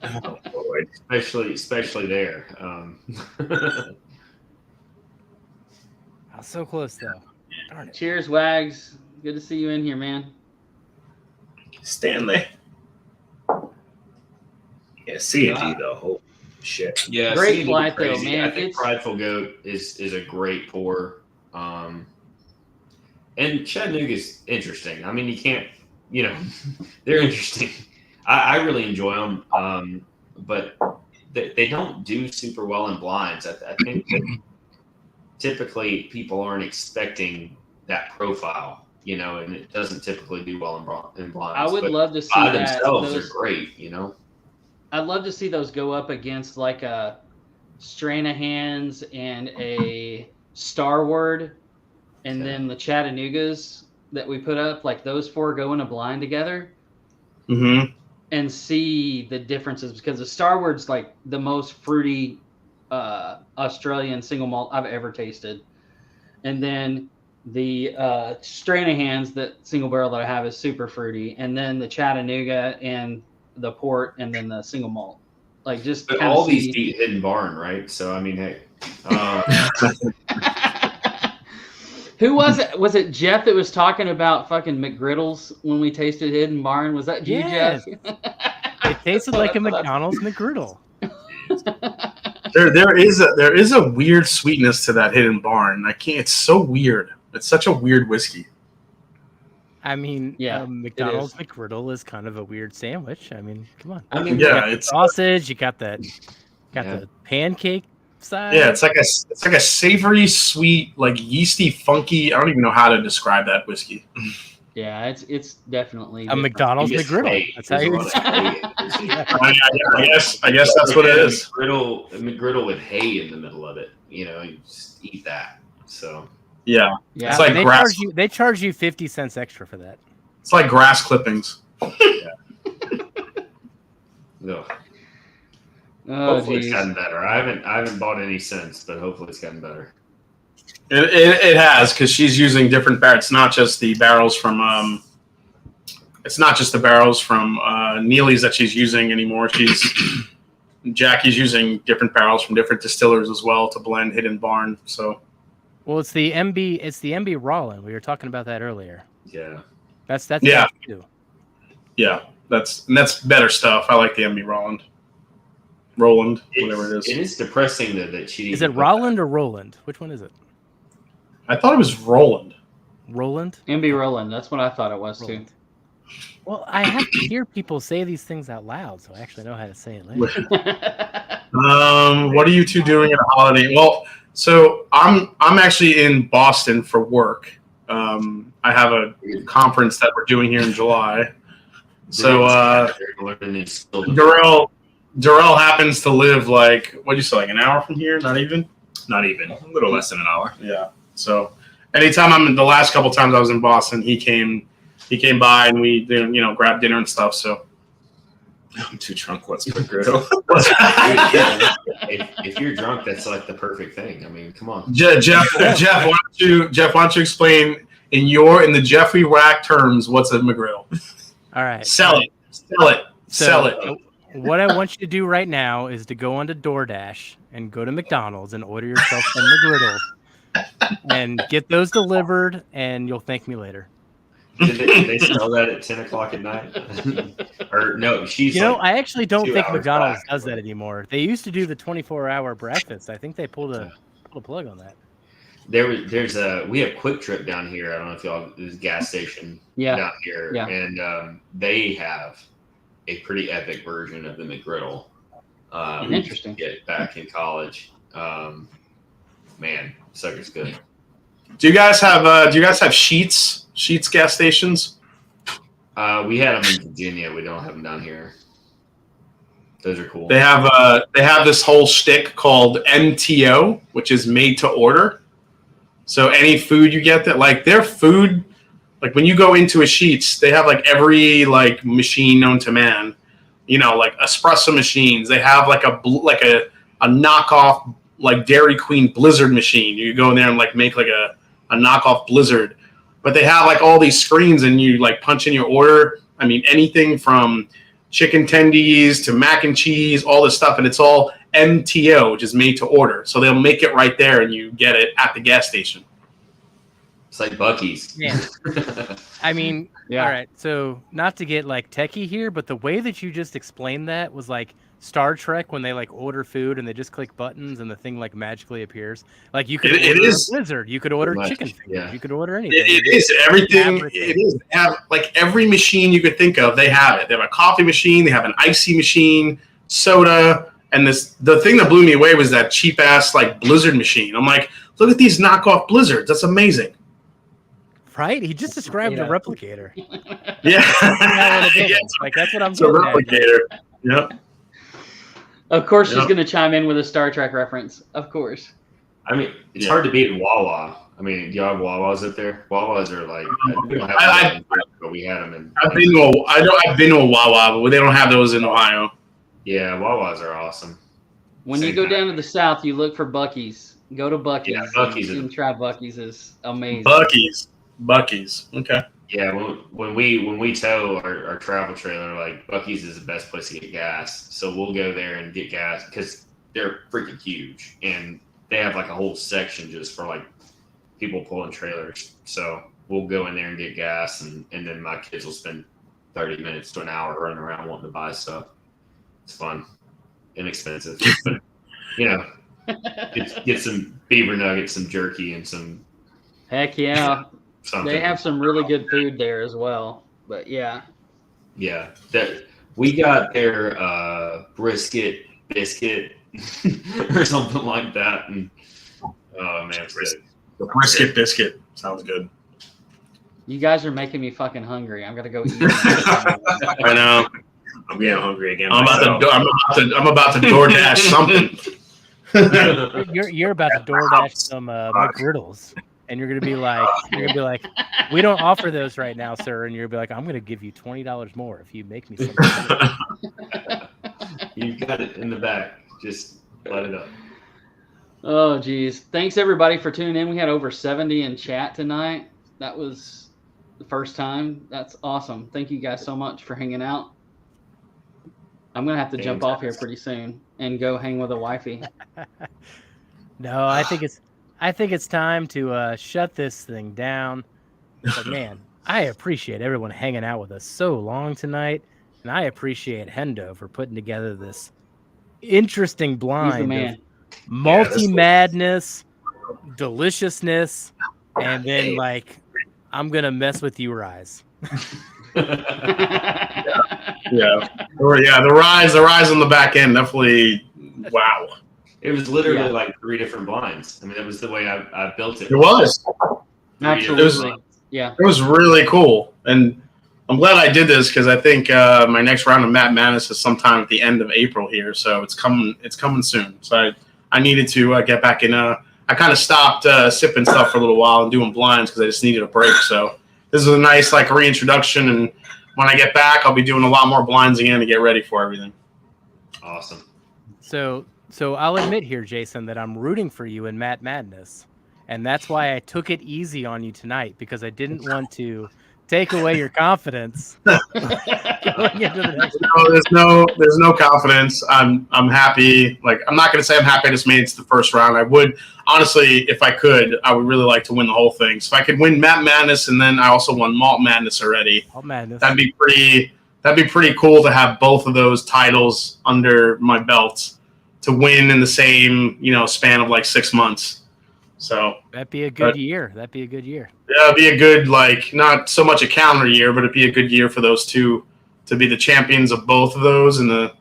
Oh, boy. Especially there. I was so close though. Darn it. Cheers, Wags. Good to see you in here, man. Stanley. Yeah, C&G though. Holy shit. Yeah, great flight though, man. I think Prideful Goat is a great pour. And Chattanooga's interesting. I mean, you can't, they're interesting. I really enjoy them, but they don't do super well in blinds. I think that typically people aren't expecting that profile, and it doesn't typically do well in blinds. I would love to see by that. Themselves are great, I'd love to see those go up against like a Stranahan's and a Starward. And then the Chattanoogas that we put up, like those 4 go in a blind together and see the differences because the Starward's like the most fruity Australian single malt I've ever tasted. And then the Stranahan's, that single barrel that I have, is super fruity. And then the Chattanooga and the port and then the single malt. Like just but all these beat Hidden Barn, right? So, I mean, hey. Who was it? Was it Jeff that was talking about fucking McGriddles when we tasted Hidden Barn? Was that you, Jeff? It tasted like a McDonald's McGriddle. There is a weird sweetness to that Hidden Barn. It's so weird. It's such a weird whiskey. I mean, yeah, McDonald's McGriddle is kind of a weird sandwich. I mean, come on. I mean, it's sausage. You got the pancake side. Yeah, it's like a savory, sweet, like yeasty, funky. I don't even know how to describe that whiskey. Yeah, it's definitely a McDonald's McGriddle. That's how you I guess that's what it is. McGriddle with hay in the middle of it. You just eat that. So yeah. It's like grass. They charge you 50 cents extra for that. It's like grass clippings. No. Hopefully it's gotten better. I haven't bought any since, but hopefully it's gotten better. It has, because she's using different barrels, not just the barrels from it's not just the barrels from Neely's that she's using anymore. Jackie's using different barrels from different distillers as well to blend Hidden Barn. So, well, it's the MB Rollin. We were talking about that earlier. Yeah. That's yeah. too. Yeah, that's better stuff. I like the MB Roland, whatever it is. It is depressing that she. Is it Roland or Roland? Which one is it? I thought it was Roland. Roland? MB Roland. That's what I thought it was Roland. too. Well, I have to hear people say these things out loud, so I actually know how to say it later. What are you two doing at a holiday? Well, so I'm actually in Boston for work. I have a conference that we're doing here in July. So Darrell happens to live like, what'd you say, like an hour from here? Not even, a little less than an hour. Yeah. So anytime the last couple times I was in Boston, he came by and we grabbed dinner and stuff. So I'm too drunk. What's McGriddle? if you're drunk, that's like the perfect thing. I mean, come on. Jeff, why don't you explain in the Jeffrey Rack terms what's a McGriddle? All right. Sell it. What I want you to do right now is to go onto DoorDash and go to McDonald's and order yourself some McGriddle and get those delivered, and you'll thank me later. Did they sell that at 10 o'clock at night? Or no, she's. I actually don't think McDonald's does that anymore. They used to do the 24-hour breakfast. I think they pulled a plug on that. We have Quick Trip down here. I don't know if y'all, there's a gas station down here, and they have a pretty epic version of the McGriddle. Interesting. Get back in college, man, sucker's good. Do you guys have Sheets gas stations? We had them in Virginia. We don't have them down here. Those are cool. They have this whole shtick called MTO, which is made to order. So any food you get like their food, like when you go into a Sheets, they have like every like machine known to man, like espresso machines. They have like a knockoff like Dairy Queen Blizzard machine. You go in there and like make like a knockoff Blizzard, but they have like all these screens and you like punch in your order. I mean, anything from chicken tendies to mac and cheese, all this stuff. And it's all MTO, which is made to order. So they'll make it right there and you get it at the gas station. It's like Buc-ee's. Yeah. I mean, yeah. All right. So not to get like techie here, but the way that you just explained that was like Star Trek when they like order food and they just click buttons and the thing like magically appears. Like you could order a Blizzard, you could order chicken fingers, you could order anything. It is everything. It is. They have like every machine you could think of. They have it. They have a coffee machine. They have an icy machine, soda, and the thing that blew me away was that cheap ass like Blizzard machine. I'm like, look at these knockoff Blizzards. That's amazing. Right? He just described a replicator. Yeah. Like that's what I'm saying. It's a replicator. Yep. Of course, she's going to chime in with a Star Trek reference. Of course. I mean, it's hard to beat Wawa. I mean, do y'all have Wawas up there? Wawas are like, we don't have them, but we had them in. I've been to a Wawa, but they don't have those in Ohio. Yeah, Wawas are awesome. When you go down to the south, you look for Buc-ee's. Go to Buc-ee's. Yeah, Buc-ee's. And try Buc-ee's is amazing. Buc-ee's. Okay. Yeah, when we tow our travel trailer, like Buc-ee's is the best place to get gas. So we'll go there and get gas because they're freaking huge, and they have like a whole section just for like people pulling trailers. So we'll go in there and get gas, and then my kids will spend 30 minutes to an hour running around wanting to buy stuff. It's fun, inexpensive, but get some beaver nuggets, some jerky, and some. Heck yeah. Something. They have some really good food there as well. But yeah. Yeah. We got their brisket biscuit or something like that. And oh man, it's good. The brisket biscuit sounds good. You guys are making me fucking hungry. I'm gonna go eat. I know. I'm getting hungry again. I'm about to DoorDash something. You're about to DoorDash some McGriddles. And you're gonna be like, we don't offer those right now, sir. And you're gonna be like, I'm gonna give you $20 more if you make me some. You've got it in the back. Just let it up. Oh geez. Thanks everybody for tuning in. We had over 70 in chat tonight. That was the first time. That's awesome. Thank you guys so much for hanging out. I'm gonna have to jump off here pretty soon and go hang with a wifey. No, I think it's time to shut this thing down. But man, I appreciate everyone hanging out with us so long tonight, and I appreciate Hendo for putting together this interesting He's the blind of man. multi-madness, deliciousness, and then like I'm gonna mess with you, Rise. Yeah. Or the rise on the back end definitely. Wow. It was literally like 3 different blinds. I mean, that was the way I built it. It was. Absolutely. Yeah. It was really cool, and I'm glad I did this because I think my next round of Matt Madness is sometime at the end of April here, so it's coming soon. So I needed to get back in. I kind of stopped sipping stuff for a little while and doing blinds because I just needed a break. So this is a nice like reintroduction, and when I get back, I'll be doing a lot more blinds again to get ready for everything. Awesome. So I'll admit here, Jason, that I'm rooting for you in Matt Madness, and that's why I took it easy on you tonight because I didn't want to take away your confidence. Going into the next There's no confidence. I'm happy. Like I'm not going to say I'm happy I just made it to the first round. I would honestly, if I could, I would really like to win the whole thing. So if I could win Matt Madness and then I also won Malt Madness already. Malt Madness. That'd be pretty cool to have both of those titles under my belt to win in the same span of like 6 months. So that'd be a good year. That'd be a good year. Yeah, it'd be a good, like, not so much a calendar year, but it'd be a good year for those two to be the champions of both of those in the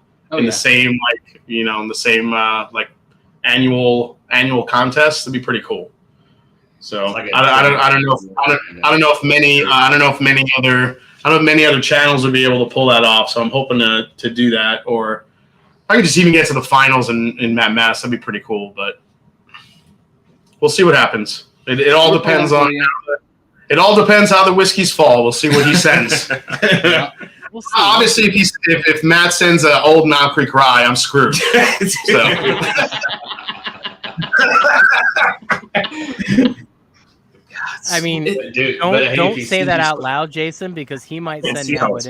same, like, in the same like annual contest. It'd be pretty cool. So I don't know if many other channels would be able to pull that off. So I'm hoping to do that, or I could just even get to the finals in Matt Mass. That'd be pretty cool, but we'll see what happens. It all depends on. It all depends how the whiskeys fall. We'll see what he sends. We'll see. Obviously, if Matt sends an old Knob Creek rye, I'm screwed. So. I mean, don't say that out loud, Jason, because he might send out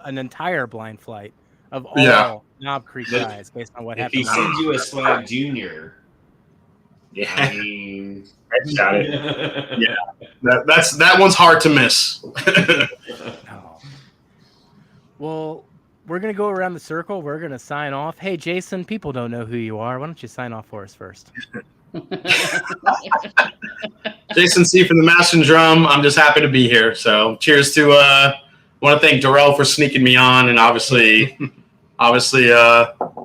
an entire blind flight of all Knob Creek guys based on what happened. If he sends you a Swag Junior, I mean, I got it. Yeah, that one's hard to miss. No. Well, we're gonna go around the circle. We're gonna sign off. Hey, Jason, people don't know who you are. Why don't you sign off for us first? Jason C. from the Master and Drum. I'm just happy to be here. So, cheers to. Want to thank Darrell for sneaking me on, and obviously,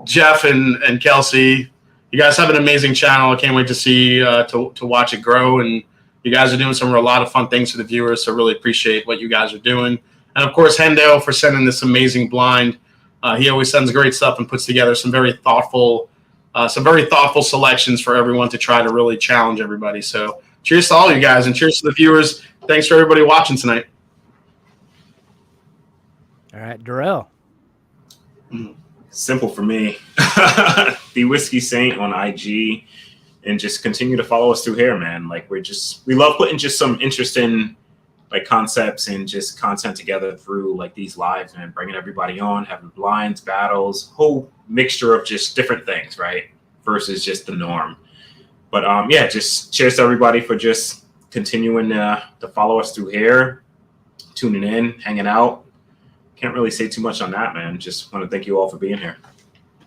Jeff and Kelsey. You guys have an amazing channel. I can't wait to see to watch it grow, and you guys are doing a lot of fun things for the viewers. So, really appreciate what you guys are doing, and of course, Hendo for sending this amazing blind. He always sends great stuff and puts together some very thoughtful selections for everyone to try to really challenge everybody. So, cheers to all you guys, and cheers to the viewers. Thanks for everybody watching tonight. All right, Darrell. Simple for me. Be Whiskey Saint on IG, and just continue to follow us through here, man. Like we love putting just some interesting like concepts and just content together through like these lives, man. Bringing everybody on, having blinds, battles, whole mixture of just different things, right? Versus just the norm. But just cheers to everybody for just continuing to follow us through here, tuning in, hanging out. Can't really say too much on that, man. Just want to thank you all for being here.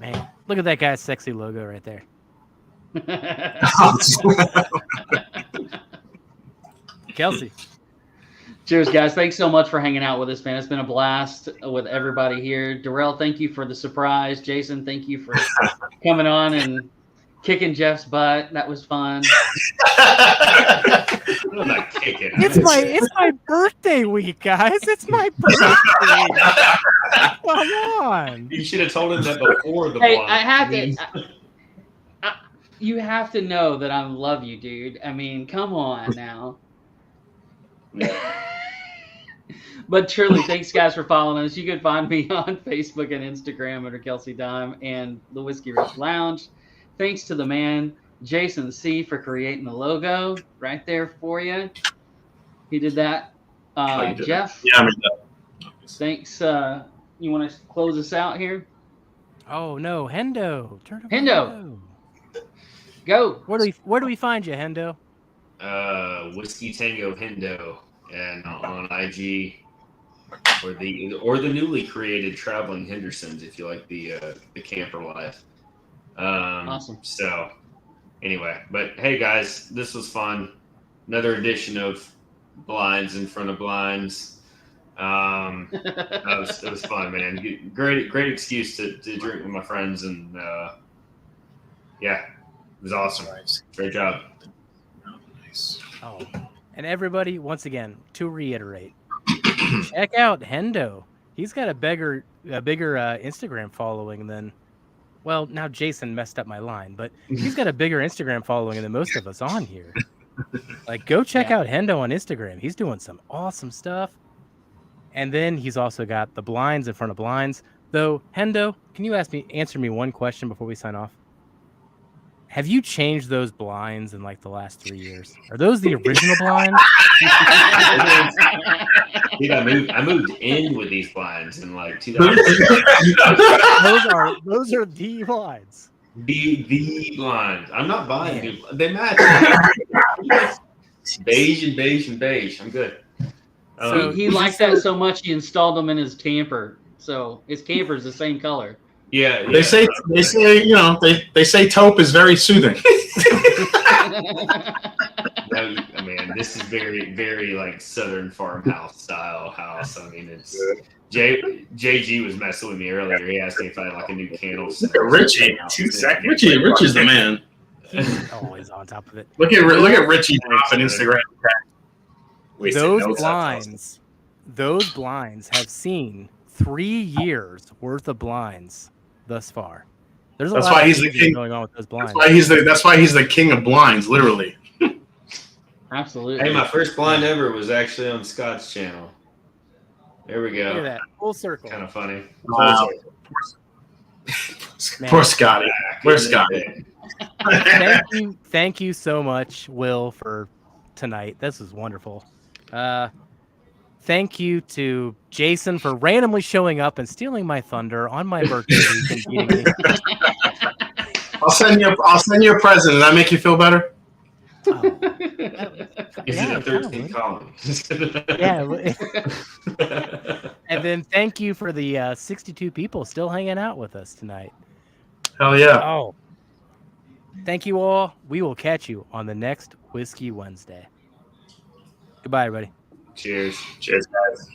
Man, look at that guy's sexy logo right there. Kelsey. Cheers, guys. Thanks so much for hanging out with us, man. It's been a blast with everybody here. Darrell, thank you for the surprise. Jason, thank you for coming on and kicking Jeff's butt. That was fun. I'm not kicking. It's my birthday week, guys. It's my birthday. Come on. You should have told him that before the Hey, blind. I have to. You have to know that I love you, dude. I mean, come on now. But truly, thanks guys for following us. You can find me on Facebook and Instagram under Kelsey Dime and the Whiskey Rich Lounge. Thanks to the man Jason C for creating the logo right there for you. He did that Jeff, Yeah, I mean that. thanks. You want to close us out here? Oh no, Hendo. Turn over Hendo. Go. Where do we find you, Hendo? Whiskey Tango Hendo, and on IG, or the newly created Traveling Hendersons if you like the camper life. Awesome. So anyway, but hey guys, this was fun. Another edition of Blinds in Front of Blinds. It was fun, man. Great excuse to drink with my friends, and yeah, it was awesome. Great job. Nice. Oh, and everybody, once again, to reiterate, check out Hendo. He's got a bigger Instagram following than, well, now Jason messed up my line, but he's got a bigger Instagram following than most of us on here. Like, go check out Hendo on Instagram. He's doing some awesome stuff. And then he's also got the Blinds in Front of Blinds. Though, Hendo, can you answer me one question before we sign off? Have you changed those blinds in like the last 3 years? Are those the original blinds? Dude, I moved in with these blinds in like 2000. those are the blinds. The blinds. I'm not buying new. They match. beige and beige. I'm good. So he liked that so much he installed them in his camper. So his camper is the same color. Yeah. They say you know they say taupe is very soothing. I mean, this is very, very like Southern farmhouse style house. I mean, it's JG was messing with me earlier. He asked me if I had like a new candle set. Richie, 2 seconds. Richie's the man. Always on top of it. Look at Richie on Instagram. Those blinds have seen 3 years worth of blinds thus far. There's a lot of things going on with those blinds. That's why he's the king of blinds, literally. Absolutely. Hey, my first blind ever was actually on Scott's channel. There we go. Look at that. Full circle. Kind of funny. Wow. Poor Scotty. Where's Scotty? Thank you so much, Will, for tonight. This was wonderful. Thank you to Jason for randomly showing up and stealing my thunder on my birthday week and beating me. I'll send you a present. Does that make you feel better? Is it a 13 column? Yeah. And then thank you for the 62 people still hanging out with us tonight. Hell yeah. Oh. Thank you all. We will catch you on the next Whiskey Wednesday. Goodbye, everybody. Cheers. Cheers, guys.